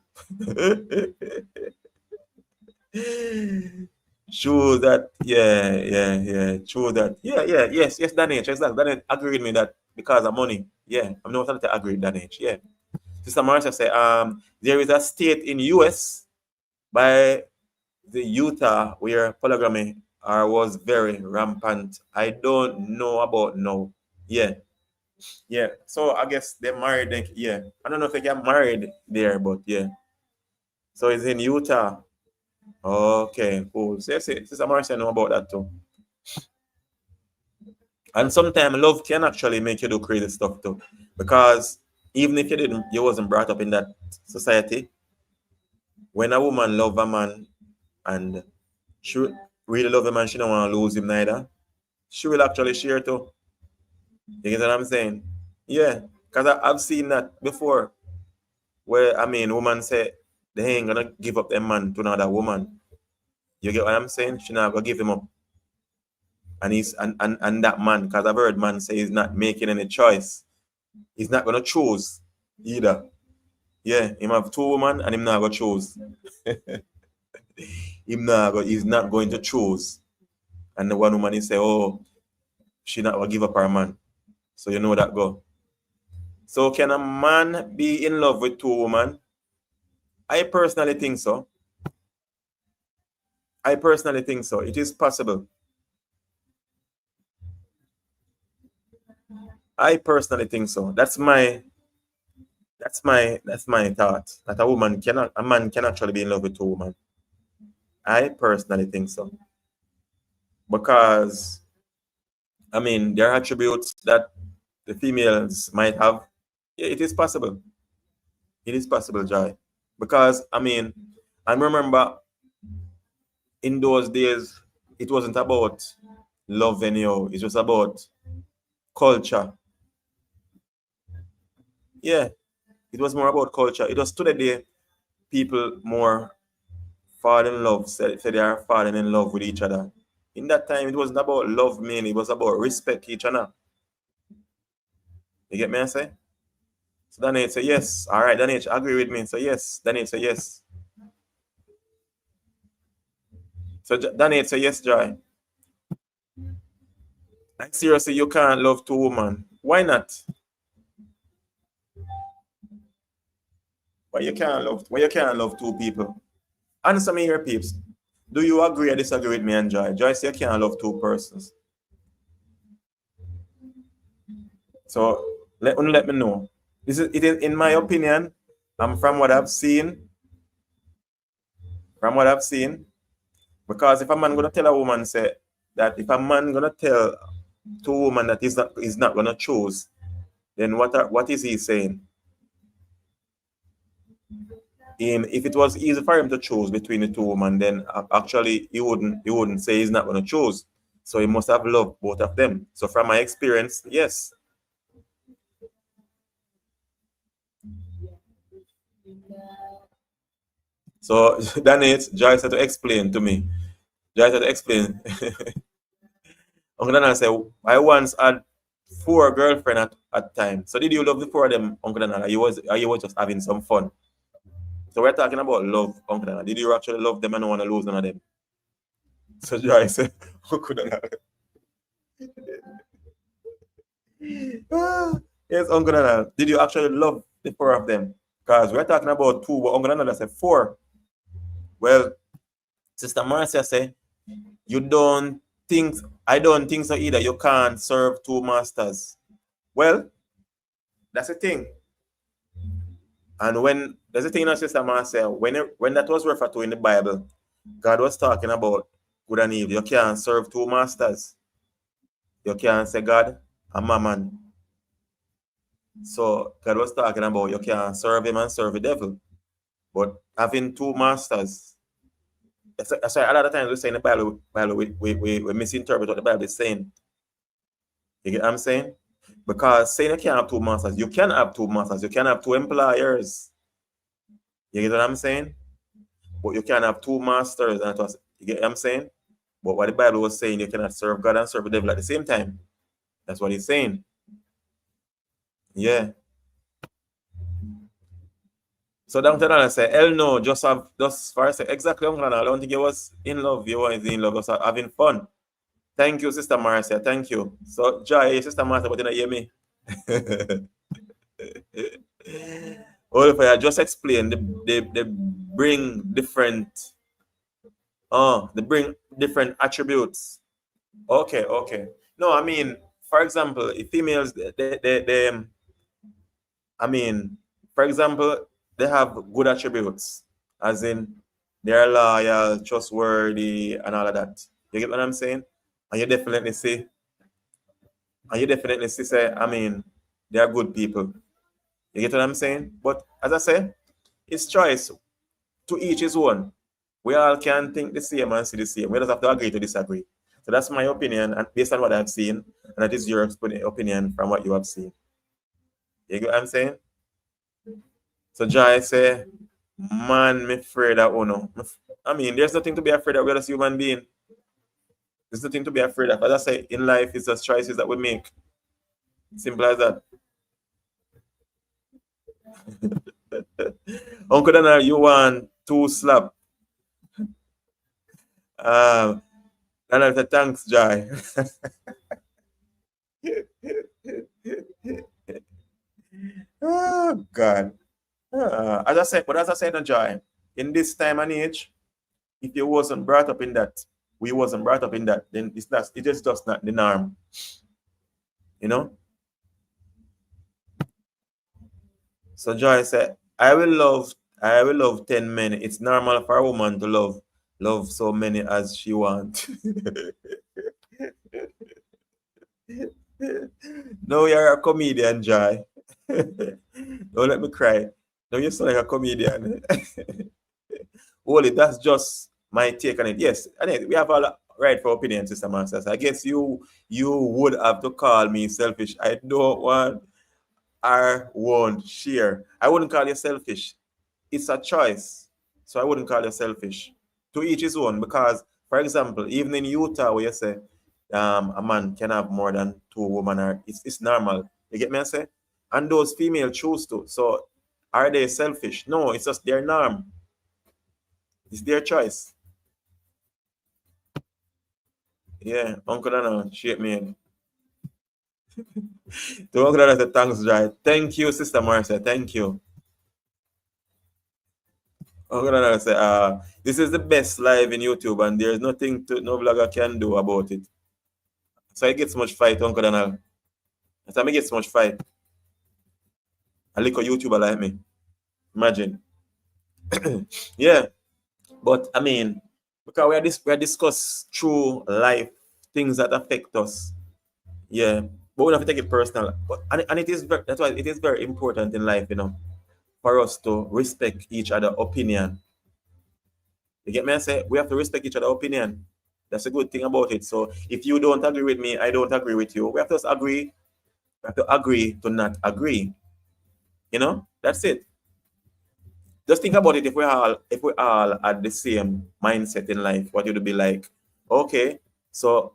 Speaker 1: True that, yeah. True that, yes, Danich, exactly. Danich agree with me that because of money, yeah, I'm not going to agree with Danich, yeah. Sister Marsha say, there is a state in US by the Utah where polygamy was very rampant. I don't know about now. Yeah. So I guess they're married. Yeah. I don't know if they get married there, but yeah. So it's in Utah. Okay, cool. So yes, Sister Marcia know about that too. And sometimes love can actually make you do crazy stuff too. Because even if you wasn't brought up in that society, when a woman love a man and she really love a man, she don't want to lose him neither, she will actually share too. You get what I'm saying? Yeah. Because I've seen that before. Where woman say they ain't gonna give up their man to another woman. You get what I'm saying? She not gonna give him up. And and that man, because I've heard man say he's not making any choice. He's not gonna choose either. Yeah, him have two women and him not gonna choose. He's not going to choose. And the one woman he say, oh, she not gonna give up her man. So you know that go. So can a man be in love with two women? I personally think so. It is possible. I personally think so. That's my thought. That a man can actually be in love with two women. I personally think so. Because there are attributes that the females might have. Yeah, it is possible. It is possible, Joy. Because I remember in those days it wasn't about love anyhow. It was about culture. Yeah. It was more about culture. It was to the day people more fall in love, say they are falling in love with each other. In that time, it wasn't about love mainly, it was about respect each other. You get me, I say? So Daniel say yes. All right, Daniel, agree with me. So yes. Daniel say yes. So Daniel say yes, Joy. Like seriously, you can't love two women. Why not? Why you can't love two people? Answer me here, peeps. Do you agree or disagree with me and Joy? Joy say you can't love two persons. So let me know. It is in my opinion, from what I've seen, because if a man gonna tell a woman say that if a man gonna tell to a woman that he's not gonna choose, then what is he saying? If it was easy for him to choose between the two women, then actually he wouldn't say he's not gonna choose. So he must have loved both of them. So from my experience, yes. So then it's Joyce had to explain to me. Joyce had to explain. Uncle Dana said, I once had 4 girlfriends at time. So did you love the 4 of them, Uncle Dana? Or you was just having some fun? So we're talking about love, Uncle Dana. Did you actually love them and don't want to lose none of them? So Joyce said, Uncle Dana. Yes, Uncle Dana. Did you actually love the 4 of them? Because we're talking about 2, but Uncle Dana said 4. Well, Sister Marcia said, I don't think so either. You can't serve 2 masters. Well, that's the thing. And when there's a thing in Sister Marcia, when that was referred to in the Bible, God was talking about good and evil. You can't serve 2 masters. You can't say God and Mammon. So God was talking about you can't serve him and serve the devil. But having 2 masters, that's why a lot of times we say in the Bible we misinterpret what the Bible is saying. You get what I'm saying? Because saying you can't have 2 masters, you can have 2 masters, you can have 2 employers. You get what I'm saying? But you can have 2 masters, and you get what I'm saying? But what the Bible was saying, you cannot serve God and serve the devil at the same time. That's what he's saying. Yeah. So Dr. Dana said, hell no, just far say exactly. I don't think he was in love. He was in love, just having fun. Thank you, Sister Marcia. Thank you. So Joy, Sister Marcia, but you don't hear me. All if I just explain, they bring different attributes. Okay. No, I mean, for example, if females I mean, for example, they have good attributes, as in they're loyal, trustworthy, and all of that. You get what I'm saying? And you definitely see, say, I mean, they are good people. You get what I'm saying? But as I say, it's choice. To each his own. We all can think the same and see the same. We just have to agree to disagree. So that's my opinion, and based on what I've seen, and that is your opinion from what you have seen. You get what I'm saying? So Joy say, man, me afraid of Uno. I mean, there's nothing to be afraid of. We're just human being. There's nothing to be afraid of. As I say, in life, it's just choices that we make. Simple as that. Uncle Dana, you want 2 slap? Dana said, thanks, Joy. Oh, God. As I said, Joy, in this time and age, if you wasn't brought up in that, we wasn't brought up in that, then it is just not the norm. You know? So Joy said, I will love 10 men. It's normal for a woman to love so many as she wants. No, you're a comedian, Joy. Don't let me cry. No, you sound like a comedian. Only that's just my take on it. Yes, and we have a right for opinion, Sister Masters. I guess you would have to call me selfish. I don't want or won't share. I wouldn't call you selfish. It's a choice. So I wouldn't call you selfish. To each his own, because, for example, even in Utah, where you say a man can have more than 2 women, or it's normal. You get me? I say, and those female choose to. So are they selfish? No, it's just their norm. It's their choice. Yeah, Uncle Dana, shape me. To Uncle Dana, thanks, Jai. Thank you, Sister Marcia. Thank you. Uncle Dana say, this is the best live in YouTube, and there's nothing no vlogger can do about it. So I get so much fight, Uncle Dana. That's why I get so much fight. A little YouTuber like me. Imagine. Yeah. But I mean, because we are discuss through life things that affect us. Yeah. But we don't have to take it personal. But and it is that's why it is very important in life, for us to respect each other' opinion. You get me? I say we have to respect each other' opinion. That's a good thing about it. So if you don't agree with me, I don't agree with you. We have to just agree. We have to agree to not agree. That's it. Just think about it. If we all had the same mindset in life, what would it be like? Okay, so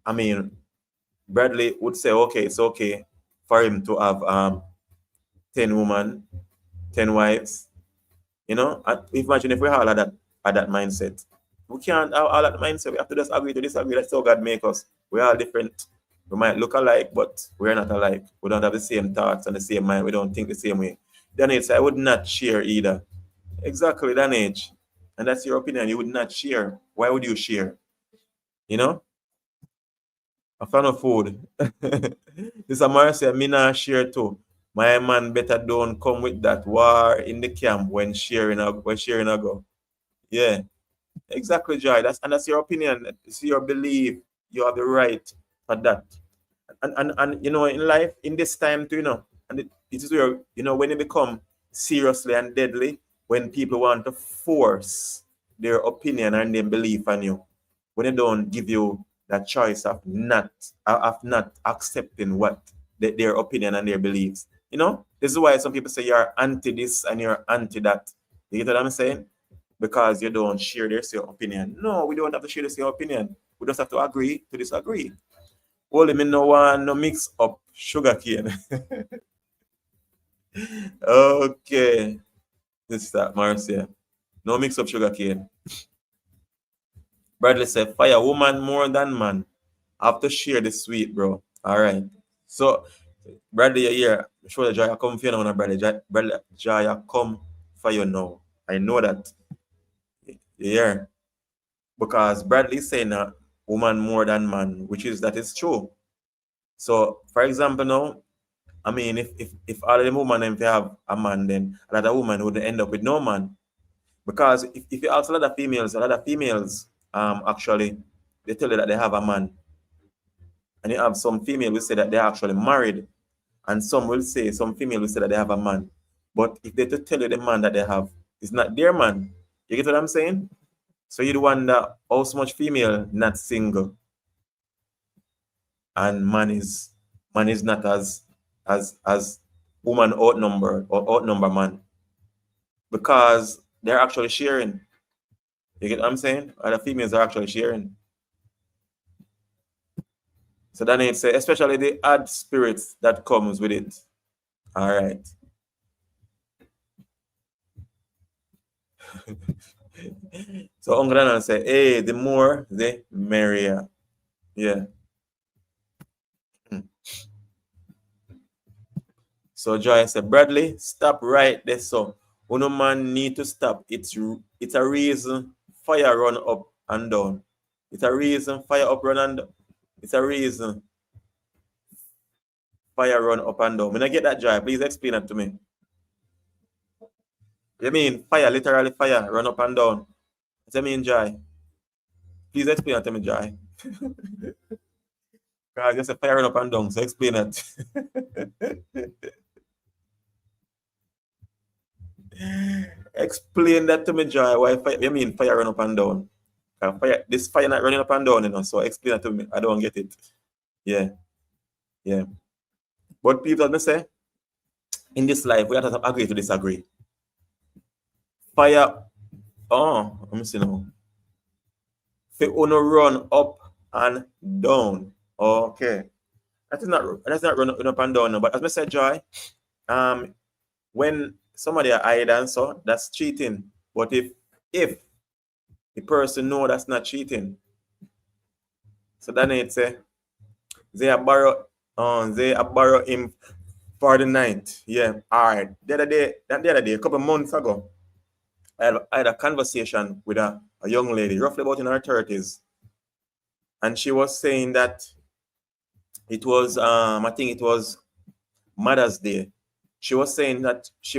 Speaker 1: I mean, Bradley would say, okay, it's okay for him to have 10 women, 10 wives. Imagine if we all had that mindset. We can't have all that mindset. We have to just agree to disagree. That's how God make us. We're all different. We might look alike, but we're not alike. We don't have the same thoughts and the same mind. We don't think the same way. Then it's I would not share either. Exactly, that age. And that's your opinion. You would not share. Why would you share? You know? A fan of food. This Amara said, me not share too. My man better don't come with that war in the camp when sharing a go. Yeah. Exactly, Joy. That's your opinion. It's your belief. You have the right for that. And in life, in this time too, and it is where, when it become seriously and deadly, when people want to force their opinion and their belief on you, when they don't give you that choice of not accepting what their opinion and their beliefs. This is why some people say you're anti this and you're anti that. You get what I'm saying? Because you don't share their same opinion. No, we don't have to share the same opinion. We just have to agree to disagree. Only me no one no mix up sugar cane. Okay. This is that Marcia. No mix up sugar cane. Bradley said, fire woman more than man. Have to share the sweet, bro. All right. So, Bradley, you're here. Show the Jaya come for you now, Bradley. Bradley, Jaya come for you now. I know that. Yeah. Because Bradley saying that woman more than man, which is that is true. So, for example, now, I mean, if all of the women if they have a man, then a lot of women would end up with no man. Because if you ask a lot of females actually they tell you that they have a man. And you have some female will say that they're actually married. And some female will say that they have a man. But if they to tell you the man that they have is not their man, you get what I'm saying? So you'd wonder how much female not single and man is not as woman outnumbered or outnumber man because they're actually sharing. You get what I'm saying? Or the females are actually sharing. So then it's especially the odd spirits that comes with it. All right. So Uncle Danan say, hey, the more the merrier. Yeah. So Joy said, Bradley, stop right there. So uno man need to stop. It's a reason fire run up and down. It's a reason fire up run and down. It's a reason fire run up and down. When I get that, Joy, please explain it to me. You mean fire, literally fire, run up and down? What you mean, Joy? Please explain it to me, Joy. Because just a fire run up and down, so explain it. Explain that to me, Joy. Why fire? You mean fire run up and down? This fire not running up and down, so explain that to me. I don't get it. Yeah, yeah. But people may say, in this life, we have to agree to disagree. Fire, let me see now. Fi uno run up and down. Okay. That's not run up and down. But as I said, Joy, when somebody are hide and so, that's cheating. But if the person know that's not cheating, so then it's they are borrow him for the night. Yeah. All right. The other day, a couple months ago, I had a conversation with a young lady, roughly about in her 30s. And she was saying that It was I think it was Mother's Day. She was saying that she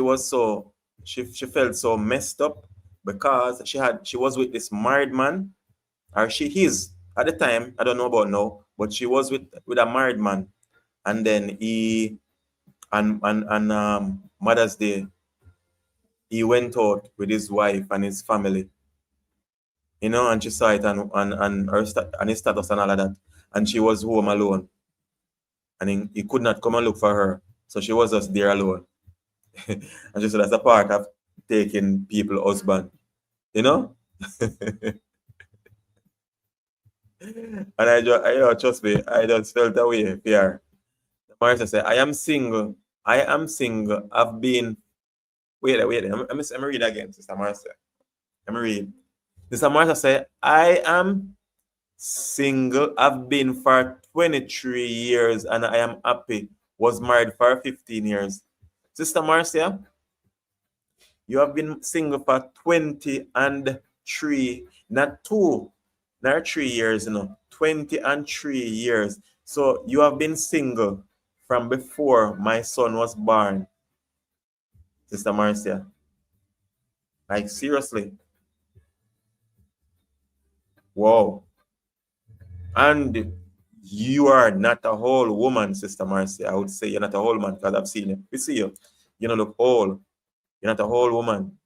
Speaker 1: felt so messed up because she was with this married man, or she is at the time, I don't know about now, but she was with a married man, and then he and Mother's Day, he went out with his wife and his family, and she saw it and and his status and all of that, and she was home alone, and he could not come and look for her, so she was just there alone. And she said that's a part of taking people husband, you know. And trust me, I just felt away fear. Martha said, I am single. I am single. I've been. Wait. Let me read again, Sister Martha. Let me read. Sister Martha said, I am single. I've been for 23 years and I am happy. Was married for 15 years. Sister Marcia, you have been single for 20 and 3, not 2, not 3 years, 20 and 3 years. So you have been single from before my son was born, Sister Marcia. Like, seriously. Wow. And you are not a whole woman, Sister Marcia. I would say you're not a whole man because I've seen you. We see you. You don't look old. You're not a whole woman.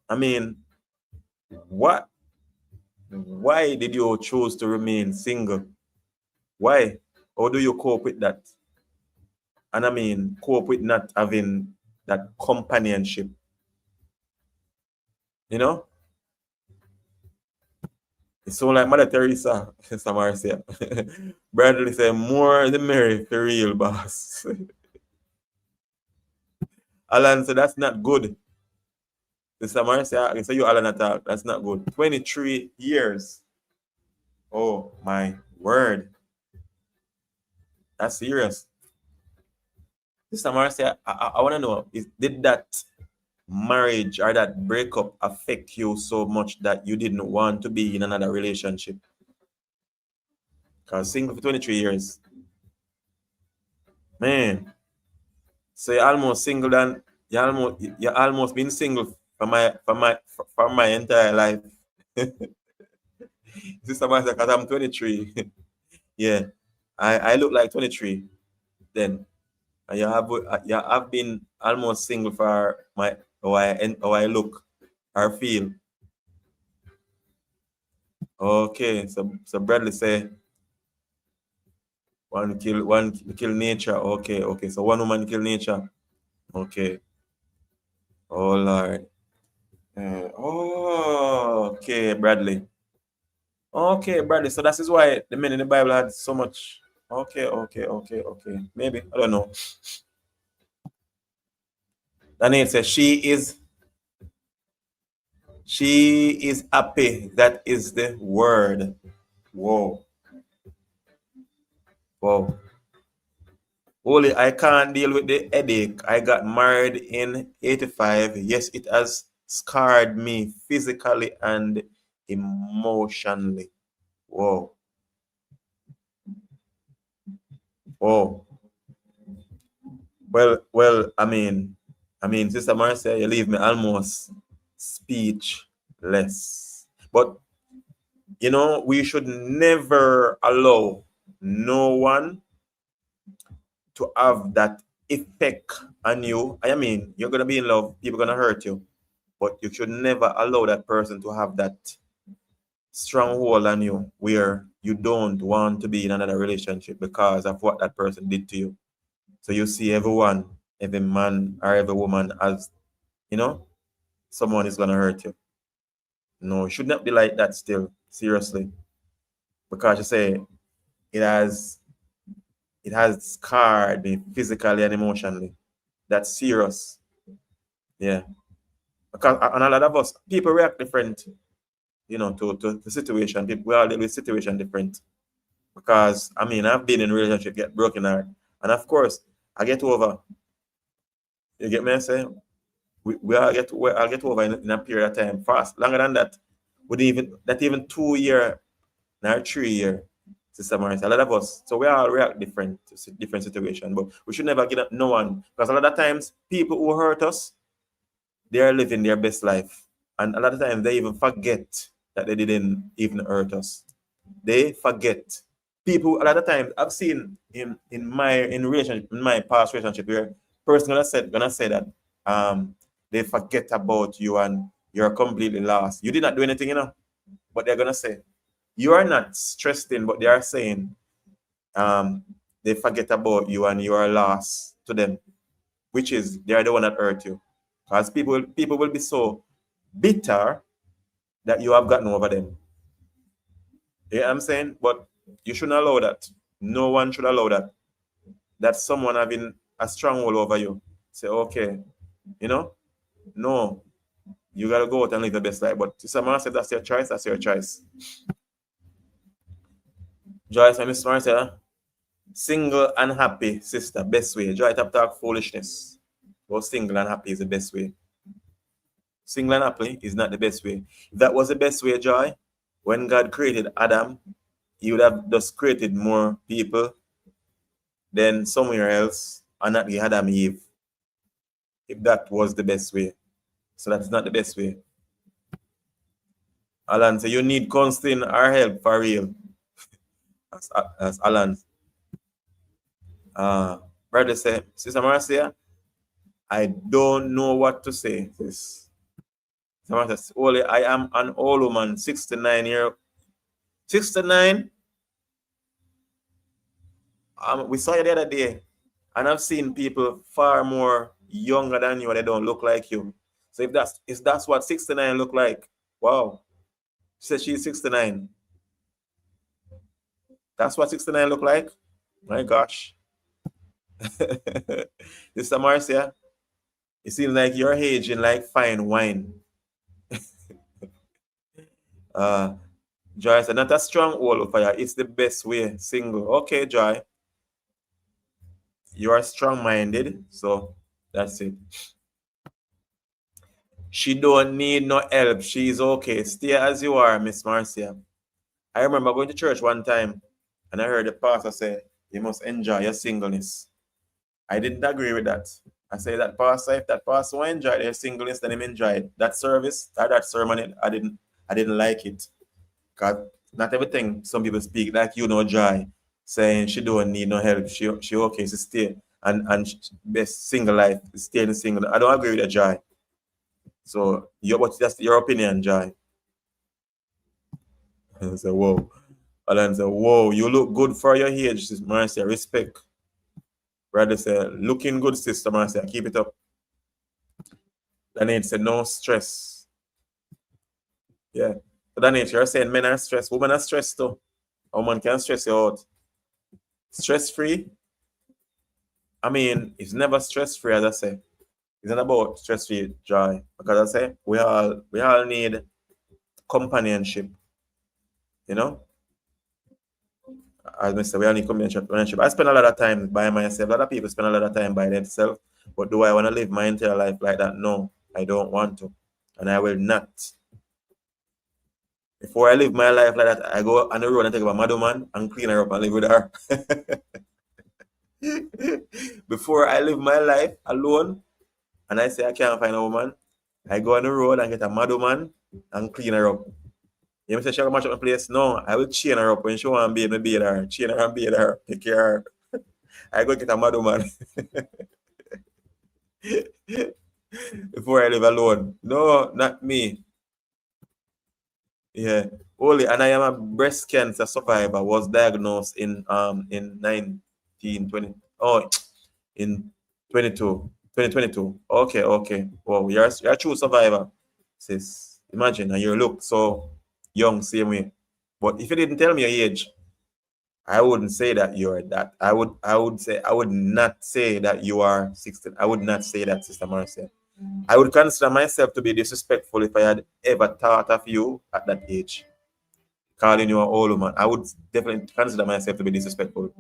Speaker 1: I mean, what? Why did you choose to remain single? Why? How do you cope with that? And I mean, cope with not having that companionship. You know? It's so like Mother Teresa, Sister Marcia. Bradley said, more the merry for real, boss. Alan said, that's not good. Sister Marcia, I say you Alan attack. That's not good. 23 years. Oh my word. That's serious. Sister Marcia, I want to know, did that marriage or that breakup affect you so much that you didn't want to be in another relationship? Because single for 23 years. Man. So you're almost single than you almost been single for my entire life. Sister Marcia, because I'm 23. Yeah. I look like 23 then. And you have been almost single for my how I look or feel. Okay, so Bradley say one kill nature. Okay. So one woman kill nature. Okay. Oh Lord. Okay, Bradley. Okay, Bradley. So that is why the men in the Bible had so much. Okay. Maybe I don't know. Daniel says she is happy. That is the word. Whoa. Wow. Holy, I can't deal with the headache. I got married in 85. Yes, it has scarred me physically and emotionally. Whoa. Oh. Well, I mean, Sister Marcia, you leave me almost speechless. But we should never allow no one to have that effect on you. I mean, you're gonna be in love, people gonna hurt you, but you should never allow that person to have that stronghold on you where you don't want to be in another relationship because of what that person did to you. So you see everyone, every man or every woman as, someone is gonna hurt you. No, it should not be like that still, seriously. Because you say it has it has scarred me physically and emotionally. That's serious. Yeah. Because and a lot of us, people react different, to the situation. We all deal with situation different. Because I've been in a relationship, get broken heart. And of course, I get over. You get me I say? I'll get over in a period of time fast. Longer than that, would even 2 year, not 3 year. Sister Marcia. A lot of us, so we all react different to different situation, but we should never give up no one, because a lot of times people who hurt us, they are living their best life, and a lot of times they even forget that they didn't even hurt us. They forget. People a lot of times I've seen in my past relationship where person gonna say that they forget about you and you're completely lost. You did not do anything, but they're gonna say you are not stressed in, but they are saying they forget about you and you are lost to them, which is they are the one that hurt you. Because people will be so bitter that you have gotten over them. You know what I'm saying? But you shouldn't allow that. No one should allow that. That someone having a stronghold over you. Say, okay, no, you gotta go out and live the best life. But to someone said that's your choice, that's your choice. Joyce and Miss Marcia, single and happy, sister, best way. Joy talk foolishness. But single and happy is the best way. Single and happy is not the best way. If that was the best way, Joy, when God created Adam, he would have just created more people than somewhere else and not the Adam Eve. If that was the best way. So that's not the best way. Alan said, you need counseling or help for real. That's Alan. Brother said, Sister Marcia, I don't know what to say. This. Only I am an old woman, 69 years. 69? We saw you the other day, and I've seen people far more younger than you, and they don't look like you. So if that's what 69 look like, wow. She said she's 69. That's what 69 look like? My gosh. Sister Marcia, it seems like you're aging like fine wine. Joy said, not a strong wall fire. It's the best way, single. Okay, Joy. You are strong-minded, so that's it. She don't need no help. She's okay. Stay as you are, Miss Marcia. I remember going to church one time, and I heard the pastor say, you must enjoy your singleness. I didn't agree with that. I say that pastor, if that pastor will enjoy their singleness, then him enjoy it. That service, that sermon, I didn't like it. Because not everything some people speak like Joy, saying she don't need no help. She okay, she stay. And best single life, stay in single. I don't agree with that, Joy. So but that's your opinion, Joy. And I say, whoa. Alan said, whoa, you look good for your age, Sister Marcia. Respect. Brother said, looking good, Sister Marcia. Keep it up. Danette said, no stress. Yeah. So Danette, you're saying men are stressed. Women are stressed too. A woman can stress you out. Stress-free? I mean, it's never stress-free, as I say. It's not about stress-free, Joy. Because I say, we all need companionship. As I said, we all need companionship. I spend a lot of time by myself. A lot of people spend a lot of time by themselves. But do I want to live my entire life like that? No, I don't want to. And I will not. Before I live my life like that, I go on the road and take up a madwoman and clean her up and live with her. Before I live my life alone, and I say I can't find a woman, I go on the road and get a madwoman and clean her up. You say she will match up the place? No, I will chain her up when she want to bathe her. Chain her and bathe her, take care of her. I go get a madwoman. Before I live alone. No, not me. Yeah. Only, and I am a breast cancer survivor, was diagnosed in 1920. Oh, in 2022. Okay. Wow, you're a true survivor, sis. Imagine, and you look so young, same way. But if you didn't tell me your age, I wouldn't say that you're that. I would not say that you are 16. I would not say that, Sister Marcia. I would consider myself to be disrespectful if I had ever thought of you at that age. Calling you an old woman. I would definitely consider myself to be disrespectful.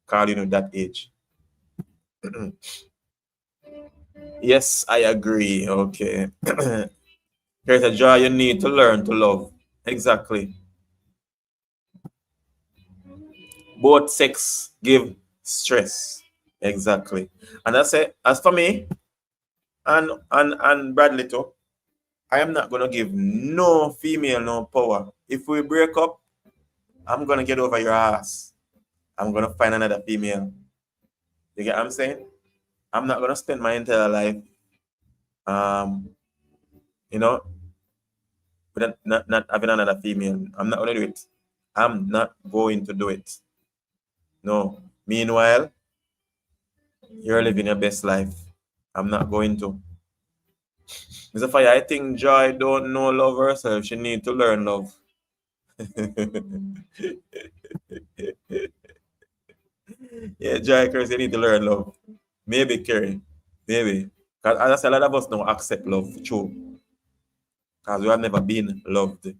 Speaker 1: Calling you that age. Yes, I agree. Okay. There's a joy you need to learn to love. Exactly. Both sex give stress. Exactly. And I say, as for me and Bradley too, I am not gonna give no female no power. If we break up, I'm gonna get over your ass. I'm gonna find another female. You get what I'm saying? I'm not gonna spend my entire life, um, you know, with not having another female. I'm not gonna do it. I'm not going to do it. No. Meanwhile, you're living your best life. I'm not going to. Mr. Fire, I think Joy don't know love herself. She need to learn love. Yeah, Joy, Chris, you need to learn love. Maybe, Kerry. Maybe. Because as I said, a lot of us don't accept love, true. Because we have never been loved.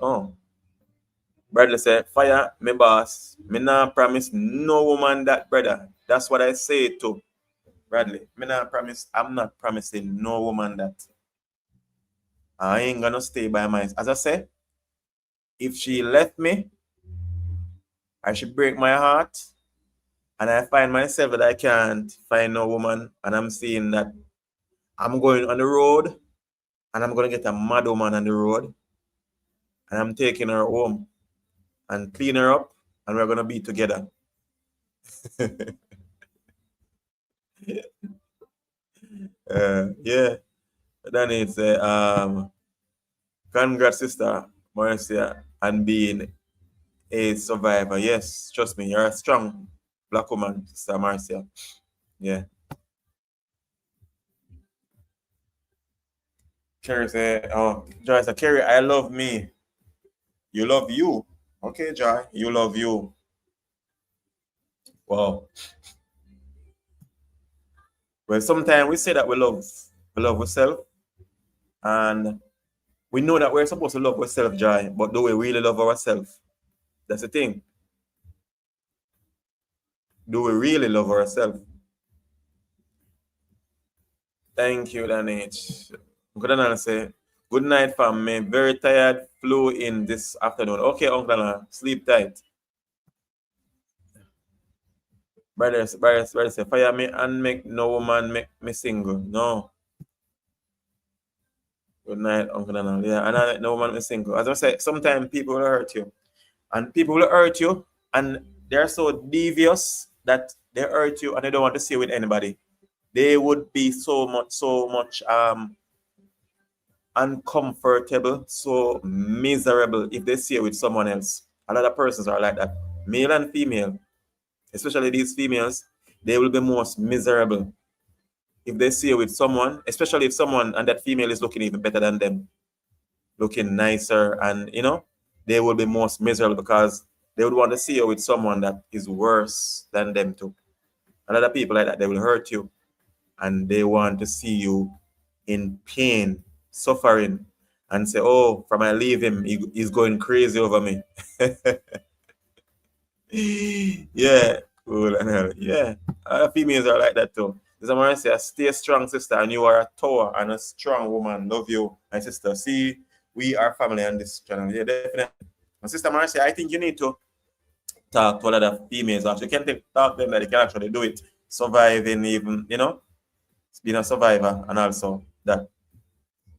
Speaker 1: Oh. Bradley said, Fire, me boss. Me not promise no woman that, brother. That's what I say to Bradley. Me not promise, I'm not promising no woman that. I ain't gonna stay by my, as I said, if she left me, I should break my heart, and I find myself that I can't find no woman, and I'm seeing that I'm going on the road, and I'm gonna get a mad woman on the road, and I'm taking her home and clean her up, and we're gonna be together. Yeah. Then it's congrats, sister Marcia, and being a survivor. Yes, trust me, you're a strong black woman, sister Marcia. Yeah. Kerry say, oh, Joy said, Kerry, I love me. You love you. Okay, Joy, you love you. Wow. Well, sometimes we say that we love ourselves, and we know that we're supposed to love ourselves, Joy, but do we really love ourselves? That's the thing. Do we really love ourselves? Thank you, Danich. Good night, say. Good night, fam. Me very tired. Flew in this afternoon. Okay, Uncle Dana, sleep tight. Brother say, fire me and make no woman make me single. No. Good night, Uncle Dana. Yeah, and I make no woman me single. As I say, sometimes people will hurt you. And people will hurt you, and they're so devious that they hurt you and they don't want to see you with anybody. They would be so much uncomfortable, so miserable if they see it with someone else. A lot of persons are like that, male and female, especially these females. They will be most miserable if they see it with someone, especially if someone and that female is looking even better than them, looking nicer, and they will be most miserable because they would want to see you with someone that is worse than them too. A lot of people like that, they will hurt you and they want to see you in pain, suffering, and say, oh, from I leave him, he's going crazy over me. Yeah, cool and hell. Yeah, females are like that too. Someone say, stay strong, sister, and you are a tower and a strong woman. Love you, my sister. See, we are family on this channel. Yeah, definitely. And Sister Marcia, I think you need to talk to a lot of females. Actually, you can talk to them that they can actually do it, surviving even, being a survivor, and also that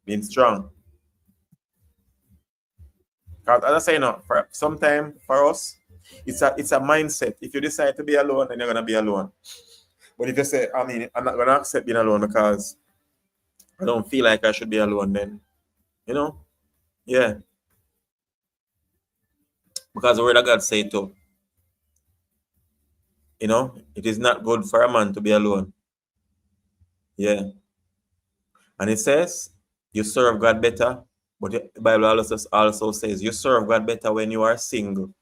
Speaker 1: being strong. Because as I say, for sometime for us, it's a mindset. If you decide to be alone, then you're gonna be alone. But if you say, I mean, I'm not gonna accept being alone because I don't feel like I should be alone, then you know, yeah. Because the word of God say too, it is not good for a man to be alone. Yeah. And it says you serve God better, but the Bible also says you serve God better when you are single.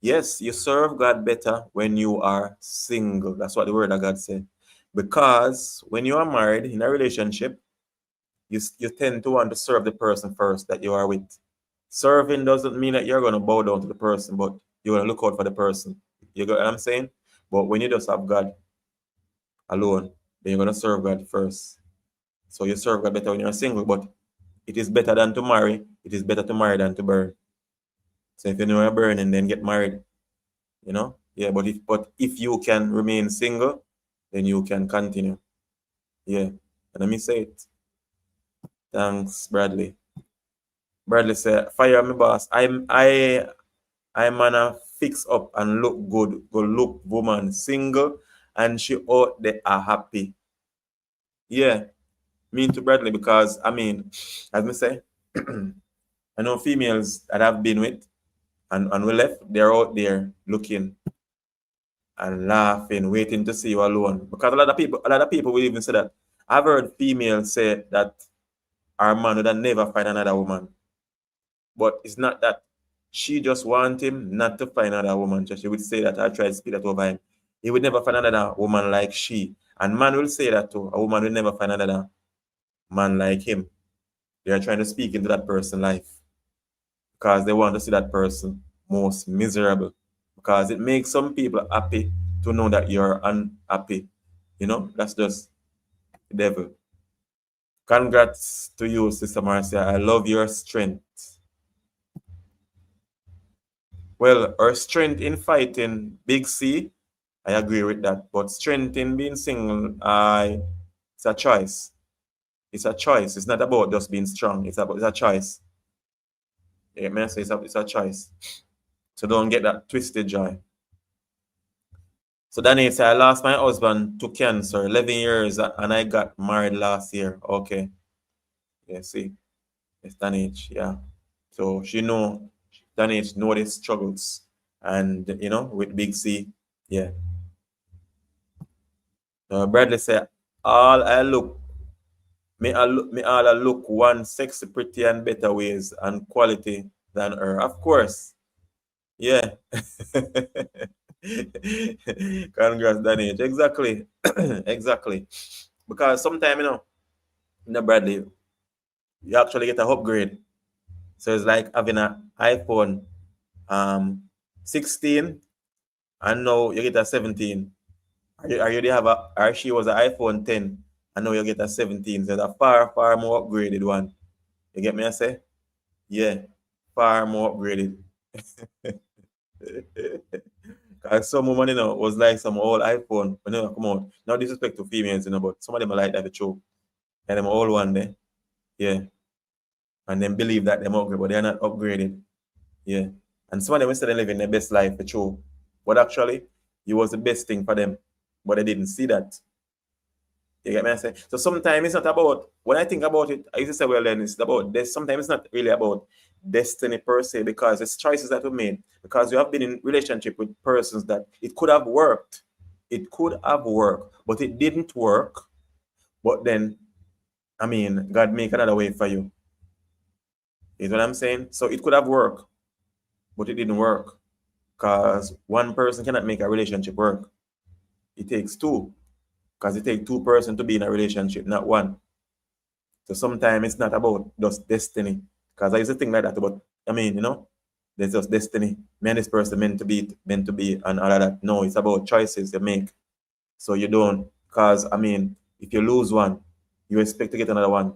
Speaker 1: Yes, you serve God better when you are single. That's what the word of God said. Because when you are married in a relationship, you tend to want to serve the person first that you are with. Serving doesn't mean that you're going to bow down to the person, but you're going to look out for the person. You get what I'm saying? But when you just have God alone, then you're going to serve God first. So you serve God better when you're single, but it is better than to marry. It is better to marry than to burn. So if you know you're burning, then get married. You know? Yeah, but if you can remain single, then you can continue. Yeah. And let me say it. Thanks, Bradley. Bradley said, fire me boss. I'm gonna fix up and look good. Go look woman single and she out there are happy. Yeah. Mean to Bradley because I mean, as me say, I know females that I've been with and we left, they're out there looking and laughing, waiting to see you alone. Because a lot of people will even say that. I've heard females say that our man would never find another woman. But it's not that. She just want him not to find another woman. So she would say that I tried to speak that over him. He would never find another woman like she. And man will say that too. A woman will never find another man like him. They are trying to speak into that person's life because they want to see that person most miserable. Because it makes some people happy to know that you're unhappy. You know, that's just the devil. Congrats to you, Sister Marcia. I love your strength. Well, her strength in fighting Big C, I agree with that. But strength in being single, it's a choice. It's a choice. It's not about just being strong. It's a choice. Yeah, man, say it's a choice. So don't get that twisted, Joy. So Danny said, I lost my husband to cancer, 11 years, and I got married last year. Okay. Yeah, see. It's Danny, yeah. So Danny know the struggles. And, you know, with Big C, yeah. Bradley said, all I look, me all I look one sexy, pretty, and better ways and quality than her. Of course. Yeah. Congrats, Danny. Exactly. Exactly. Because sometimes, Bradley, you actually get a upgrade. So it's like having an iPhone 16 and now you get a 17. Or you have or she was an iPhone 10 and now you get a 17. So it's a far, far more upgraded one. You get me I say? Yeah. Far more upgraded. Cause some woman, was like some old iPhone when come out. No disrespect to females, but some of them are like that the truth. And them old one there. Yeah. And then believe that they're upgraded, but they're not upgraded. Yeah. And some of them instead of living their best life for true. But actually, it was the best thing for them. But they didn't see that. You get me? I say? So sometimes it's not about, when I think about it, I used to say, well, then it's about this. Sometimes it's not really about destiny per se, because it's choices that we made. Because you have been in relationship with persons that it could have worked. It could have worked, but it didn't work. But then, I mean, God make another way for you. You know what I'm saying? So it could have worked, but it didn't work. Because one person cannot make a relationship work. It takes two. Because it takes two persons to be in a relationship, not one. So sometimes it's not about just destiny. Because I used to think like that, but I mean, there's just destiny. Me and this person meant to be, and all of that. No, it's about choices you make. So you don't, because I mean, if you lose one, you expect to get another one.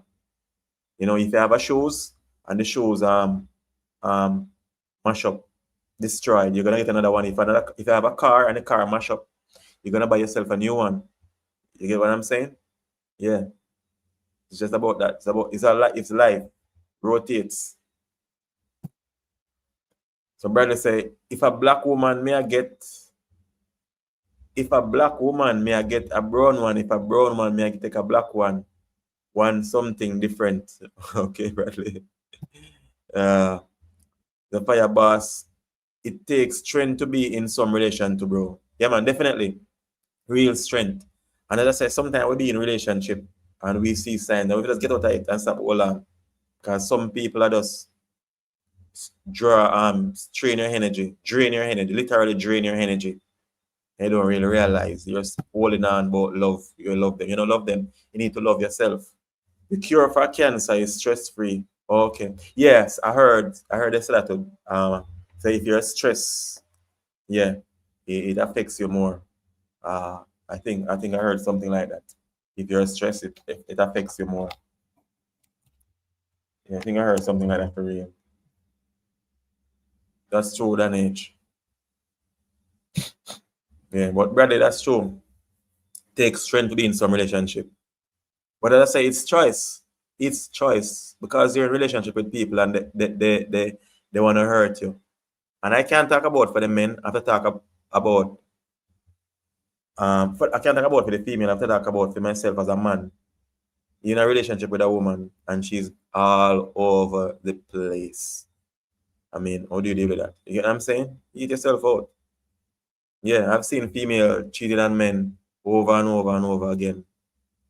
Speaker 1: If you have a shoes and the shoes mash up, destroyed, you're gonna get another one. If you have a car and the car mash up, you're gonna buy yourself a new one. You get what I'm saying? Yeah. It's just about that. It's life. Rotates. So Bradley say, if a black woman may I get a brown one, if a brown one may I take a black one. One something different. Okay, Bradley. The fire boss, it takes strength to be in some relation to, bro. Yeah, man, definitely. Real strength. And as I said, sometimes we be in relationship and we see signs that we just get out of it and stop all on. Because some people are just strain your energy, drain your energy, literally drain your energy. They don't really realize you're just holding on about love. You love them. You don't love them. You need to love yourself. The cure for cancer is stress-free. Okay. Yes, I heard they say that too. So if you're stressed, yeah, it affects you more. I think I heard something like that. If you're stressed, it affects you more. Yeah, I think I heard something like that for real. That's true, that age. Yeah, but brother, that's true. Takes strength to be in some relationship. But as I say, it's choice. It's choice because you're in a relationship with people and they want to hurt you. And I can't talk about for the men. I have to talk about I can't talk about for the female. I have to talk about for myself as a man. You're in a relationship with a woman and she's all over the place. I mean, how do you deal with that? You get what I'm saying? Eat yourself out. Yeah, I've seen female cheating on men over and over and over again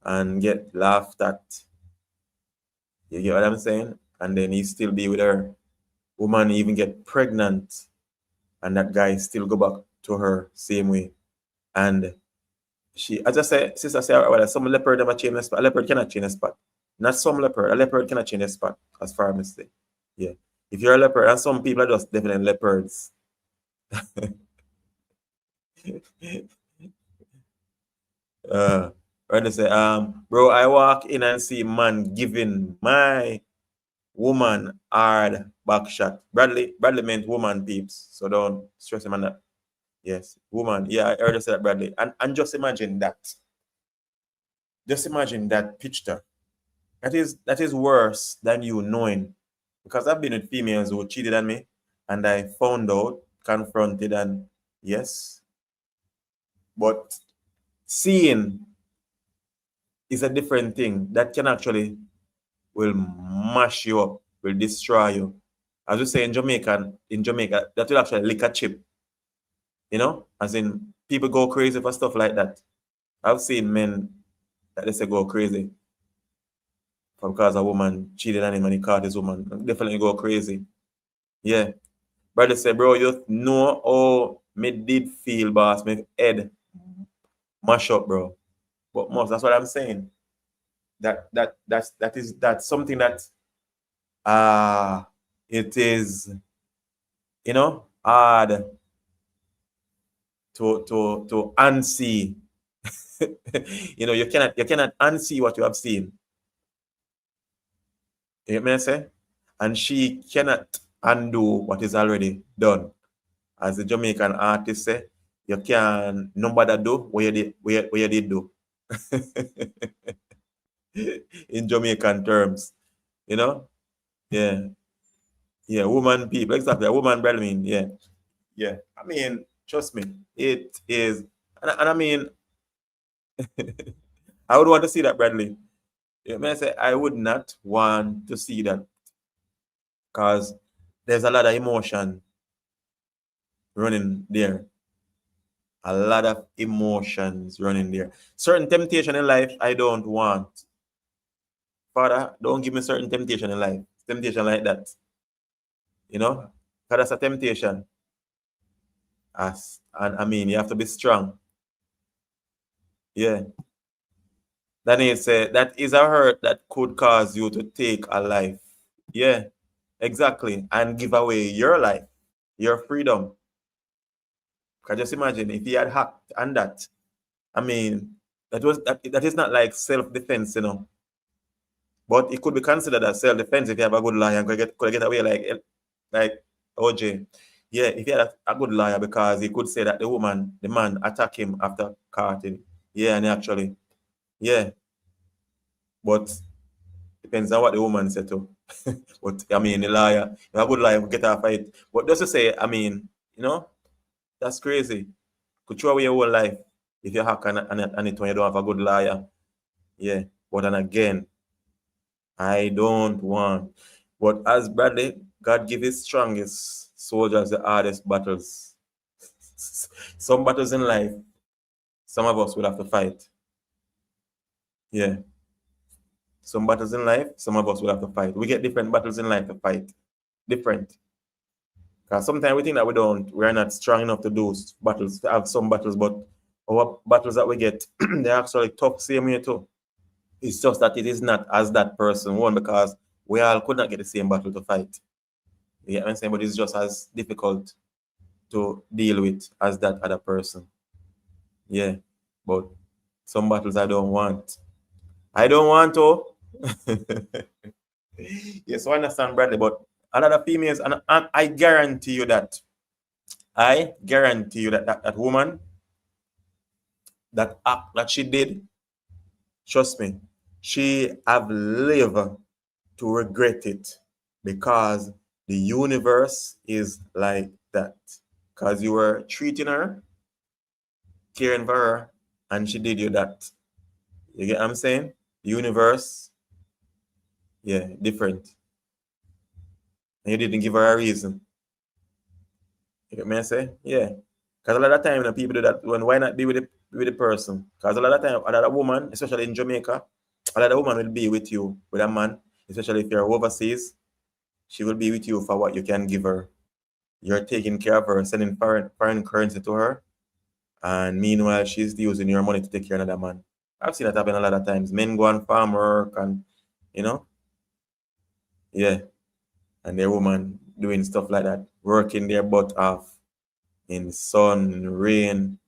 Speaker 1: and get laughed at. You get what I'm saying? And then he still be with her. Woman even get pregnant and that guy still go back to her same way. And she, as I say, sister say, well, some leopard have a change a spot. A leopard cannot change a spot. Not some leopard. A leopard cannot change a spot, as far as I say. Yeah. If you're a leopard, and some people are just definitely leopards. Or they say, bro, I walk in and see man giving my woman hard back shot. Bradley meant woman peeps, so don't stress him on that. Yes, woman. Yeah, I heard you say that, Bradley. And just imagine that. Just imagine that picture. That is worse than you knowing. Because I've been with females who cheated on me and I found out, confronted, and yes. But seeing is a different thing that can actually will mash you up, will destroy you. As we say in Jamaica, that will actually lick a chip. You know, as in people go crazy for stuff like that. I've seen men that they say go crazy because a woman cheated on him and he caught his woman. Definitely go crazy. Yeah. Brother say, bro, you know how me did feel, boss. My head mash up, bro. But most, that's what I'm saying. That's something that it is, hard to unsee. You cannot unsee what you have seen. You get me I say? And she cannot undo what is already done. As the Jamaican artist say, you can nobody do what you did do. In Jamaican terms. You know? Yeah. Yeah, woman people. Exactly. A woman brother mean, yeah. Yeah. I mean, trust me, it is and I mean I would want to see that, Bradley. You know what I say? I would not want to see that because there's a lot of emotion running there. A lot of emotions running there. Certain temptation in life I don't want. Father, don't give me certain temptation in life. Temptation like that. Because that's a temptation. And I mean, you have to be strong. Yeah. Then he said that is a hurt that could cause you to take a life. Yeah, exactly. And give away your life, your freedom. Can just imagine if he had hacked and that. I mean, that is not like self-defense. But it could be considered as self-defense if you have a good lawyer and could get away like OJ. Yeah, if he had a good lawyer because he could say that the man attacked him after carting. Yeah, and actually, yeah. But depends on what the woman said too. But I mean, the lawyer, a good lawyer could get a fight. But just to say, I mean, that's crazy. Could throw away your whole life if you hack on it when you don't have a good lawyer. Yeah. But then again, I don't want. But as Bradley, God give his strongest soldiers the hardest battles. Some battles in life, some of us will have to fight. Yeah. Some battles in life, some of us will have to fight. We get different battles in life to fight. Different. Because sometimes we think that we're not strong enough to do battles, to have some battles, but our battles that we get, they're actually tough, same way too. It's just that it is not as that person won because we all could not get the same battle to fight. You get what I'm saying? But it's just as difficult to deal with as that other person. Yeah. But some battles I don't want. I don't want to. Yes, I understand, Bradley, but a lot of females, and I guarantee you that, that woman, that act that she did, trust me, she have lived to regret it because the universe is like that. Because you were treating her, caring for her, and she did you that. You get what I'm saying? The universe, yeah, different. And you didn't give her a reason. You get me I say? Yeah. Because a lot of time, people do that. Why not be with the person? Because a lot of time, a lot of woman, especially in Jamaica, a lot of woman will be with you with a man, especially if you're overseas. She will be with you for what you can give her. You're taking care of her, sending foreign currency to her, and meanwhile she's using your money to take care of another man. I've seen that happen a lot of times. Men go on farm work and you know, yeah, and their woman doing stuff like that, working their butt off in sun, in rain,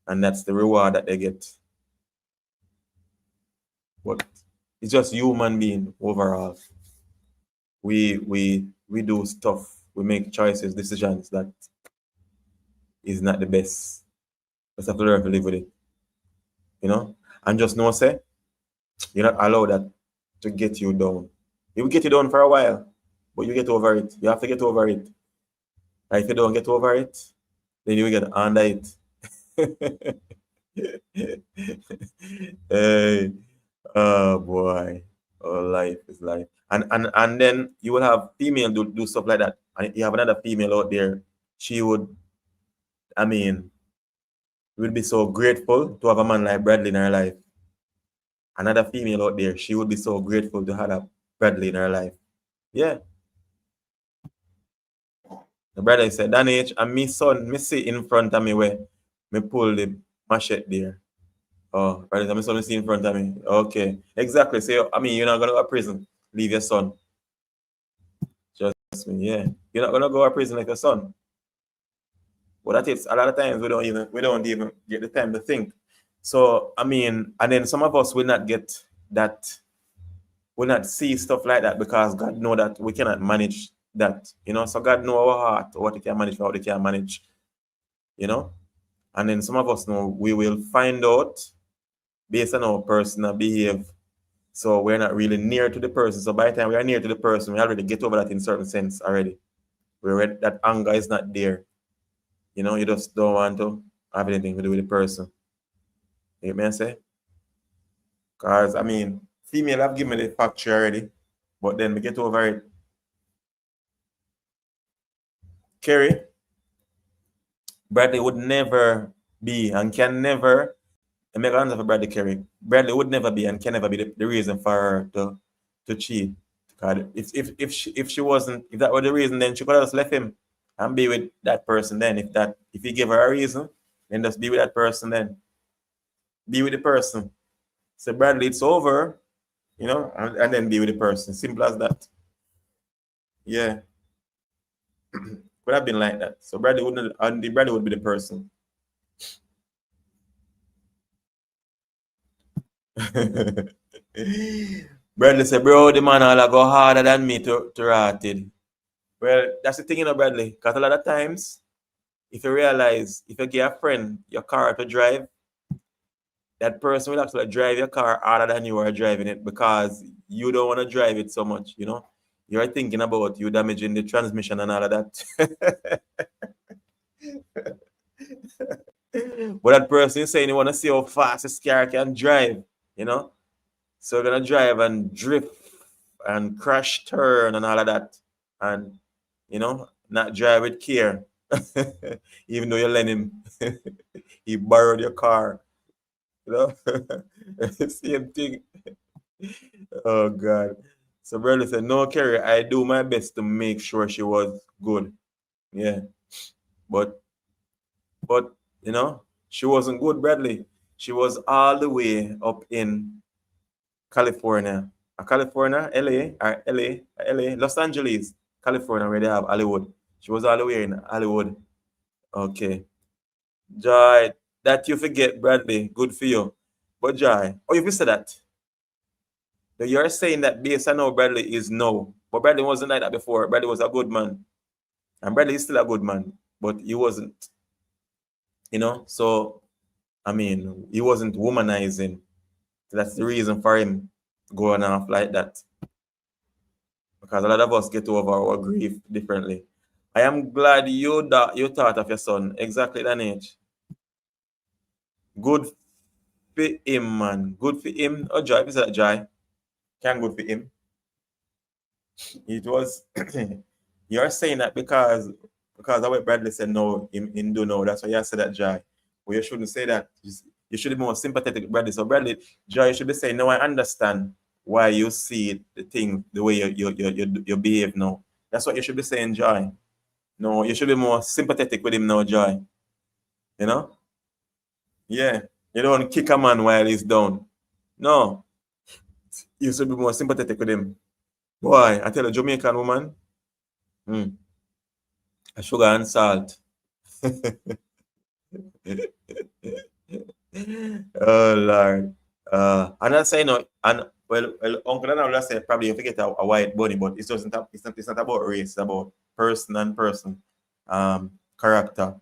Speaker 1: and that's the reward that they get. But it's just human being overall. We do stuff, we make choices, decisions that is not the best. Just have to learn to live with it, you know? And just know say you're not allowed that to get you down. It will get you down for a while, but you get over it. You have to get over it. And if you don't get over it, then you will get under it. Hey, oh boy. Oh, life is life. And then you will have female do stuff like that. And you have another female out there. She would, I mean, would be so grateful to have a man like Bradley in her life. Another female out there, she would be so grateful to have a Bradley in her life. Yeah. The brother said, that age, and me son, me see in front of me where me pull the machete there. Oh, brother, my son, me see in front of me. Okay. Exactly. So, I mean, you're not going to go to prison. Leave your son. Just me, yeah. You're not going to go to prison like your son. But that is, a lot of times we don't even get the time to think. So, I mean, and then some of us will not get that, will not see stuff like that because God know that we cannot manage that, So God know our heart, what He can manage, what He can manage, you know. And then some of us know we will find out based on our personal behave. So we're not really near to the person. So by the time we are near to the person, we already get over that in certain sense already. Where that anger is not there. You just don't want to have anything to do with the person. You get me I say? Because I mean, female have given me the factory already, but then we get over it. Kerry, Bradley would never be and can never, and make an answer for Bradley Kerry. Bradley would never be and can never be the reason for her to cheat. God, if she wasn't, if that were the reason, then she could have just left him and be with that person. Then if he gave her a reason, then just be with that person. Then be with the person. So Bradley, it's over, and then be with the person. Simple as that. Yeah, could have been like that. So Bradley wouldn't, and the Bradley would be the person. Bradley said, bro, the man all go harder than me to rot it. Well, that's the thing, Bradley. Because a lot of times, if you realize, if you give a friend your car to drive, that person will actually drive your car harder than you are driving it because you don't want to drive it so much, You're thinking about you damaging the transmission and all of that. But that person is saying you want to see how fast this car can drive, So you're going to drive and drift and crash turn and all of that. And, not drive with care. Even though you're letting him, he borrowed your car. Same thing. Oh God. So brother said, no, Kerry, I do my best to make sure she was good. Yeah. But she wasn't good, Bradley. She was all the way up in California. California, LA, Los Angeles, California, where they have Hollywood. She was all the way in Hollywood. Okay. Joy, that you forget, Bradley. Good for you. But Joy, oh, you said that. So you're saying that based on how Bradley is now, but Bradley wasn't like that before. Bradley was a good man, and Bradley is still a good man, but he wasn't, So I mean, he wasn't womanizing. That's the reason for him going off like that. Because a lot of us get over our grief differently. I am glad you thought of your son. Exactly that age. Good for him, man. Good for him. Oh, Joy, is that Joy? Can good for him. It was you're saying that because of what Bradley said no in do know. That's why you said that, Joy. Well, you shouldn't say that. You should be more sympathetic with Bradley. So Bradley, Joy, you should be saying, no, I understand why you see the thing the way you behave now. That's what you should be saying, Joy. No, you should be more sympathetic with him now, Joy. You know? Yeah. You don't kick a man while he's down. No. You should be more sympathetic with him. Why? I tell a Jamaican woman, a sugar and salt. Oh Lord. And I say no, and well, Uncle and I will say probably you forget a white bunny, but it's not about race, it's about person and person, character.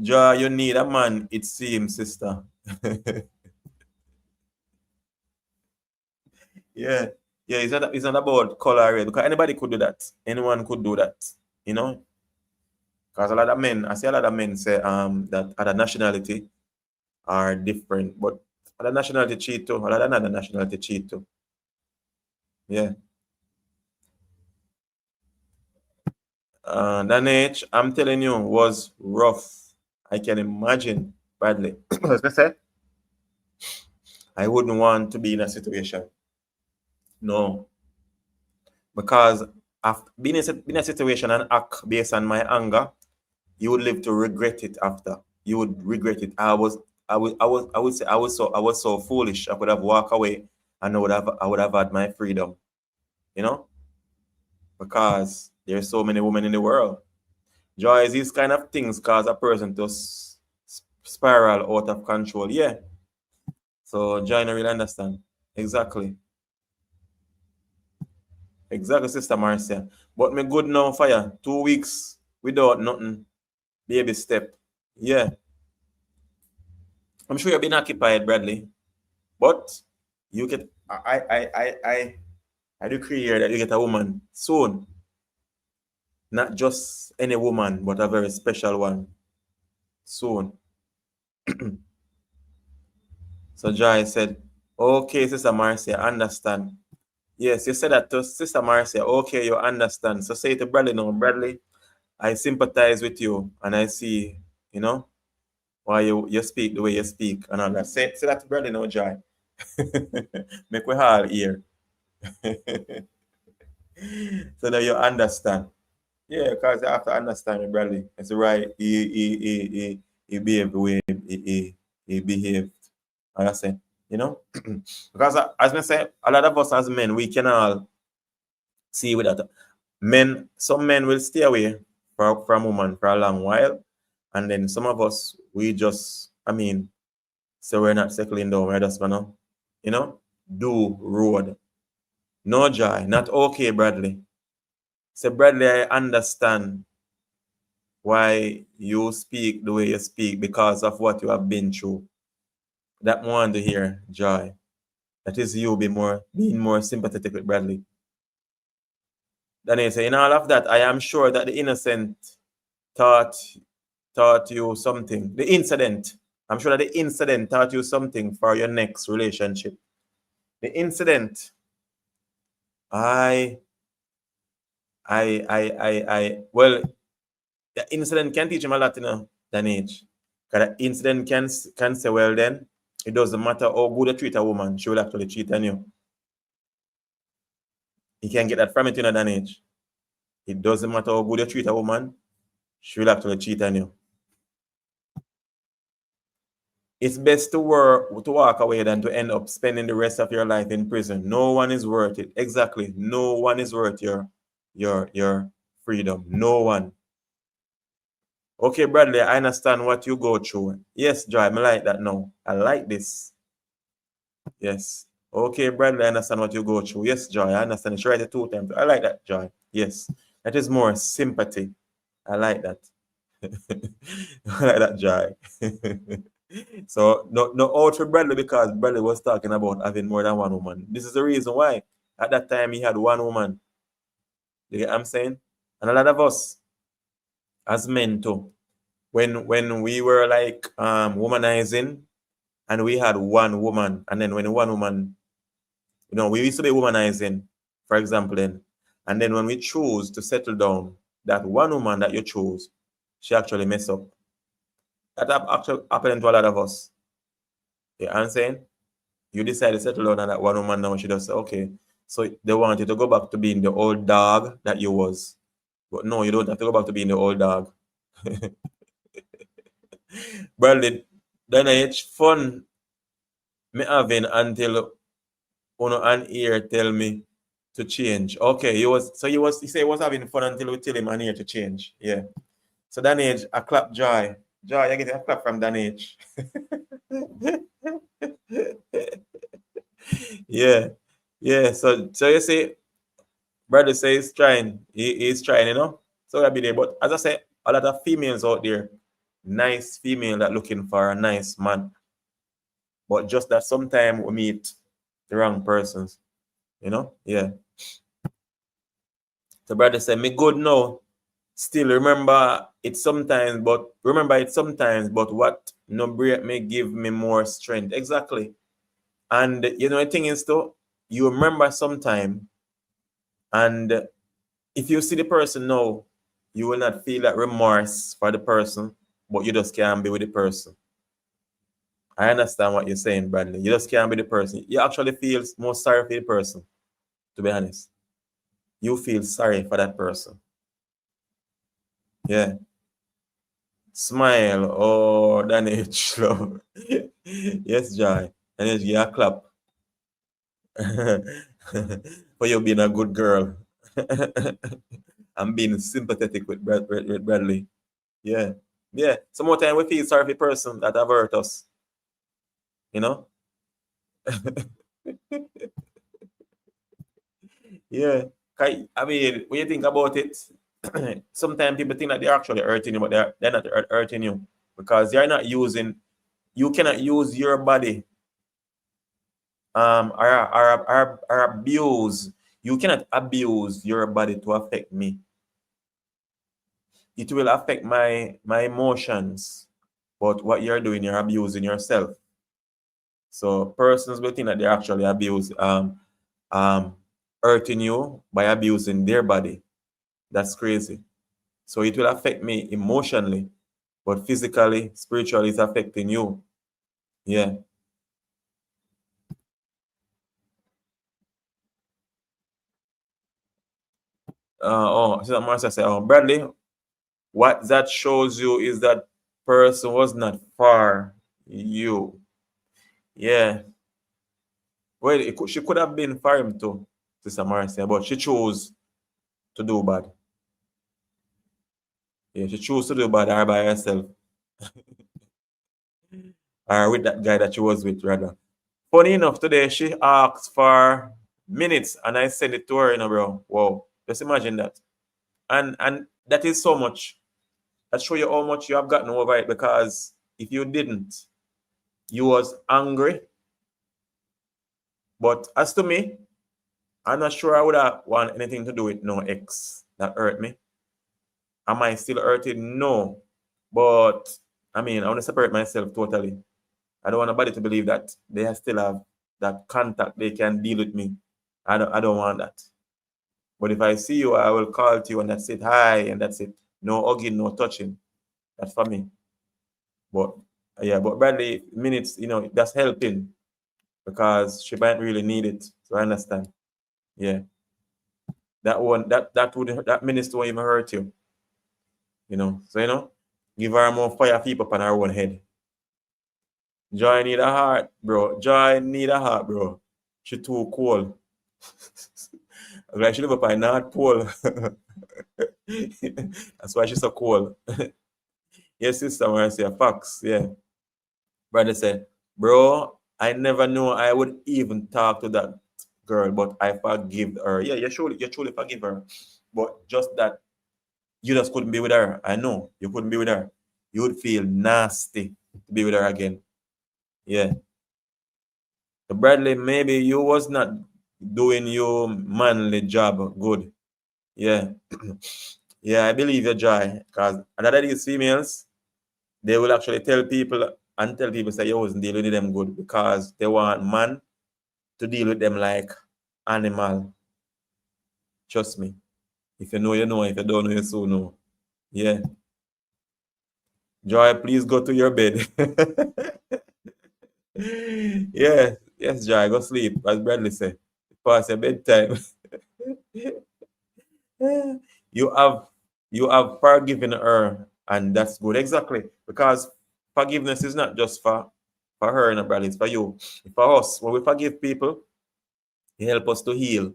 Speaker 1: Joy, you need a man, it seems, sister. Yeah. Yeah, it's not about color, because anybody could do that. Anyone could do that, Because a lot of men, I see a lot of men say that other nationality are different, but other nationality cheat too. A lot of another nationality cheat too. Yeah. That age, I'm telling you, was rough. I can imagine badly. As I said, I wouldn't want to be in a situation. No. Because after being in a situation and act based on my anger, you would live to regret it after. You would regret it. I would say I was so foolish. I could have walked away and I would have had my freedom. Because there's so many women in the world. Joy, these kind of things cause a person to spiral out of control. Yeah. So Joy, I really understand. Exactly. Exactly, Sister Marcia. But me good now for you. 2 weeks without nothing. Baby step. Yeah. I'm sure you've been occupied, Bradley. But you get I decree that you get a woman soon. Not just any woman, but a very special one. Soon. So Joy said, okay, Sister Marcia, understand. Yes, you said that to Sister Marcia. Okay, you understand. So say to Bradley now, Bradley, I sympathize with you and I see, why you speak the way you speak and all that. Say that to Bradley now, Joy. Make we all hear. So that you understand. Yeah, because you have to understand it, Bradley. It's right. He behaved the way he behaved. And I say, because as I say, a lot of us as men, we can all see with that. Some men will stay away from women for a long while. And then some of us, we just, so we're not settling down, we're just gonna, do road. No, Joy, not okay, Bradley. Say, Bradley, I understand why you speak the way you speak because of what you have been through. That one to hear, Joy. That is you being more sympathetic with Bradley. Then he say, in all of that, I am sure that the innocent taught you something. The incident. I'm sure that the incident taught you something for your next relationship. The incident. Well, the incident can teach him a lot in that age. Because the incident can say, well, then, it doesn't matter how good you treat a woman, she will actually cheat on you. You can get that from it in that age. It doesn't matter how good you treat a woman, she will actually cheat on you. It's best to walk away than to end up spending the rest of your life in prison. No one is worth it. Exactly. No one is worth your freedom. No one. Okay, Bradley, I understand what you go through. Yes, Joy, I like that now. I like this. Yes. Okay, Bradley, I understand what you go through. Yes, Joy, I understand. She write it 2 times. I like that, Joy. Yes. That is more sympathy. I like that. I like that, Joy. So no out for Bradley because Bradley was talking about having more than one woman. This is the reason why. At that time he had one woman. You get what I'm saying? And a lot of us as men too, when we were like womanizing and we had one woman, and then when one woman, we used to be womanizing, for example, then, and then when we choose to settle down, that one woman that you choose, she actually mess up. That actually happened to a lot of us. You know what I'm saying? You decide to settle down and that one woman now, she just say, okay, so they want you to go back to being the old dog that you was. But no, you don't have to go back to being the old dog. Bradley, then it's fun me having until Uno and ear tell me to change. Okay, he say he was having fun until we tell him and ear to change. Yeah. So Dan Age, a clap Joy. Joy, you get a clap from Dan Age. Yeah. Yeah. So you see, brother say he's trying. He's trying, So I'll be there. But as I said, a lot of females out there, nice female that looking for a nice man. But just that sometimes we meet the wrong persons. Yeah. So brother said, me good now. Still remember it sometimes, but what no break may give me more strength. Exactly. And the thing is though, you remember sometime, and if you see the person now, you will not feel that remorse for the person, but you just can't be with the person. I understand what you're saying, Bradley. You just can't be the person. You actually feel more sorry for the person, to be honest. You feel sorry for that person. Yeah. Smile or damage. Yes, Joy. And then you clap. For you being a good girl. I'm being sympathetic with Bradley. Yeah. Yeah. Some more time we feel sorry for the person that have hurt us. You know? Yeah. I mean, when you think about it, sometimes people think that they're actually hurting you, but they're not hurting you because you cannot use your body or abuse. You cannot abuse your body to affect me. It will affect my emotions. But what you're doing, you're abusing yourself. So persons will think that they're actually um hurting you by abusing their body. That's crazy. So it will affect me emotionally, but physically, spiritually, it's affecting you. Yeah. So Marcia said, Bradley, what that shows you is that person was not for you. Yeah. Well, she could have been for him too, Sister Marcia, but she chose to do bad. Yeah, she chose to do bad her by herself. Or with that guy that she was with, rather. Funny enough, today she asked for minutes and I sent it to her, bro. Wow. Just imagine that. And that is so much. That show you how much you have gotten over it because if you didn't, you was angry. But as to me, I'm not sure I would have want anything to do with no ex that hurt me. Am I still hurting? No. But I mean, I want to separate myself totally. I don't want nobody to believe that they still have that contact. They can deal with me. I don't want that. But if I see you, I will call to you and that's it. Hi, and that's it. No hugging, no touching. That's for me. But yeah, but Bradley minutes, that's helping because she might really need it. So I understand. Yeah. That minutes won't even hurt you. So give her more fire people on her own head. Joy need a heart, bro. Joy need a heart, bro. She too cold. Like she live up in North Pole. That's why she's so cold. Yes, sister, when I say facts, yeah. Brother said, bro, I never knew I would even talk to that girl, but I forgive her. Yeah, you truly forgive her. But just that you just couldn't be with her. I know you couldn't be with her. You would feel nasty to be with her again. Yeah. So Bradley, maybe you was not doing your manly job good. Yeah. Yeah, I believe you're Joy. Because a lot of these females, they will actually tell people and tell people say you wasn't dealing with them good because they want man to deal with them like animal. Trust me. If you know, you know. If you don't know, you soon know. Yeah. Joy, please go to your bed. Yeah. Yes, Joy, go sleep. As Bradley said. Past your bedtime. you have you have forgiven her, and that's good. Exactly. Because forgiveness is not just for her and Bradley, it's for you. For us, when we forgive people, it help us to heal.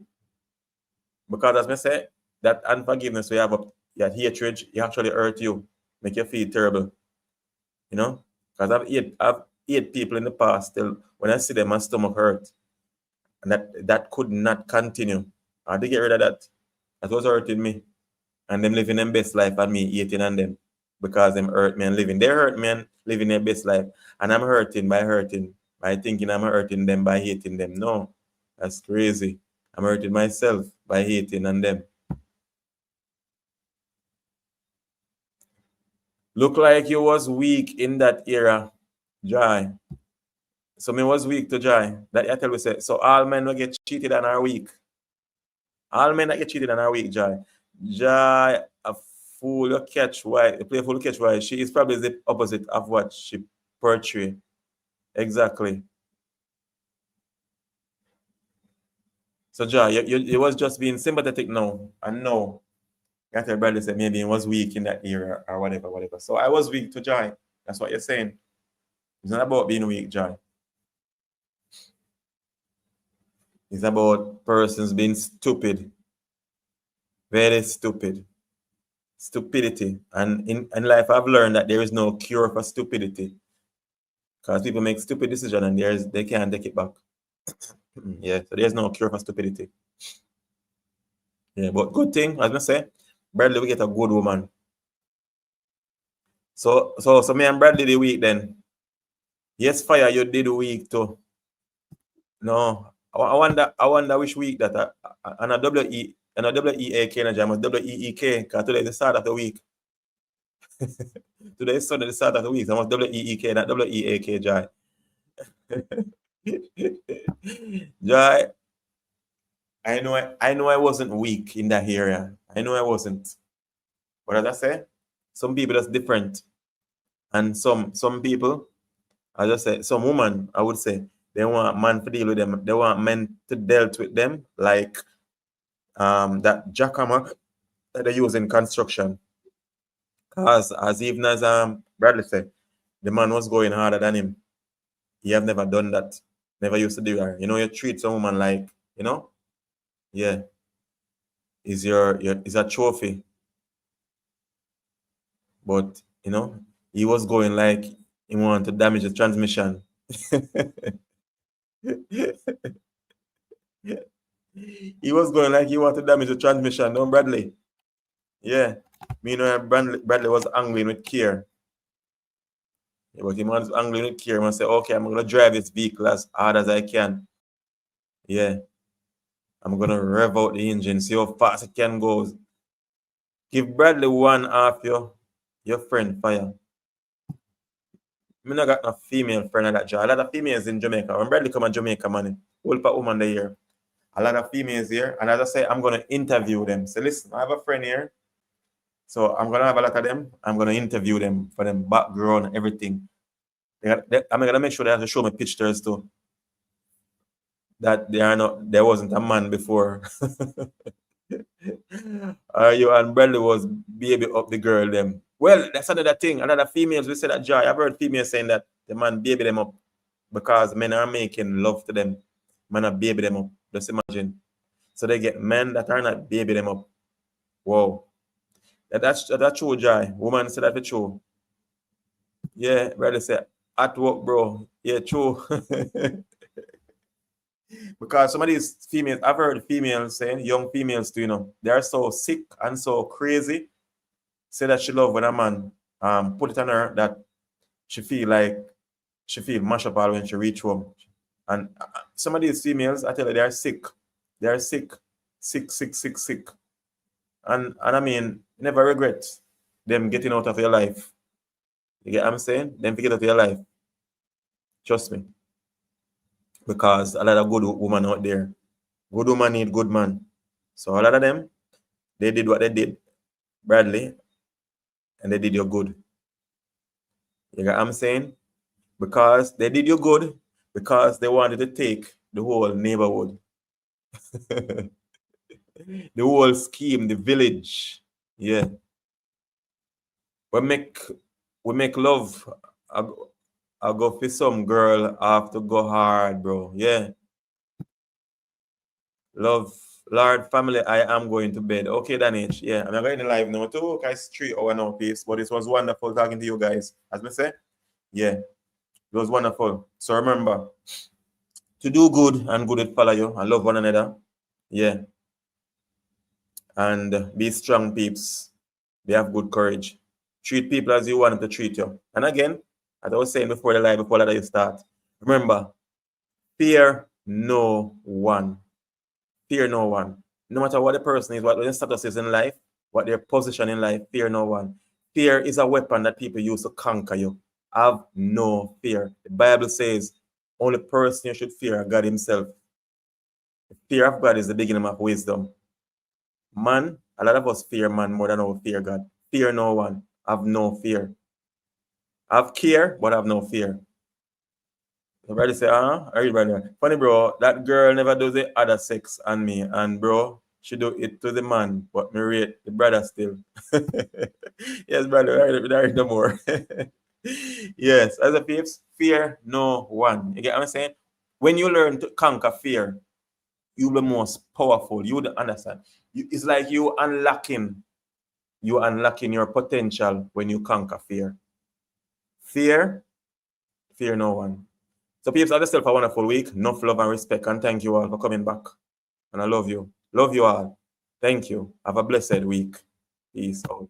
Speaker 1: Because as I say, that unforgiveness we have up, that hatred, it actually hurt you, make you feel terrible. You know? Because I've hate people in the past till when I see them my stomach hurt. And that could not continue. I had to get rid of that. That was hurting me. And them living their best life and me hating on them. Because them hurt me and living. They hurt me and living their best life. And I'm hurting. By thinking I'm hurting them by hating them. No. That's crazy. I'm hurting myself by hating on them. Look like you was weak in that era, Jai. So me was weak to Jai. That I tell we say. So all men will get cheated and are weak. All men that get cheated and are weak, Jai. Jai, a fool you catch why a playful you catch why she is probably the opposite of what she portray. Exactly. So Jai, you was just being sympathetic now. And no. Got your brother said maybe he was weak in that era or whatever, whatever. So I was weak to Jai. That's what you're saying. It's not about being weak, Jai. It's about persons being stupid, very stupid, stupidity. And in life, I've learned that there is no cure for stupidity because people make stupid decisions and they can't take it back. Yeah, so there's no cure for stupidity. Yeah, but good thing, as I say, Bradley we get a good woman. So me and Bradley the week then. Yes, fire, you did the week too. No, I wonder which week that and a WEAK and I must WEEK because today is the start of the week. Today is Sunday, the start of the week. I must WEEK, not WEAK, Jai. Jai, I know I wasn't weak in that area. I know I wasn't. But as I say, some people that's different. And some people, as I say, some women, I would say, they want man to deal with them. They want men to deal with them like that jackhammer that they use in construction. Cause as even as Bradley said, the man was going harder than him. He have never done that. Never used to do that. You know, you treat some woman like, yeah, is a trophy. But he was going like he wanted to damage the transmission. He was going like he wanted to damage the transmission, no Bradley. Yeah. Me know Bradley was angling with care. Yeah, but he was angling with care and say, okay, I'm gonna drive this vehicle as hard as I can. Yeah. I'm gonna rev out the engine, see how fast it can go. Give Bradley one half your friend fire. Me not got a female friend of that job. A lot of females in Jamaica. When Bradley come to Jamaica, man, whole part woman there here. A lot of females here. And as I say, I'm gonna interview them. So listen, I have a friend here. So I'm gonna have a lot of them. I'm gonna interview them for them background, everything. I'm gonna make sure they have to show me pictures too. That there wasn't a man before. You and Bradley was baby up the girl them. Well, that's another thing. Another females we say that Joy. I've heard females saying that the man baby them up because men are making love to them. Men are baby them up. Just imagine. So they get men that are not baby them up. Whoa. That's true, Joy. Woman said that for true. Yeah, Bradley said At work, bro. Yeah, true. Because some of these females, I've heard females saying, young females too, they're so sick and so crazy. Say that she love when a man put it on her that she feel mash up all when she reach home. And some of these females, I tell you, they're sick. They're sick. Sick, sick, sick, sick. And I mean, never regret them getting out of your life. You get what I'm saying? Them to get out of your life. Trust me. Because a lot of good women out there. Good woman need good man. So a lot of them, they did what they did, Bradley, and they did you good. You get what I'm saying? Because they did you good, because they wanted to take the whole neighborhood. The whole scheme, the village. Yeah. We make love. I go for some girl, I have to go hard, bro. Yeah. Love, Lord, family, I am going to bed. Okay, Danich. Yeah, I'm going to live now too. Okay, it's 3 hours now, please. But it was wonderful talking to you guys. As I say, yeah, it was wonderful. So remember to do good and good will follow you and love one another. Yeah. And be strong, peeps. They have good courage. Treat people as you want them to treat you. And again, as I was saying before the live, before that you start, remember, fear no one. Fear no one. No matter what the person is, what their status is in life, what their position in life, fear no one. Fear is a weapon that people use to conquer you. Have no fear. The Bible says only person you should fear God himself. The fear of God is the beginning of wisdom. Man, a lot of us fear man more than we fear God. Fear no one. Have no fear. Have care, but have no fear. Everybody say, funny, bro, that girl never does the other sex on me. And, bro, she do it to the man, but me rate the brother still. Yes, brother, there is no more. Yes, as a peeps, fear no one. You get what I'm saying? When you learn to conquer fear, you'll be most powerful. You would understand. It's like you unlocking your potential when you conquer fear. Fear no one. So peeps, have yourself a wonderful week. Enough love and respect. And thank you all for coming back. And I love you. Love you all. Thank you. Have a blessed week. Peace out.